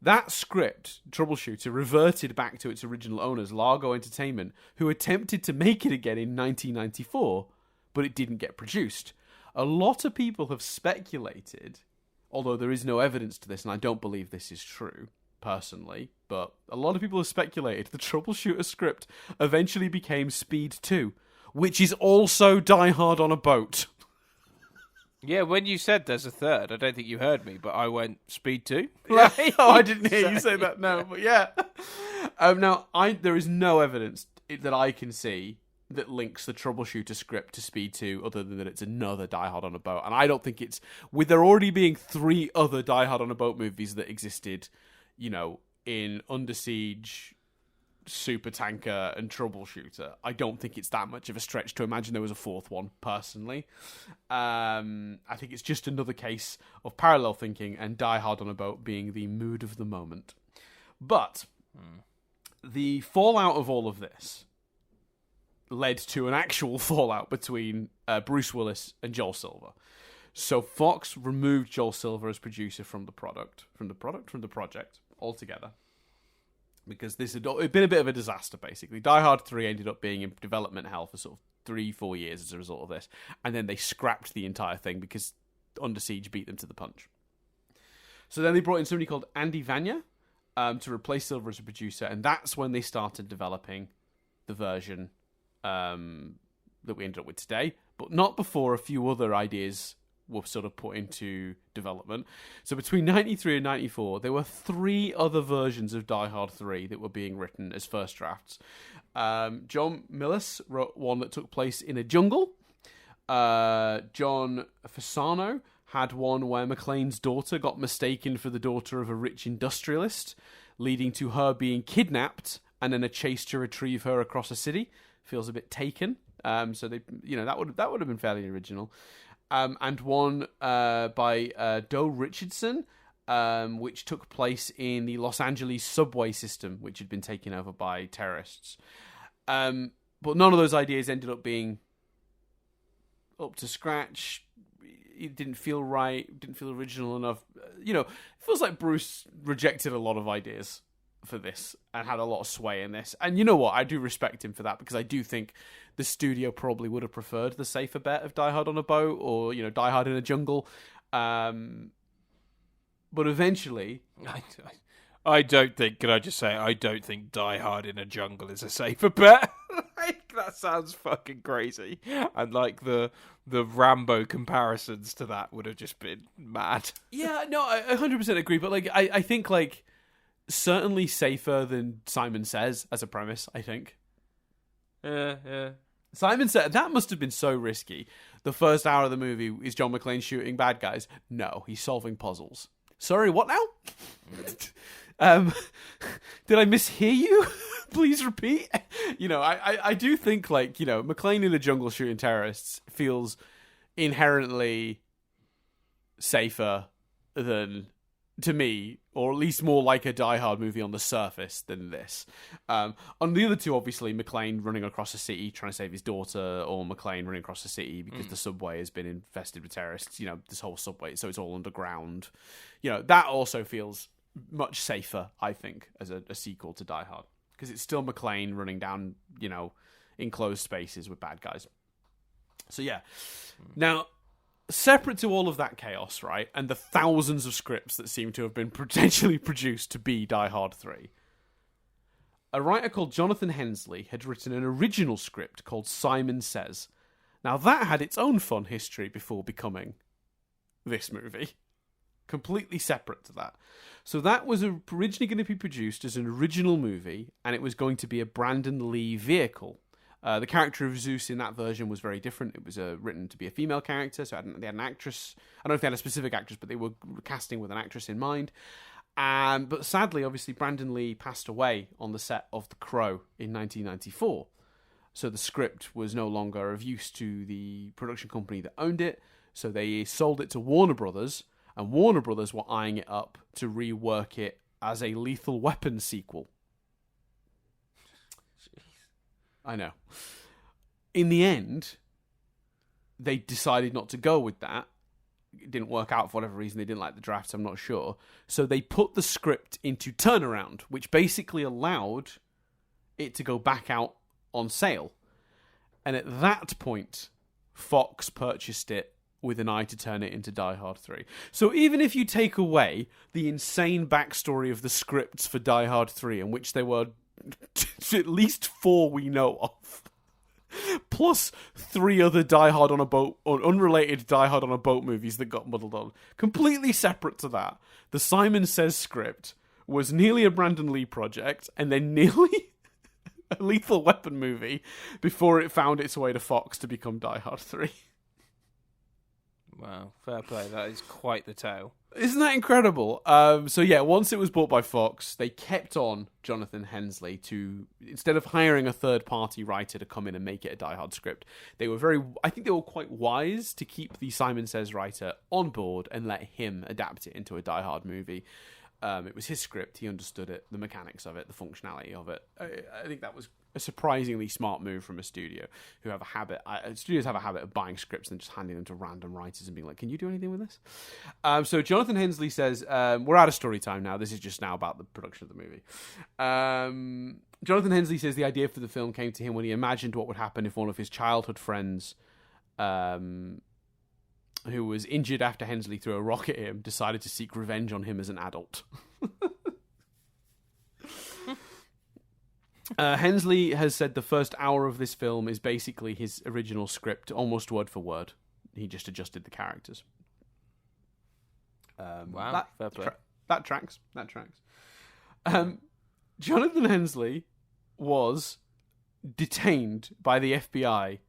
That script, Troubleshooter, reverted back to its original owners, Largo Entertainment, who attempted to make it again in 1994, but it didn't get produced. A lot of people have speculated, although there is no evidence to this, and I don't believe this is true, personally, but a lot of people have speculated the Troubleshooter script eventually became Speed 2, which is also Die Hard on a Boat. Yeah, when you said there's a third, I don't think you heard me, but I went Speed 2. Right? Oh, I didn't hear you say that, no, but yeah. Now, there is no evidence that I can see that links the Troubleshooter script to Speed 2 other than that it's another Die Hard on a Boat. And I don't think it's... With there already being 3 other Die Hard on a Boat movies that existed, you know, in Under Siege, Supertanker, and Troubleshooter, I don't think it's that much of a stretch to imagine there was a 4th one, personally. I think it's just another case of parallel thinking and Die Hard on a Boat being the mood of the moment. But the fallout of all of this led to an actual fallout between Bruce Willis and Joel Silver. So Fox removed Joel Silver as producer from the project altogether. because this had been a bit of a disaster, basically. Die Hard 3 ended up being in development hell for sort of 3-4 years as a result of this, and then they scrapped the entire thing because Under Siege beat them to the punch. So then they brought in somebody called Andy Vanya to replace Silver as a producer, and that's when they started developing the version that we ended up with today, but not before a few other ideas were sort of put into development. So between 93 and 94, there were 3 other versions of Die Hard 3 that were being written as first drafts. John Milius wrote one that took place in a jungle. John Fasano had one where McClane's daughter got mistaken for the daughter of a rich industrialist, leading to her being kidnapped and then a chase to retrieve her across a city. Feels a bit Taken. So they, that would have been fairly original. And one by Doe Richardson, which took place in the Los Angeles subway system, which had been taken over by terrorists. But none of those ideas ended up being up to scratch. It didn't feel right, didn't feel original enough. It feels like Bruce rejected a lot of ideas for this and had a lot of sway in this. And you know what? I do respect him for that, because I do think the studio probably would have preferred the safer bet of Die Hard on a boat or, Die Hard in a jungle. But eventually... I don't think, can I just say, I don't think Die Hard in a jungle is a safer bet. That sounds fucking crazy. And the Rambo comparisons to that would have just been mad. Yeah, no, I 100% agree. But I think certainly safer than Simon Says as a premise, I think. Yeah. Simon Says, that must have been so risky. The first hour of the movie is John McClane shooting bad guys. No, he's solving puzzles. Sorry, what now? Did I mishear you? Please repeat. I do think McClane in the jungle shooting terrorists feels inherently safer than, to me, or at least more like a Die Hard movie on the surface than this. On the other two, obviously, McClane running across a city trying to save his daughter, or McClane running across the city because the subway has been infested with terrorists. This whole subway, so it's all underground. That also feels much safer, I think, as a sequel to Die Hard, because it's still McClane running down, enclosed spaces with bad guys. So yeah. Now, separate to all of that chaos, right, and the thousands of scripts that seem to have been potentially produced to be Die Hard 3, a writer called Jonathan Hensley had written an original script called Simon Says. Now, that had its own fun history before becoming this movie. Completely separate to that. So that was originally going to be produced as an original movie, and it was going to be a Brandon Lee vehicle. The character of Zeus in that version was very different. It was written to be a female character, so they had an actress. I don't know if they had a specific actress, but they were casting with an actress in mind. But sadly, obviously, Brandon Lee passed away on the set of The Crow in 1994. So the script was no longer of use to the production company that owned it, so they sold it to Warner Brothers, and Warner Brothers were eyeing it up to rework it as a Lethal Weapon sequel. Jeez. I know. In the end, they decided not to go with that. It didn't work out for whatever reason. They didn't like the draft, I'm not sure. So they put the script into turnaround, which basically allowed it to go back out on sale. And at that point, Fox purchased it with an eye to turn it into Die Hard 3. So even if you take away the insane backstory of the scripts for Die Hard 3, in which there were at least 4 we know of, plus 3 other Die Hard on a boat, or unrelated Die Hard on a boat movies that got muddled on, completely separate to that, the Simon Says script was nearly a Brandon Lee project, and then nearly a Lethal Weapon movie before it found its way to Fox to become Die Hard 3. Wow, fair play. That is quite the tale. Isn't that incredible? So yeah, once it was bought by Fox, they kept on Jonathan Hensley to, instead of hiring a third-party writer to come in and make it a Die Hard script, I think they were quite wise to keep the Simon Says writer on board and let him adapt it into a Die Hard movie. It was his script, he understood it, the mechanics of it, the functionality of it. I think that was a surprisingly smart move from a studio who have a habit. Studios have a habit of buying scripts and just handing them to random writers and being like, "Can you do anything with this?" So Jonathan Hensley says, "We're out of story time now. This is just now about the production of the movie." Jonathan Hensley says the idea for the film came to him when he imagined what would happen if one of his childhood friends, who was injured after Hensley threw a rock at him, decided to seek revenge on him as an adult. Hensley has said the first hour of this film is basically his original script, almost word for word. He just adjusted the characters. Wow, fair play. That tracks. Jonathan Hensley was detained by the FBI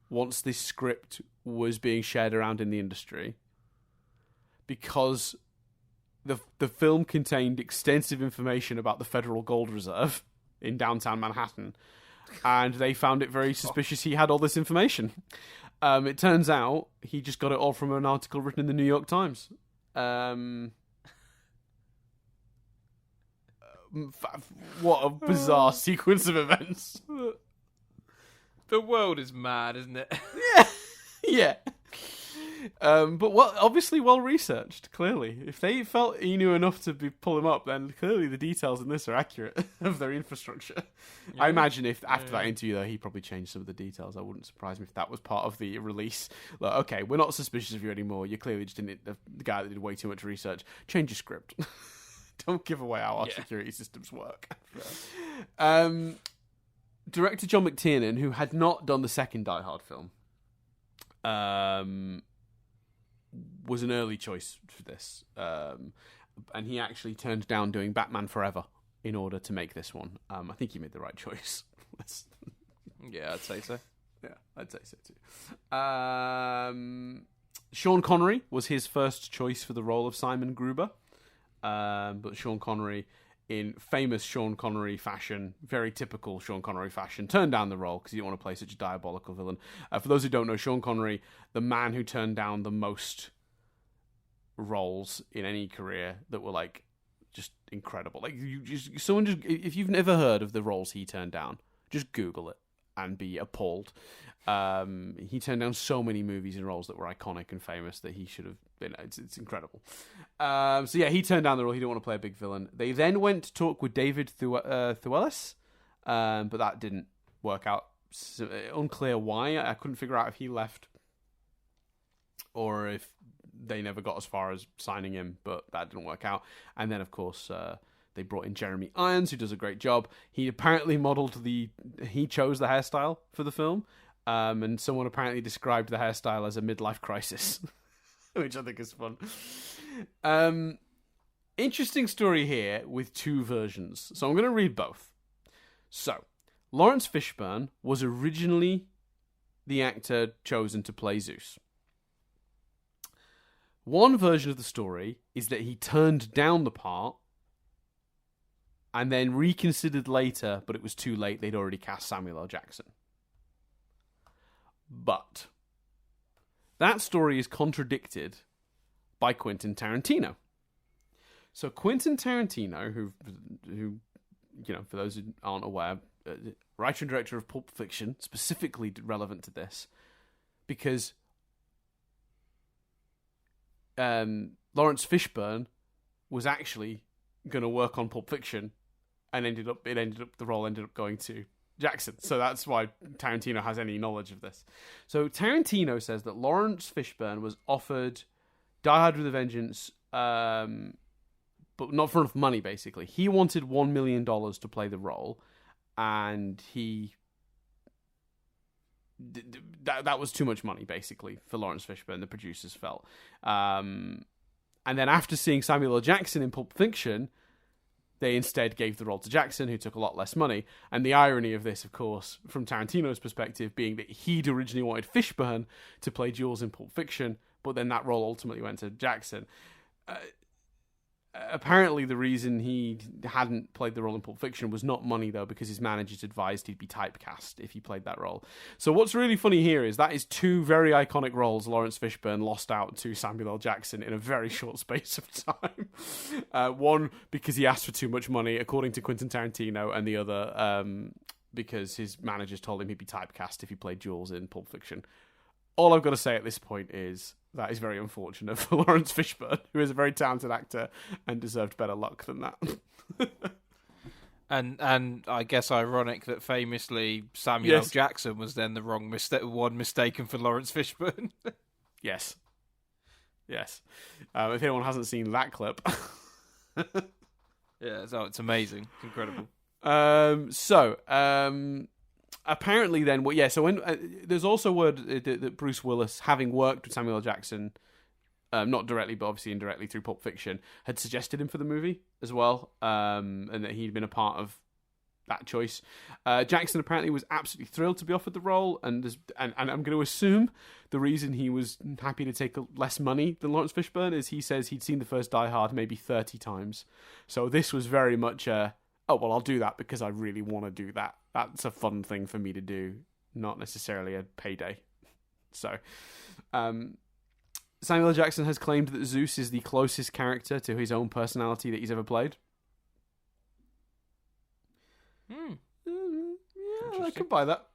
once this script was being shared around in the industry because the film contained extensive information about the Federal Gold Reserve in downtown Manhattan, and they found it very suspicious he had all this information. It turns out he just got it all from an article written in the New York Times. What a bizarre sequence of events. The world is mad, isn't it? Yeah. But obviously well researched, clearly. If they felt he knew enough to pull him up, then clearly the details in this are accurate of their infrastructure. Yeah. I imagine if after that interview, though, he probably changed some of the details. I wouldn't surprise me if that was part of the release. Like, okay, we're not suspicious of you anymore. You clearly just didn't. The guy that did way too much research. Change your script. Don't give away how our security systems work. Director John McTiernan, who had not done the second Die Hard film, was an early choice for this. And he actually turned down doing Batman Forever in order to make this one. I think he made the right choice. Yeah, I'd say so. Yeah, I'd say so too. Sean Connery was his first choice for the role of Simon Gruber. But Sean Connery, in famous Sean Connery fashion, very typical Sean Connery fashion, turned down the role because he didn't want to play such a diabolical villain. For those who don't know, Sean Connery, the man who turned down the most roles in any career that were like just incredible. Like if you've never heard of the roles he turned down, just Google it and be appalled. He turned down so many movies and roles that were iconic and famous that he should have been. It's incredible. So yeah, he turned down the role. He didn't want to play a big villain. They then went to talk with David Thewlis, but that didn't work out. So, unclear why. I couldn't figure out if he left or if they never got as far as signing him, but that didn't work out. And then, of course, they brought in Jeremy Irons, who does a great job. He apparently he chose the hairstyle for the film, and someone apparently described the hairstyle as a midlife crisis, which I think is fun. Interesting story here with two versions. So I'm going to read both. So, Lawrence Fishburne was originally the actor chosen to play Zeus. One version of the story is that he turned down the part and then reconsidered later, but it was too late. They'd already cast Samuel L. Jackson. But that story is contradicted by Quentin Tarantino. So Quentin Tarantino, who for those who aren't aware, writer and director of Pulp Fiction, specifically relevant to this, because Lawrence Fishburne was actually going to work on Pulp Fiction, and the role ended up going to Jackson. So that's why Tarantino has any knowledge of this. So Tarantino says that Lawrence Fishburne was offered Die Hard with a Vengeance, but not for enough money, basically. He wanted $1 million to play the role, and that was too much money, basically, for Lawrence Fishburne, the producers felt. And then after seeing Samuel L. Jackson in Pulp Fiction, they instead gave the role to Jackson, who took a lot less money. And the irony of this, of course, from Tarantino's perspective, being that he'd originally wanted Fishburne to play Jules in Pulp Fiction, but then that role ultimately went to Jackson. Apparently the reason he hadn't played the role in Pulp Fiction was not money, though, because his managers advised he'd be typecast if he played that role. So what's really funny here is that is two very iconic roles Lawrence Fishburne lost out to Samuel L. Jackson in a very short space of time. One, because he asked for too much money, according to Quentin Tarantino, and the other because his managers told him he'd be typecast if he played Jules in Pulp Fiction. All I've got to say at this point is that is very unfortunate for Lawrence Fishburne, who is a very talented actor and deserved better luck than that. And I guess ironic that famously Samuel L. Jackson was then the one mistaken for Lawrence Fishburne. Yes. If anyone hasn't seen that clip. Yeah, so it's amazing. It's incredible. Apparently then, so when there's also word that Bruce Willis, having worked with Samuel L. Jackson, not directly but obviously indirectly through Pulp Fiction, had suggested him for the movie as well, and that he'd been a part of that choice. Jackson apparently was absolutely thrilled to be offered the role, and I'm going to assume the reason he was happy to take less money than Lawrence Fishburne is he says he'd seen the first Die Hard maybe 30 times. So this was very much I'll do that because I really want to do that. That's a fun thing for me to do, not necessarily a payday. So, Samuel L. Jackson has claimed that Zeus is the closest character to his own personality that he's ever played. Yeah, I could buy that.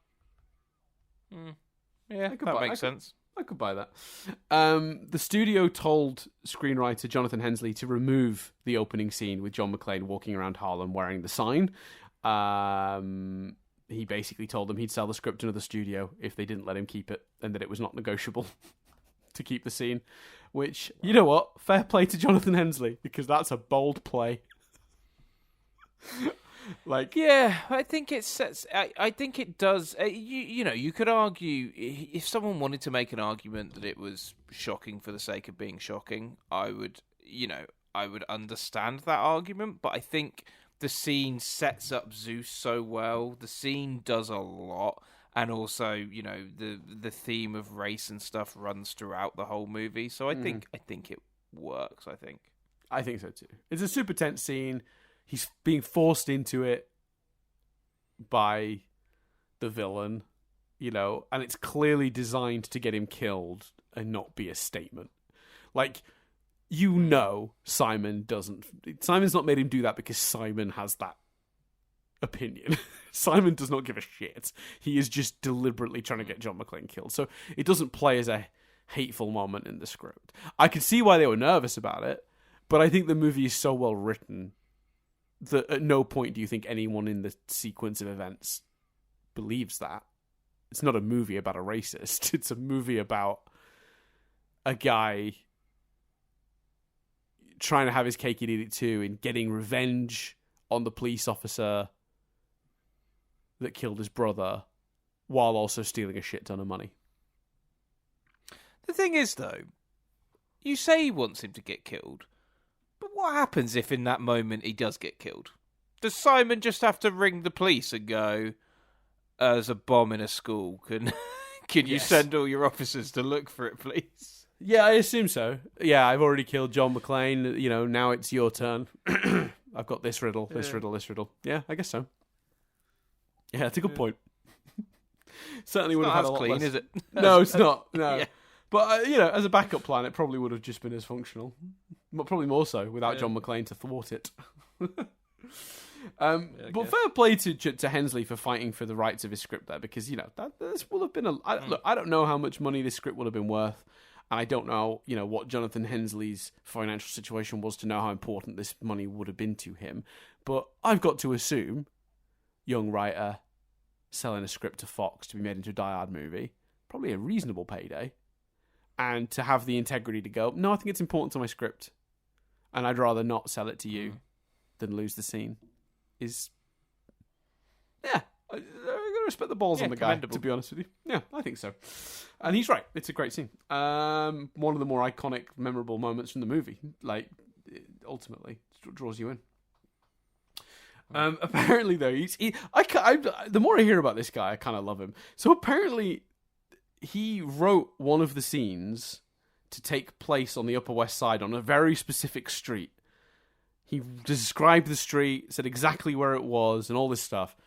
Yeah, that makes sense. I could buy that. The studio told screenwriter Jonathan Hensleigh to remove the opening scene with John McClane walking around Harlem wearing the sign. He basically told them he'd sell the script to another studio if they didn't let him keep it, and that it was not negotiable to keep the scene. Which, you know what? Fair play to Jonathan Hensleigh, because that's a bold play. I think it sets. I think it does. You could argue if someone wanted to make an argument that it was shocking for the sake of being shocking, I would understand that argument. But I think the scene sets up Zeus so well. The scene does a lot, and also the theme of race and stuff runs throughout the whole movie. So I think it works. I think so too. It's a super tense scene. He's being forced into it by the villain, and it's clearly designed to get him killed and not be a statement. Simon's not made him do that because Simon has that opinion. Simon does not give a shit. He is just deliberately trying to get John McClane killed. So it doesn't play as a hateful moment in the script. I can see why they were nervous about it, but I think the movie is so well written that at no point do you think anyone in the sequence of events believes that. It's not a movie about a racist. It's a movie about a guy trying to have his cake and eat it too, and getting revenge on the police officer that killed his brother while also stealing a shit ton of money. The thing is, though, you say he wants him to get killed, but what happens if in that moment he does get killed? Does Simon just have to ring the police and go, there's a bomb in a school, can you send all your officers to look for it, please? Yeah, I assume so. Yeah, I've already killed John McClane, now it's your turn. I've got this riddle, this riddle. Yeah, I guess so. Yeah, that's a good point. Certainly would have had a lot clean, less... is it? No, it's not. No. Yeah. But, as a backup plan, it probably would have just been as functional. But probably more so, without John McClane to thwart it. But fair play to Hensleigh for fighting for the rights of his script there, because, this will have been look, I don't know how much money this script would have been worth, and I don't know, what Jonathan Hensleigh's financial situation was to know how important this money would have been to him. But I've got to assume, young writer selling a script to Fox to be made into a Die Hard movie, probably a reasonable payday. And to have the integrity to go, no, I think it's important to my script, and I'd rather not sell it to you than lose the scene, is, I gotta respect the balls on the guy, to be honest with you. Yeah, I think so. And he's right. It's a great scene. One of the more iconic, memorable moments from the movie. Ultimately, draws you in. Apparently, though, the more I hear about this guy, I kind of love him. So apparently, he wrote one of the scenes to take place on the Upper West Side on a very specific street. He described the street, said exactly where it was, and all this stuff.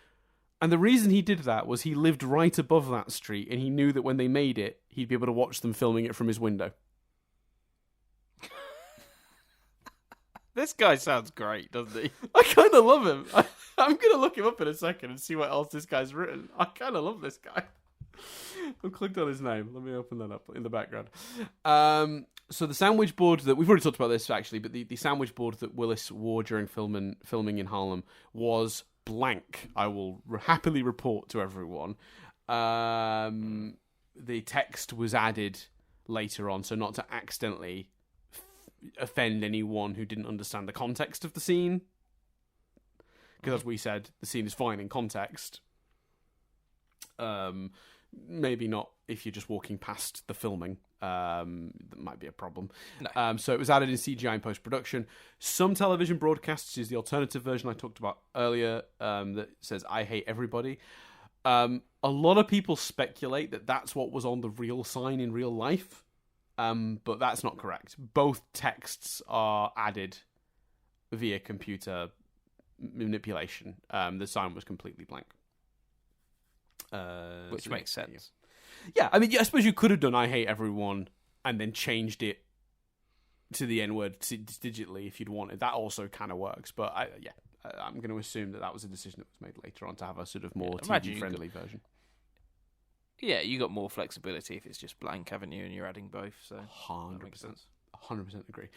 And the reason he did that was he lived right above that street, and he knew that when they made it, he'd be able to watch them filming it from his window. This guy sounds great, doesn't he? I kind of love him. I'm going to look him up in a second and see what else this guy's written. I kind of love this guy. I've clicked on his name. Let me open that up in the background. So the sandwich board that we've already talked about this actually, but the sandwich board that Willis wore during filming in Harlem was blank. I will happily report to everyone. The text was added later on, so not to accidentally offend anyone who didn't understand the context of the scene. Because as we said, the scene is fine in context. Maybe not if you're just walking past the filming. That might be a problem. No. So it was added in CGI in post-production. Some television broadcasts use the alternative version I talked about earlier that says, I hate everybody. A lot of people speculate that that's what was on the real sign in real life. But that's not correct. Both texts are added via computer manipulation. The sign was completely blank. Which makes sense. Yeah, I mean, I suppose you could have done I hate everyone and then changed it to the N-word digitally if you'd wanted. That also kind of works. But I'm going to assume that was a decision that was made later on to have a sort of more TV-friendly version. Yeah, you got more flexibility if it's just blank, haven't you? And you're adding both, so 100%. 100% agree.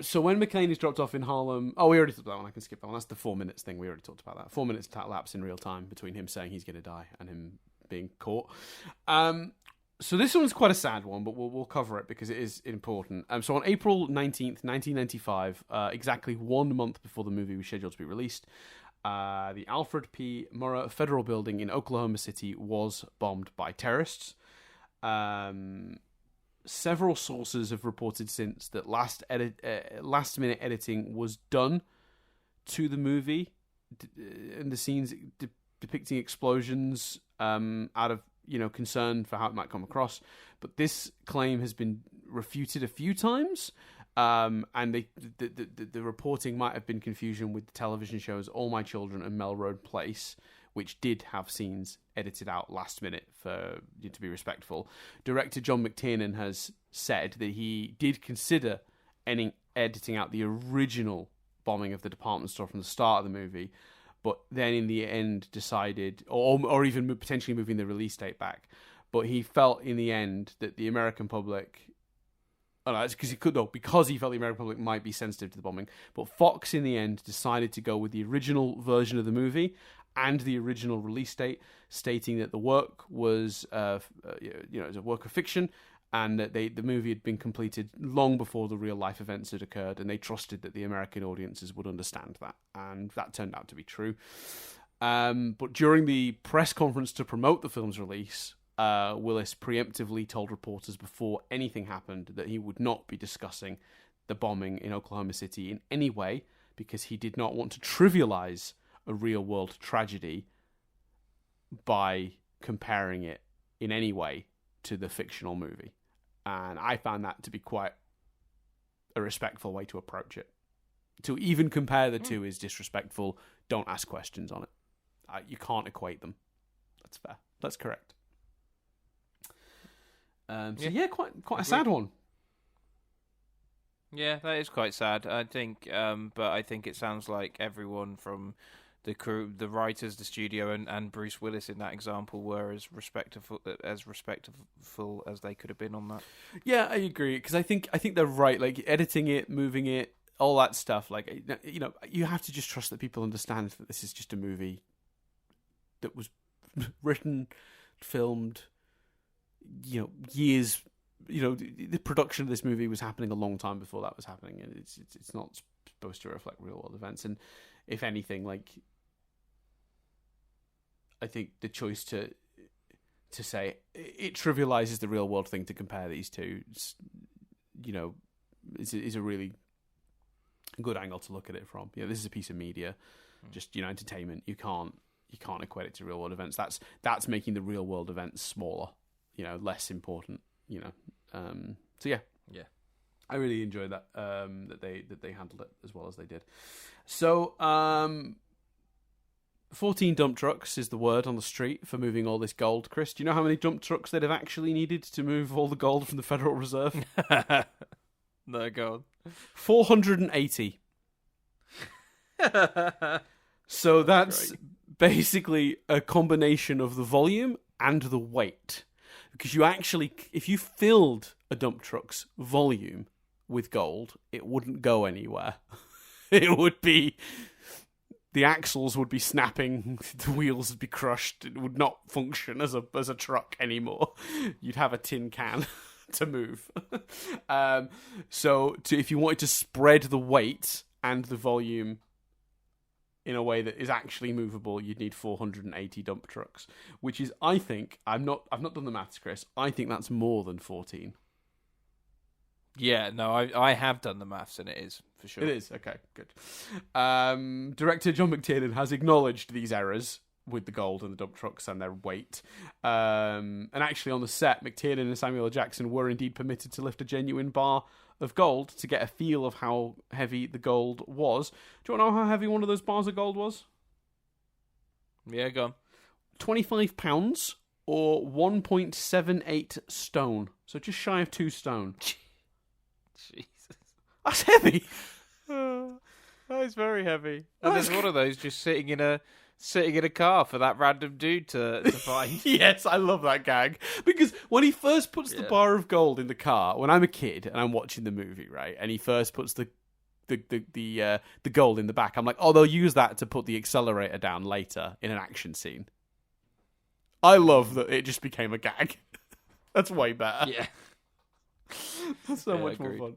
So when McClane is dropped off in Harlem... Oh, we already talked about that one. I can skip that one. That's the 4 minutes thing. We already talked about that. 4 minutes lapse in real time between him saying he's going to die and him being caught. So this one's quite a sad one, but we'll cover it because it is important. So on April 19th, 1995, exactly 1 month before the movie was scheduled to be released, the Alfred P. Murrah Federal Building in Oklahoma City was bombed by terrorists. Several sources have reported since that last-minute editing was done to the movie, and the scenes depicting explosions out of concern for how it might come across. But this claim has been refuted a few times, and the reporting might have been confusion with the television shows All My Children and Melrose Place, which did have scenes edited out last minute to be respectful. Director John McTiernan has said that he did consider editing out the original bombing of the department store from the start of the movie, but then in the end decided, or even potentially moving the release date back. But he felt in the end that the American public... because he felt the American public might be sensitive to the bombing. But Fox, in the end, decided to go with the original version of the movie and the original release date, stating that the work was, a work of fiction, and that the movie had been completed long before the real life events had occurred, and they trusted that the American audiences would understand that, and that turned out to be true. But during the press conference to promote the film's release, Willis preemptively told reporters before anything happened that he would not be discussing the bombing in Oklahoma City in any way, because he did not want to trivialize a real-world tragedy by comparing it in any way to the fictional movie. And I found that to be quite a respectful way to approach it. To even compare the two is disrespectful. Don't ask questions on it. You can't equate them. That's fair. That's correct. Quite a sad one. Yeah, that is quite sad. I think, but I think it sounds like everyone from the crew, the writers, the studio, and Bruce Willis in that example were as respectful as they could have been on that. Yeah, I agree, because I think they're right. Like editing it, moving it, all that stuff. Like you have to just trust that people understand that this is just a movie that was written, filmed, years. The production of this movie was happening a long time before that was happening, and it's not supposed to reflect real world events. And if anything, like, I think the choice to say it trivializes the real world thing to compare these two, is a really good angle to look at it from. This is a piece of media, just entertainment. You can't equate it to real world events. That's making the real world events smaller, less important. So yeah, I really enjoyed that that they handled it as well as they did. So 14 dump trucks is the word on the street for moving all this gold. Chris, do you know how many dump trucks they'd have actually needed to move all the gold from the Federal Reserve? No, go on. 480. So that's basically a combination of the volume and the weight. Because you actually, if you filled a dump truck's volume with gold, it wouldn't go anywhere. It would be, the axles would be snapping, the wheels would be crushed, it would not function as a truck anymore. You'd have a tin can to move. If you wanted to spread the weight and the volume in a way that is actually movable, you'd need 480 dump trucks, which is, I think, I've not done the maths, Chris. I think that's more than 14. Yeah, no, I have done the maths, and it is, for sure. It is, okay, good. Director John McTiernan has acknowledged these errors with the gold and the dump trucks and their weight. And actually on the set, McTiernan and Samuel L. Jackson were indeed permitted to lift a genuine bar of gold to get a feel of how heavy the gold was. Do you want to know how heavy one of those bars of gold was? Yeah, go on. 25 pounds or 1.78 stone. So just shy of 2 stone. Jesus. That's heavy. That is very heavy. And there's one of those just sitting in a car for that random dude to find. Yes, I love that gag. Because when he first puts the bar of gold in the car, when I'm a kid and I'm watching the movie, right, and he first puts the gold in the back, I'm like, oh, they'll use that to put the accelerator down later in an action scene. I love that it just became a gag. That's way better. Yeah. That's so much more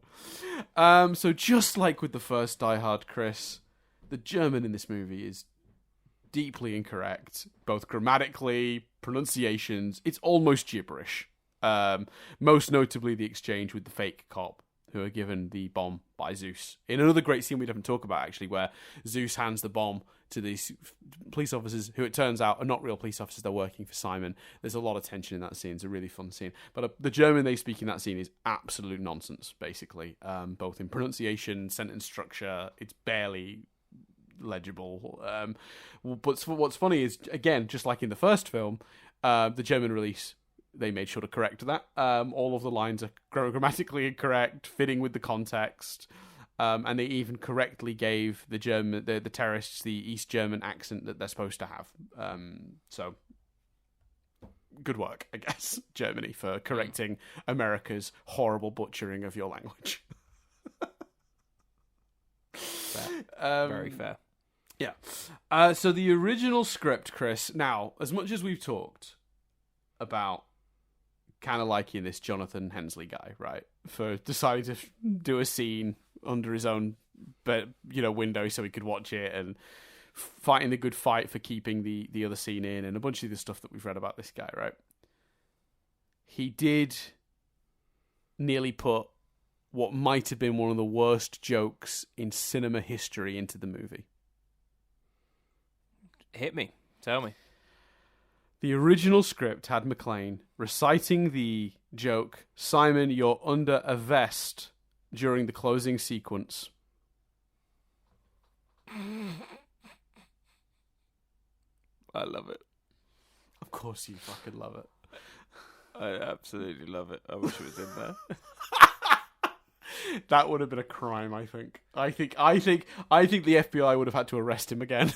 fun. So just like with the first Die Hard, Chris, the German in this movie is deeply incorrect, both grammatically, pronunciations. It's almost gibberish. Most notably, the exchange with the fake cop who are given the bomb by Zeus. In another great scene we haven't talked about, actually, where Zeus hands the bomb to these police officers who it turns out are not real police officers, they're working for Simon. There's a lot of tension in that scene. It's a really fun scene. But the German they speak in that scene is absolute nonsense, basically. Both in pronunciation, sentence structure, it's barely legible. But what's funny is, again, just like in the first film, the German release, they made sure to correct that. All of the lines are grammatically incorrect, fitting with the context, and they even correctly gave the terrorists the East German accent that they're supposed to have. So, good work, I guess, Germany, for correcting America's horrible butchering of your language. Fair. Very fair. Yeah. So the original script, Chris, now, as much as we've talked about kind of liking this Jonathan Hensley guy, right, for deciding to do a scene under his own window so he could watch it, and fighting the good fight for keeping the other scene in, and a bunch of the stuff that we've read about this guy, right? He did nearly put what might have been one of the worst jokes in cinema history into the movie. Hit me. Tell me. The original script had McClane reciting the joke, "Simon, you're under a vest," during the closing sequence. I love it. Of course you fucking love it. I absolutely love it. I wish it was in there. That would have been a crime, I think. I think the FBI would have had to arrest him again.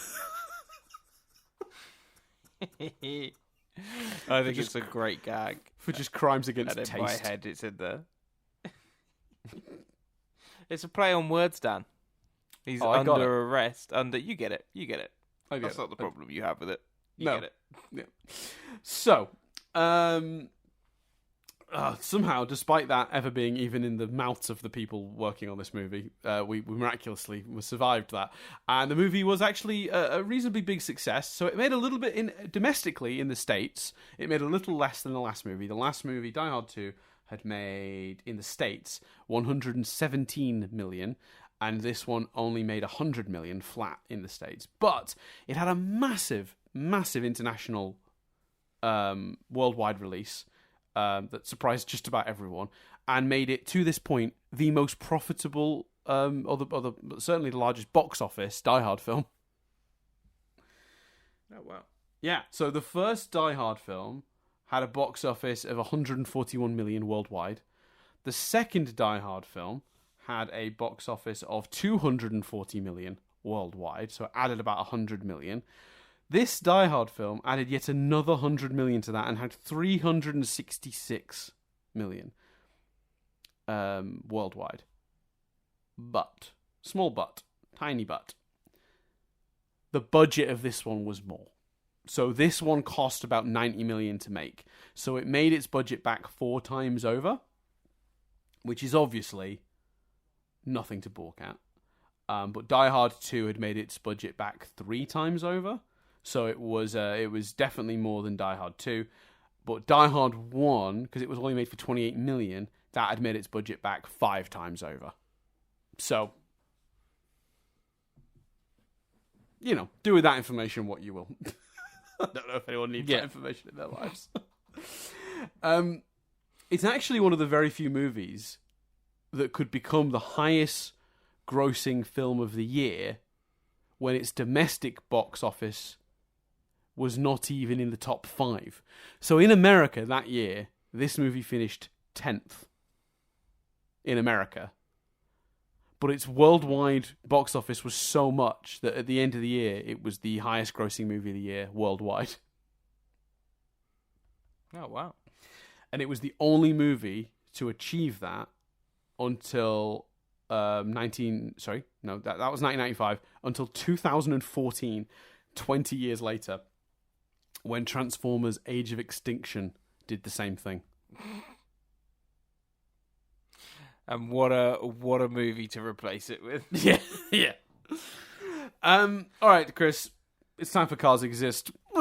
I think it's a great gag. For just crimes against and taste. In my head, it's in there. It's a play on words, Dan. He's under arrest. You get it. That's not the problem you have with it. You get it. Yeah. So, somehow, despite that ever being even in the mouths of the people working on this movie, we miraculously survived that. And the movie was actually a reasonably big success. So it made a little bit domestically in the States. It made a little less than the last movie. The last movie, Die Hard 2, had made, in the States, 117 million. And this one only made 100 million flat in the States. But it had a massive, massive international worldwide release. That surprised just about everyone and made it, to this point, the most profitable, certainly the largest box office Die Hard film. Oh, wow. Yeah, so the first Die Hard film had a box office of 141 million worldwide. The second Die Hard film had a box office of 240 million worldwide, so it added about 100 million. This Die Hard film added yet another 100 million to that and had 366 million worldwide. But, small but, tiny but, the budget of this one was more. So this one cost about 90 million to make. So it made its budget back 4 times over, which is obviously nothing to balk at. But Die Hard 2 had made its budget back 3 times over. So it was definitely more than Die Hard 2. But Die Hard 1, because it was only made for 28 million, that had made its budget back 5 times over. So, you know, do with that information what you will. I don't know if anyone needs that information in their lives. It's actually one of the very few movies that could become the highest grossing film of the year when its domestic box office was not even in the top 5. So in America that year, this movie finished 10th in America. But its worldwide box office was so much that at the end of the year, it was the highest grossing movie of the year worldwide. Oh, wow. And it was the only movie to achieve that until that was 1995, until 2014, 20 years later, when Transformers Age of Extinction did the same thing. And what a movie to replace it with. Yeah. All right, Chris, it's time for Cars Exist. So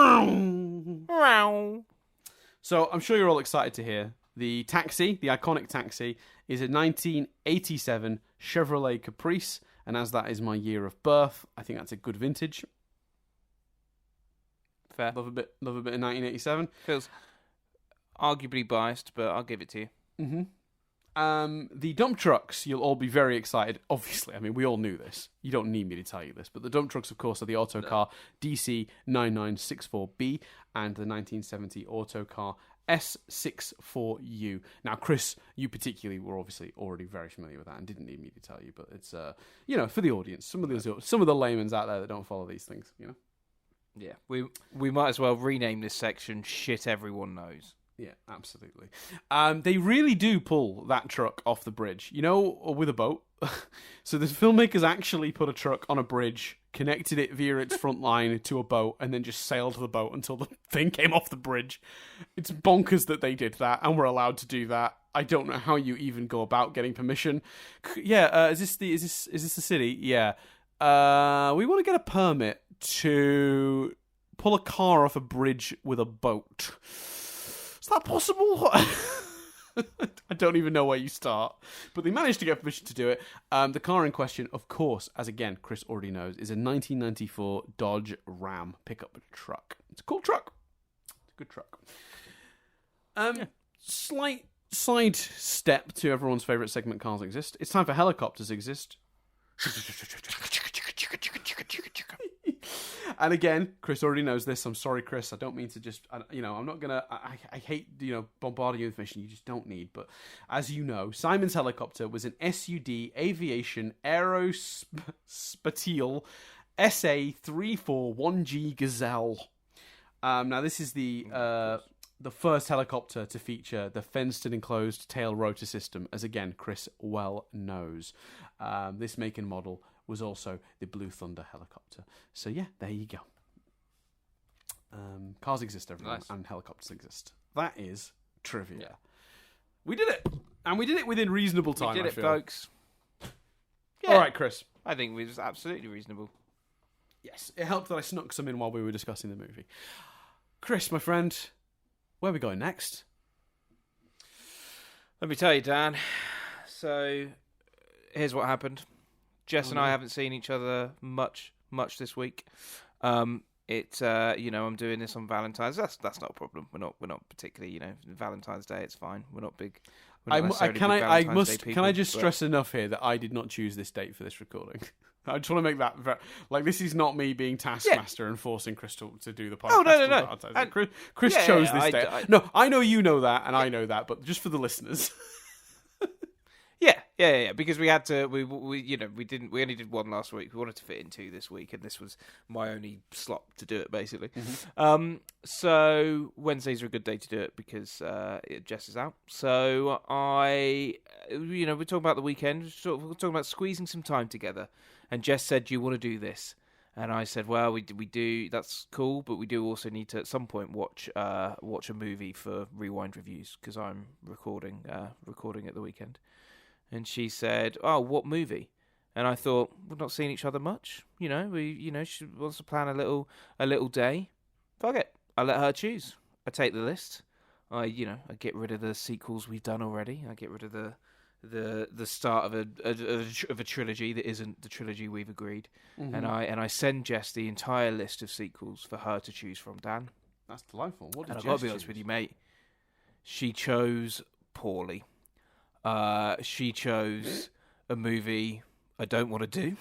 I'm sure you're all excited to hear the taxi, the iconic taxi, is a 1987 Chevrolet Caprice, and as that is my year of birth, I think that's a good vintage. Fair. Love a bit of 1987. Feels arguably biased, but I'll give it to you. Mm-hmm. The dump trucks, you'll all be very excited. Obviously, I mean, we all knew this. You don't need me to tell you this. But the dump trucks, of course, are the Autocar DC9964B and the 1970 Autocar S64U. Now, Chris, you particularly were obviously already very familiar with that and didn't need me to tell you. But it's, for the audience, some of the laymen out there that don't follow these things, you know. Yeah, we might as well rename this section "Shit Everyone Knows." Yeah, absolutely. They really do pull that truck off the bridge, you know, or with a boat. So the filmmakers actually put a truck on a bridge, connected it via its front line to a boat, and then just sailed the boat until the thing came off the bridge. It's bonkers that they did that, and were allowed to do that. I don't know how you even go about getting permission. Yeah, is this the city? Yeah. We want to get a permit to pull a car off a bridge with a boat. Is that possible? I don't even know where you start. But they managed to get permission to do it. The car in question, of course, as again, Chris already knows, is a 1994 Dodge Ram pickup truck. It's a cool truck. It's a good truck. Slight side step to everyone's favourite segment, Cars Exist. It's time for Helicopters Exist. And again, Chris already knows this. I'm sorry, Chris. I don't mean to just, I'm not going to, I hate, bombarding you with information you just don't need. But as you know, Simon's Helicopter was an SUD Aviation Aerospatiale SA341G Gazelle. Now, this is the first helicopter to feature the fenced and enclosed tail rotor system, as again, Chris well knows. This make and model was also the Blue Thunder helicopter. So yeah, there you go. Cars exist, everyone, nice. And helicopters exist. That is trivia. Yeah. We did it! And we did it within reasonable time, We did it, folks. Yeah. All right, Chris. I think it was absolutely reasonable. Yes, it helped that I snuck some in while we were discussing the movie. Chris, my friend, where are we going next? Let me tell you, Dan. So, here's what happened. Jess and I haven't seen each other much this week. I'm doing this on Valentine's. That's not a problem. We're not particularly, Valentine's Day. It's fine. We're not big. Can I just stress enough here that I did not choose this date for this recording. I just want to make that this is not me being taskmaster and forcing Crystal to do the podcast. Oh no. Chris chose this date. No, I know you know that, and I know that, but just for the listeners. Yeah. Because we had to, we we only did one last week. We wanted to fit in 2 this week, and this was my only slot to do it, basically. So Wednesdays are a good day to do it because Jess is out. So we're talking about the weekend. We're talking about squeezing some time together, and Jess said, "Do you want to do this?" And I said, "Well, we do. That's cool, but we do also need to at some point watch a movie for Rewind reviews because I'm recording at the weekend." And she said, "Oh, what movie?" And I thought, we've not seen each other much. She wants to plan a little day. Fuck it, I let her choose. I take the list. I get rid of the sequels we've done already. I get rid of the start of a trilogy that isn't the trilogy we've agreed. And I send Jess the entire list of sequels for her to choose from. Dan, that's delightful. What did I've Jess got to be honest choose? with you, mate. She chose poorly. She chose a movie I don't want to do.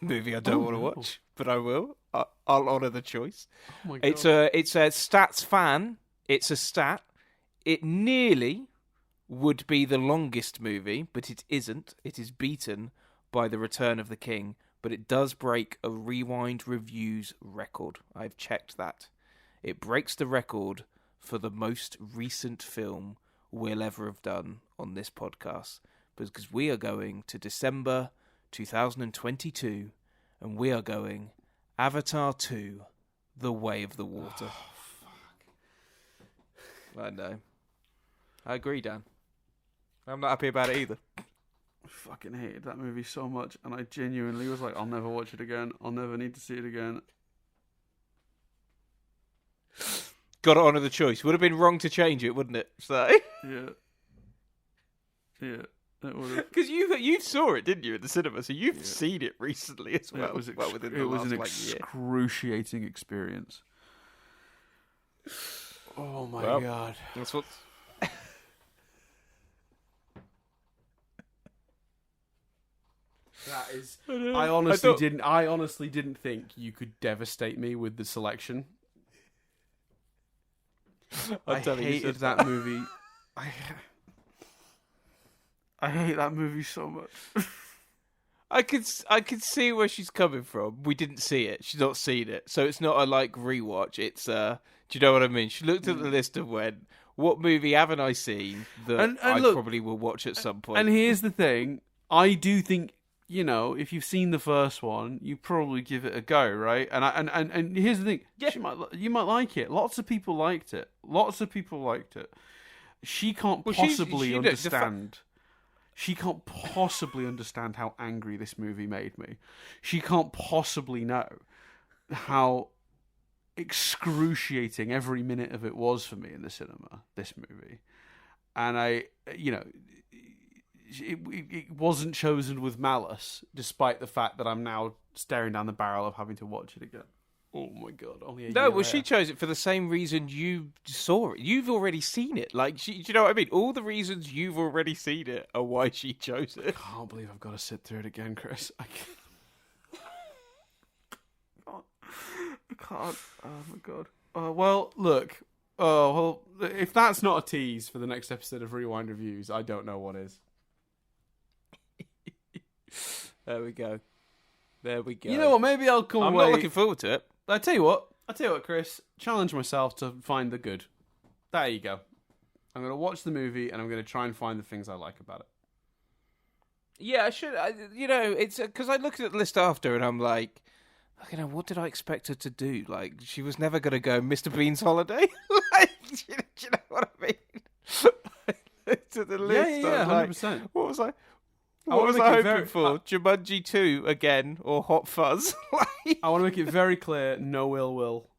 Movie I don't want to watch, but I will. I'll honour the choice. Oh my God. It's a stats fan. It's a stat. It nearly would be the longest movie, but it isn't. It is beaten by The Return of the King, but it does break a Rewind Reviews record. I've checked that. It breaks the record for the most recent film we'll ever have done on this podcast, because we are going to December 2022, and we are going Avatar 2, The Way of the Water. Oh, fuck. I know. I agree, Dan. I'm not happy about it either. I fucking hated that movie so much, and I genuinely was like, I'll never watch it again. I'll never need to see it again. Got to honour the choice. Would have been wrong to change it, wouldn't it? So Yeah, it would have. because you saw it, didn't you, at the cinema? So you've seen it recently as well. It was, within the it was last, an year. excruciating experience. Oh my Well, God. That's what. That is. I I honestly didn't think you could devastate me with the selection. I hated that movie. I hate that movie so much. I could see where she's coming from. We didn't see it. She's not seen it, so it's not a rewatch. It's do you know what I mean? She looked at the list and went, "What movie haven't I seen that And I look, probably will watch at some point?" And here's the thing: I do think, if you've seen the first one, you probably give it a go, right? And here's the thing: you might like it. Lots of people liked it. She can't possibly understand. She can't possibly understand how angry this movie made me. She can't possibly know how excruciating every minute of it was for me in the cinema, this movie. And it wasn't chosen with malice, despite the fact that I'm now staring down the barrel of having to watch it again. Oh my God! Only a year she later. chose it for the same reason you saw it. You've already seen it. Do you know what I mean? All the reasons you've already seen it are why she chose it. I can't believe I've got to sit through it again, Chris. I can't. Oh my God. Well, look. Oh well. If that's not a tease for the next episode of Rewind Reviews, I don't know what is. There we go. You know what? Maybe I'll come I'm away. not looking forward to it. I tell you what, Chris. Challenge myself to find the good. There you go. I'm going to watch the movie and I'm going to try and find the things I like about it. Yeah, I should. It's because I looked at the list after and I'm like, what did I expect her to do? She was never going to go Mr. Bean's Holiday. Do you know what I mean? I looked at the list. Yeah, 100%. What was I? I What was I hoping very, for? Jumanji 2 again or Hot Fuzz? I want to make it very clear, no ill will.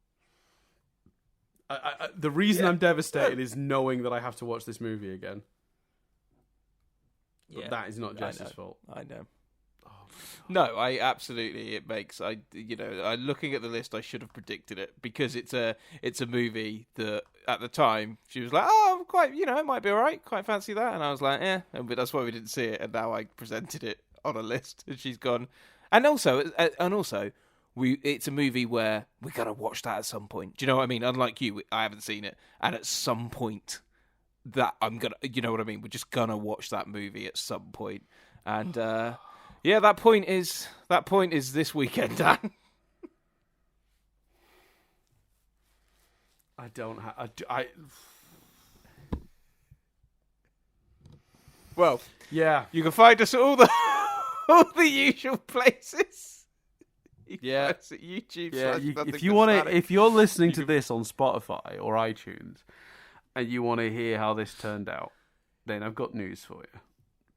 The reason I'm devastated is knowing that I have to watch this movie again. But that is not Jess's fault. I know. No, I absolutely. It makes looking at the list, I should have predicted it because it's a movie that at the time she was like, oh, quite, it might be all right, quite fancy that, and I was like, but that's why we didn't see it, and now I presented it on a list, and she's gone, and also, it's a movie where we gotta watch that at some point. Do you know what I mean? Unlike you, I haven't seen it, and at some point, that I'm gonna, you know what I mean? We're just gonna watch that movie at some point, and yeah, that point is this weekend, Dan. I don't have. I. Well, Yeah. you can find us at all the usual places. Yeah. At YouTube. Yeah, / Nothing if you but want to, Static. if you're listening to this on Spotify or iTunes, and you want to hear how this turned out, then I've got news for you.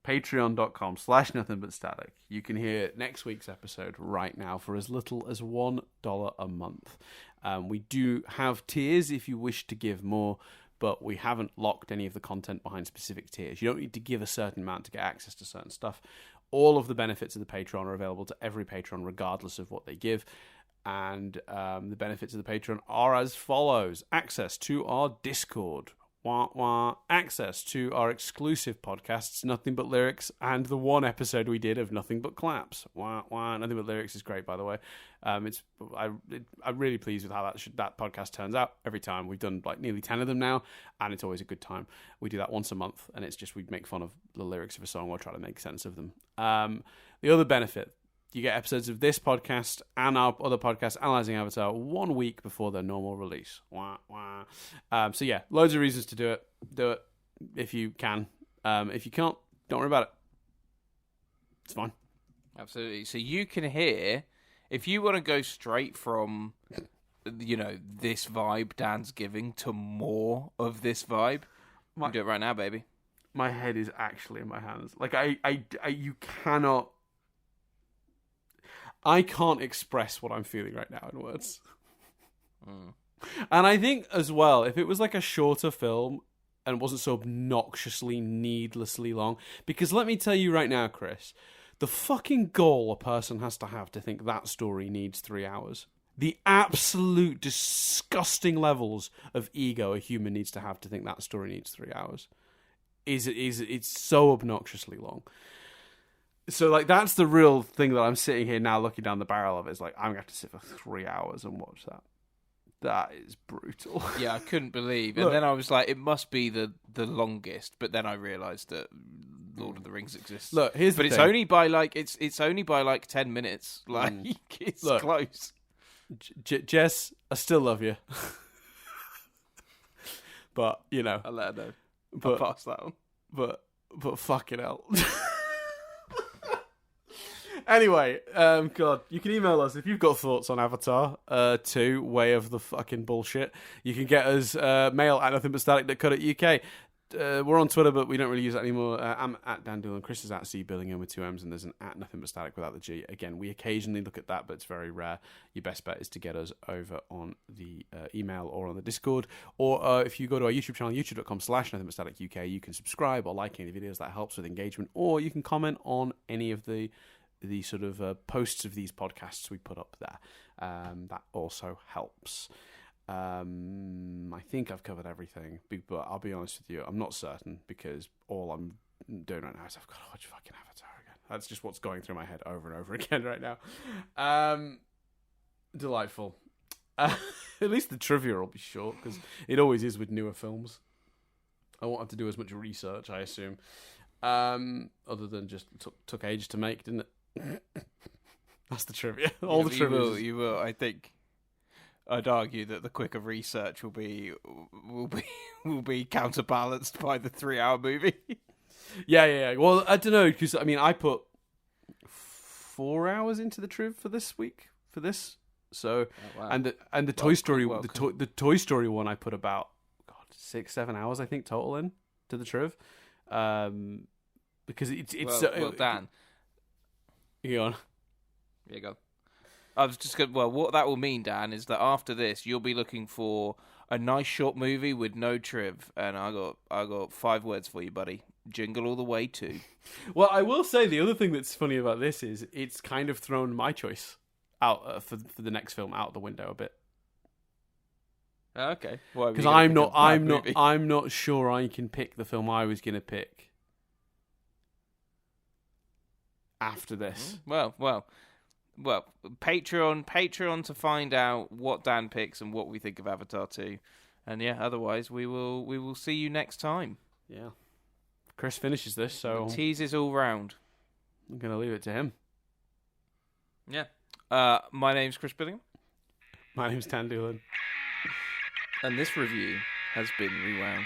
Patreon.com/nothingbutstatic. You can hear next week's episode right now for as little as $1 a month. We do have tiers if you wish to give more, but we haven't locked any of the content behind specific tiers. You don't need to give a certain amount to get access to certain stuff. All of the benefits of the Patreon are available to every patron, regardless of what they give. And the benefits of the Patreon are as follows. Access to our Discord. Access to our exclusive podcasts, Nothing But Lyrics, and the one episode we did of Nothing But Claps. Nothing But Lyrics is great, by the way. I'm really pleased with how that podcast turns out every time. We've done like nearly 10 of them now, and it's always a good time. We do that once a month, and it's just we make fun of the lyrics of a song or try to make sense of them. The other benefit, you get episodes of this podcast and our other podcast, Analyzing Avatar, 1 week before their normal release. So yeah, loads of reasons to do it. Do it if you can. If you can't, don't worry about it. It's fine. Absolutely. So you can hear, if you want to go straight from, this vibe Dan's giving to more of this vibe, you can do it right now, baby. My head is actually in my hands. Like you cannot. I can't express what I'm feeling right now in words. And I think as well, if it was like a shorter film and wasn't so obnoxiously, needlessly long, because let me tell you right now, Chris, the fucking goal a person has to have to think that story needs 3 hours. The absolute disgusting levels of ego a human needs to have to think that story needs 3 hours. It's so obnoxiously long. So, like, that's the real thing that I'm sitting here now looking down the barrel of. Is like, I'm going to have to sit for 3 hours and watch that. That is brutal. Yeah, I couldn't believe. And then I was like, it must be the longest. But then I realised that Lord of the Rings exists. Look, here's the thing. But it's only by like 10 minutes. Like, it's close. Jess, I still love you. But, I'll let her know. I'll pass that on. But fucking hell. Anyway, God, you can email us if you've got thoughts on Avatar 2, Way of the Fucking Bullshit. You can get us mail at nothingbutstatic.co.uk. We're on Twitter, but we don't really use it anymore. I'm at Dan Doolan. Chris is at C Billingham with 2 M's, and there's an at Nothing But Static without the G. Again, we occasionally look at that, but it's very rare. Your best bet is to get us over on the email or on the Discord. Or if you go to our YouTube channel, youtube.com/nothingbutstaticuk, you can subscribe or like any videos. That helps with engagement. Or you can comment on any of the sort of posts of these podcasts we put up there. That also helps. I think I've covered everything, but I'll be honest with you, I'm not certain, because all I'm doing right now is I've got to watch fucking Avatar again. That's just what's going through my head over and over again right now. Delightful. At least the trivia will be short, because it always is with newer films. I won't have to do as much research, I assume. Other than just took ages to make, didn't it? That's the trivia. All the trivia. You will. I think I'd argue that the quicker research will be counterbalanced by the 3 hour movie. Yeah. Well, I don't know, because I put 4 hours into the triv for this week for this. So and the Toy Story the Toy Story one I put about 6-7 hours I think total in to the triv. Because it's Dan. You on? There you go. I was just going. Well, what that will mean, Dan, is that after this, you'll be looking for a nice short movie with no triv, and I got 5 words for you, buddy. Jingle all the way too. Well, I will say the other thing that's funny about this is it's kind of thrown my choice out for the next film out the window a bit. Okay. Because I'm not sure I can pick the film I was going to pick after this. Well, Patreon to find out what Dan picks and what we think of Avatar 2. And yeah, otherwise we will see you next time. Yeah. Chris finishes this, so Teases all round. I'm going to leave it to him. Yeah. My name's Chris Billingham. My name's Tan Doolan. And this review has been Rewound.